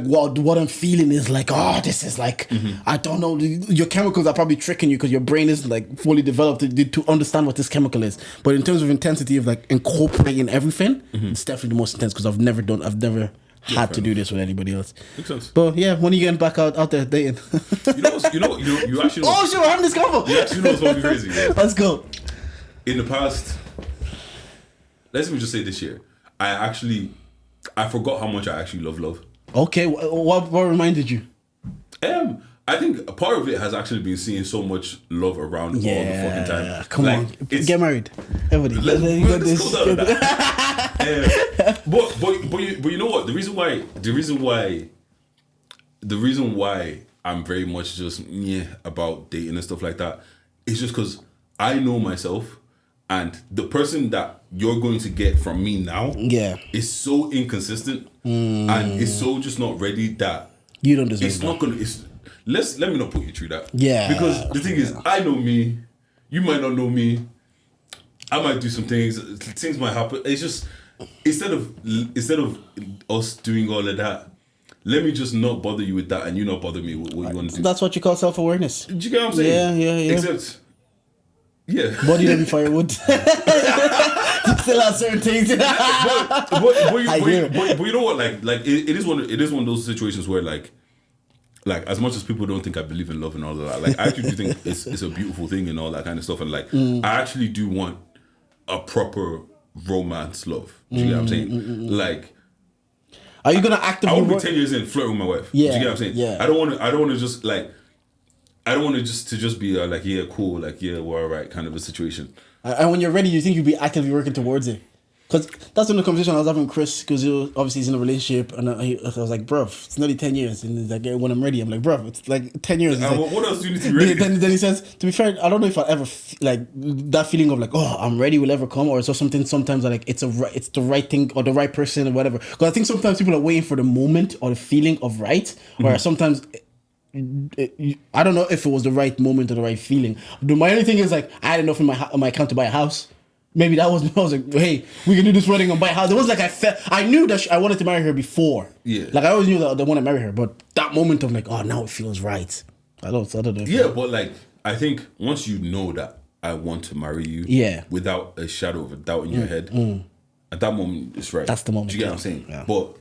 C: wow, what I'm feeling is like, oh, this is like, I don't know, your chemicals are probably tricking you because your brain isn't like fully developed to understand what this chemical is. But in terms of intensity of like incorporating everything, it's definitely the most intense because I've never had to do this with anybody else.
E: Makes sense.
C: But yeah, when are you getting back out there dating?
E: You actually know.
C: Oh shit, we're having this convo.
E: You actually know what's going to be crazy. Yeah.
C: Let's go.
E: In the past, let's just say this year, I forgot how much I actually love.
C: Okay, what reminded you?
E: I think a part of it has actually been seeing so much love around all the fucking time.
C: Come on, get married, everybody.
E: Let's go down to that. But you know what? The reason why I'm very much just about dating and stuff like that is just because I know myself, and the person that you're going to get from me now is so inconsistent and is so just not ready that
C: you don't deserve
E: it's
C: that.
E: not gonna. Let me not put you through that.
C: Yeah.
E: Because the thing is, I know me. You might not know me. I might do some things. Things might happen. It's just instead of us doing all of that, let me just not bother you with that, and you not bother me with what you want to do.
C: That's what you call self-awareness.
E: Do you get what I'm saying?
C: Yeah.
E: Except,
C: body don't be firewood. You still have certain things.
E: but you know what? Like it is one of those situations where like as much as people don't think I believe in love and all of that, like I actually do think it's a beautiful thing and all that kind of stuff, and like I actually do want a proper romance love. Do you get what I'm saying? Like,
C: are you gonna actively?
E: I want to be 10 years in flirting with my wife.
C: Yeah,
E: do you get what I'm saying?
C: Yeah.
E: I don't want to just like. I don't want to just be like cool, like we're alright kind of a situation.
C: And when you're ready, you think you'll be actively working towards it. Because that's in the conversation I was having with Chris, because obviously he's in a relationship, and I was like, bruv, it's nearly 10 years. And he's like, yeah, when I'm ready, I'm like, bruv, it's like 10 years. Like,
E: what else do you need to be ready?
C: Then he says, to be fair, I don't know if I'll ever, that feeling of like, oh, I'm ready will ever come, or it's just something sometimes that like, it's the right thing, or the right person, or whatever. Because I think sometimes people are waiting for the moment, or the feeling of right, or sometimes... I don't know if it was the right moment or the right feeling. My only thing is like I had enough in my account to buy a house. Maybe that was I was like, hey, we can do this wedding and buy a house. It was like I knew that I wanted to marry her before. Yeah, like I always knew that I want to marry her, but that moment of like, oh, now it feels right. I don't know.
E: Yeah, but like I think once you know that I want to marry you, without a shadow of a doubt in your head, at that moment it's right.
C: That's the moment.
E: Do you get what I'm saying? Yeah. But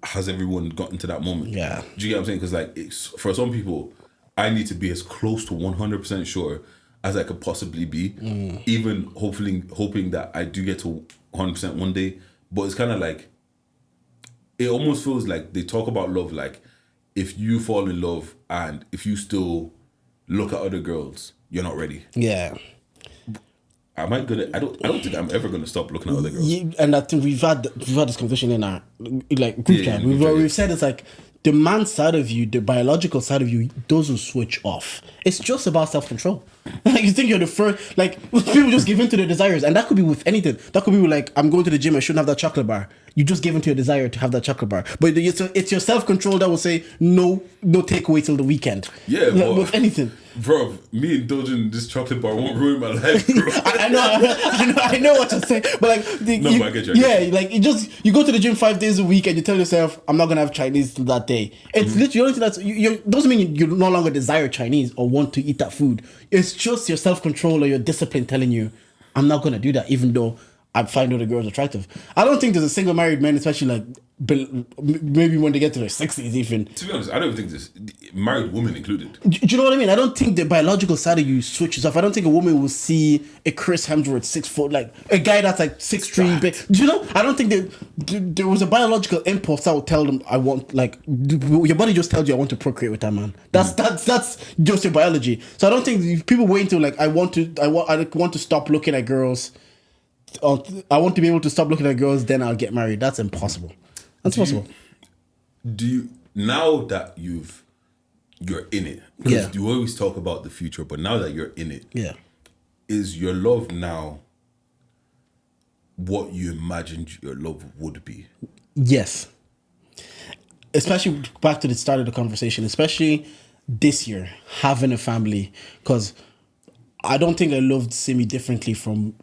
E: has everyone gotten to that moment?
C: Yeah.
E: Do you get what I'm saying? Because like for some people, I need to be as close to 100% sure as I could possibly be, even hoping that I do get to 100% one day. But it's kind of like, it almost feels like they talk about love like, if you fall in love and if you still look at other girls, you're not ready.
C: Yeah.
E: I don't think I'm ever gonna stop looking at other girls.
C: Yeah, and I think we've had this conversation in our like group chat. We've said it's like the man side of you, the biological side of you, doesn't switch off. It's just about self-control. Like you think you're the first, like people just give in to their desires, and that could be with anything. That could be with like, I'm going to the gym, I shouldn't have that chocolate bar. You just give in to your desire to have that chocolate bar, but it's your self-control that will say no takeaway till the weekend.
E: Yeah,
C: like, with anything.
E: Bro, me indulging in this chocolate bar won't ruin my life, bro.
C: I know what you're saying, but like,
E: I get you.
C: Like you go to the gym 5 days a week and you tell yourself, I'm not gonna have Chinese till that day. It's literally that's you doesn't mean you no longer desire Chinese or want to eat that food. It's just your self-control or your discipline telling you, I'm not gonna do that, even though I find other girls attractive. I don't think there's a single married man, especially like maybe when they get to their 60s even.
E: To be honest, I don't think there's married women included.
C: Do you know what I mean? I don't think the biological side of you switches off. I don't think a woman will see a Chris Hemsworth 6 foot, like a guy that's like 6'3", big. Do you know? I don't think that there was a biological impulse that would tell them I want, like your body just tells you I want to procreate with that man. That's just your biology. So I don't think people wait until like I want to stop looking at girls. I want to be able to stop looking at girls, then I'll get married. That's impossible. That's possible.
E: Do you now that you're in it? Because you always talk about the future, but now that you're in it, is your love now what you imagined your love would be?
C: Yes. Especially back to the start of the conversation, especially this year, having a family, because I don't think I loved Simi differently from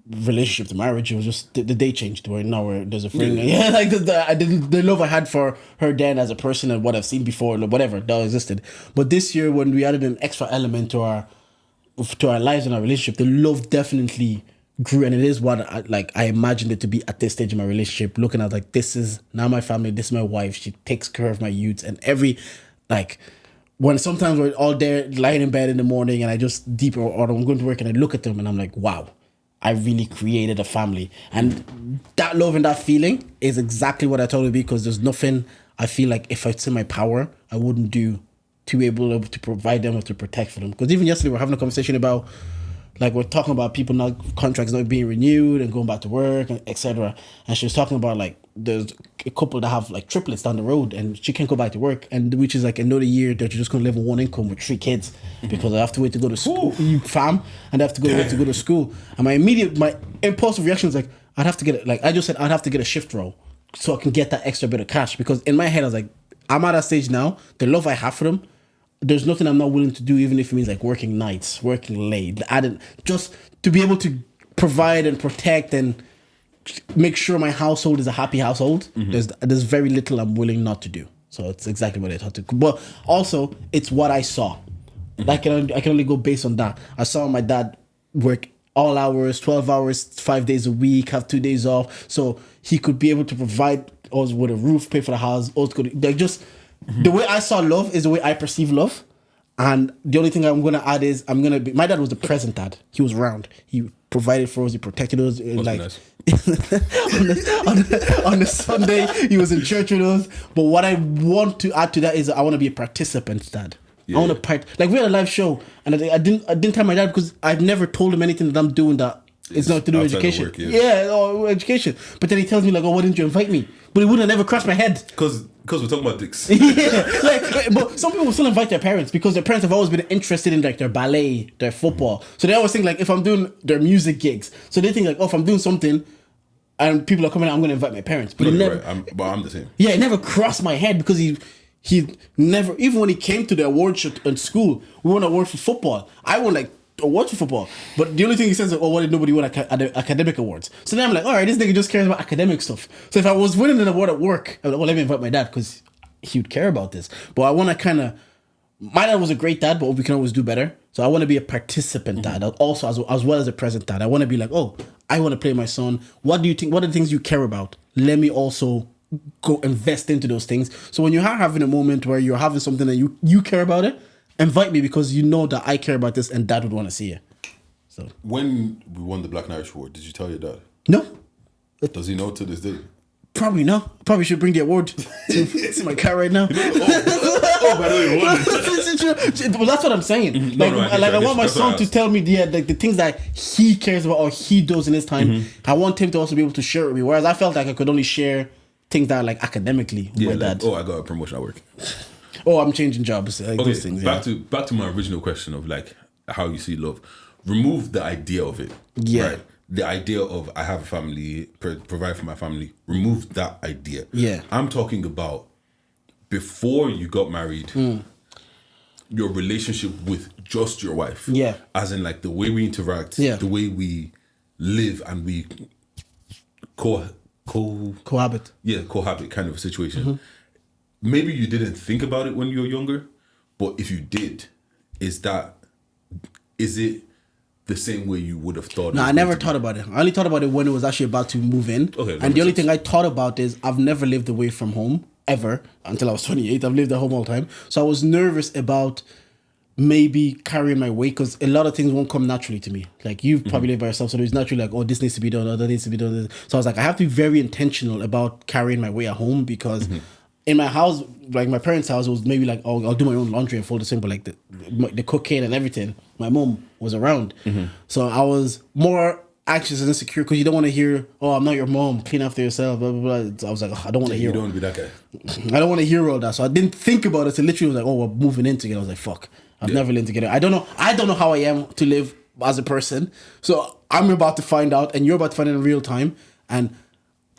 C: relationship to marriage. It was just the day changed where now there's a friend. Yeah, like the love I had for her then as a person and what I've seen before, whatever that existed. But this year, when we added an extra element to our lives and our relationship, the love definitely
A: grew, and it is what I imagined it to be at this stage in my relationship. Looking at like, this is now my family, this is my wife. She takes care of my youths, and every like when sometimes we're all there lying in bed in the morning, and I just deep or I'm going to work, and I look at them and I'm like, wow, I really created a family, and that love and that feeling is exactly what I told you, because there's nothing I feel like if it's in my power I wouldn't do to be able to provide them or to protect for them. Because even yesterday we're having a conversation about, like, we're talking about people not, contracts not being renewed and going back to work, etc. And she was talking about like there's a couple that have like triplets down the road and she can't go back to work, and which is like another year that you're just gonna live on one income with 3 kids because I have to wait to go to school, fam, and I have to go to school. And my impulsive reaction is like, I'd have to get it. Like I just said, I'd have to get a shift role so I can get that extra bit of cash, because in my head I was like, I'm at that stage now. The love I have for them, there's nothing I'm not willing to do, even if it means like working nights, working late. Just to be able to provide and protect and make sure my household is a happy household. There's very little I'm willing not to do. So it's exactly what I thought to. But also, it's what I saw. I can only go based on that. I saw my dad work all hours, 12 hours, 5 days a week, have 2 days off, so he could be able to provide us with a roof, pay for the house. The way I saw love is the way I perceive love. And the only thing I'm going to add is my dad was the present dad. He was around. He provided for us. He protected us. Like
E: nice.
A: on the Sunday, he was in church with us. But what I want to add to that is I want to be a participant dad.
E: Yeah.
A: I want to like, we had a live show, and I didn't tell my dad because I've never told him anything that I'm doing that it's not to do with education.
E: Work, yeah.
A: Or education. But then he tells me like, oh, why didn't you invite me? But it would have never crossed my head.
E: Because we're talking about dicks.
A: Yeah, but some people still invite their parents because their parents have always been interested in like their ballet, their football. So they always think like, if I'm doing their music gigs, so they think like, oh, if I'm doing something and people are coming out, I'm going to invite my parents. But
E: I'm the same.
A: Yeah, it never crossed my head because he never, even when he came to the award show in school, we won an award for football. I won like awards for football, but the only thing he says is, oh, why did nobody win academic awards? So then I'm like, all right, this nigga just cares about academic stuff. So if I was winning an award at work, I'm like, well, let me invite my dad because he would care about this. But I want to my dad was a great dad, but we can always do better. So I want to be a participant dad, also as well as a present dad. I want to be like, oh, I want to play my son. What do you think? What are the things you care about? Let me also go invest into those things. So when you are having a moment where you're having something that you care about it, invite me because you know that I care about this and dad would want to see it. So
E: when we won the Black Irish Award, did you tell your dad?
A: No.
E: Does he know to this day?
A: Probably not. Probably should bring the award to my car right now.
E: By the way, we won it.
A: Well, that's what I'm saying. I want my son to tell me the things that he cares about or he does in his time. I want him to also be able to share it with me. Whereas I felt like I could only share things that are like academically with my dad.
E: Oh, I got a promotion at work.
A: Oh, I'm changing jobs. Like
E: Okay,
A: those things.
E: back to my original question of like how you see love. Remove the idea of it.
A: Yeah.
E: Right? The idea of I have a family, provide for my family. Remove that idea.
A: Yeah.
E: I'm talking about before you got married, your relationship with just your wife.
A: Yeah.
E: As in like the way we interact,
A: Yeah.
E: the way we live and we
A: cohabit.
E: Yeah, cohabit kind of a situation. Maybe you didn't think about it when you were younger, but if you did, is it the same way you would have thought?
A: No, I never thought about it. I only thought about it when it was actually about to move in.
E: Okay,
A: and the only thing I thought about is I've never lived away from home ever until I was 28. I've lived at home all the time. So I was nervous about maybe carrying my weight because a lot of things won't come naturally to me. Like you've probably lived by yourself, so it's naturally like, oh, this needs to be done, or that needs to be done. So I was like, I have to be very intentional about carrying my weight at home because in my house, like my parents' house, it was maybe like, oh, I'll do my own laundry and fold it in, but like the cooking and everything, my mom was around. So I was more anxious and insecure because you don't want to hear, oh, I'm not your mom, clean after yourself, blah, blah, blah. So I was like, oh, I don't want to hear.
E: You don't want to be that guy.
A: I don't want to hear all that. So I didn't think about it. So literally was like, oh, we're moving in together. I was like, fuck, I've never lived together. I don't know how I am to live as a person. So I'm about to find out and you're about to find it in real time. And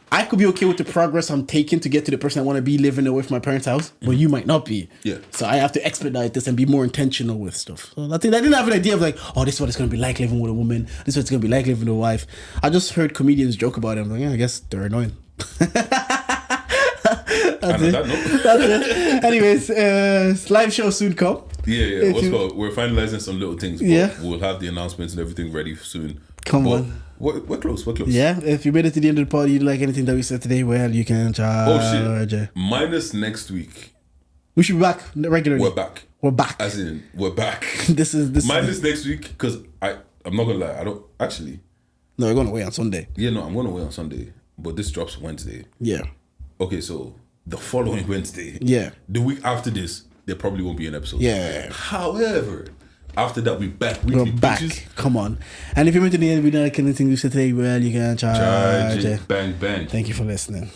A: I could be okay with the progress I'm taking to get to the person I want to be living away from my parents' house, but you might not be.
E: Yeah.
A: So I have to expedite this and be more intentional with stuff. So I didn't have an idea of like, oh, this is what it's going to be like living with a woman. This is what it's going to be like living with a wife. I just heard comedians joke about it. I'm like, yeah, I guess they're annoying. That's it. Anyways, live show soon come.
E: Yeah. We're finalizing some little things. But
A: Yeah.
E: we'll have the announcements and everything ready soon.
C: Come
E: But
C: on.
E: we're close. We're close.
C: Yeah, if you made it to the end of the pod, you like anything that we said today, well, you can charge.
E: Oh shit. Minus next week.
C: We should be back regularly.
E: We're back.
C: We're back.
E: As in, we're back.
C: This is
E: Minus next week, because I'm not gonna lie, I don't actually.
C: No, we're going away on Sunday.
E: Yeah, no, I'm going away on Sunday, but this drops Wednesday.
C: Yeah.
E: Okay, so the following Wednesday.
C: Yeah.
E: The week after this, there probably won't be an episode.
C: Yeah.
E: However, after that, we're back.
C: We're
E: Weekly
C: back.
E: bitches.
C: Come on. And if you made it to the end, we don't like anything we said today, well, you can charge.
E: Charge it. Bang, bang.
C: Thank you for listening.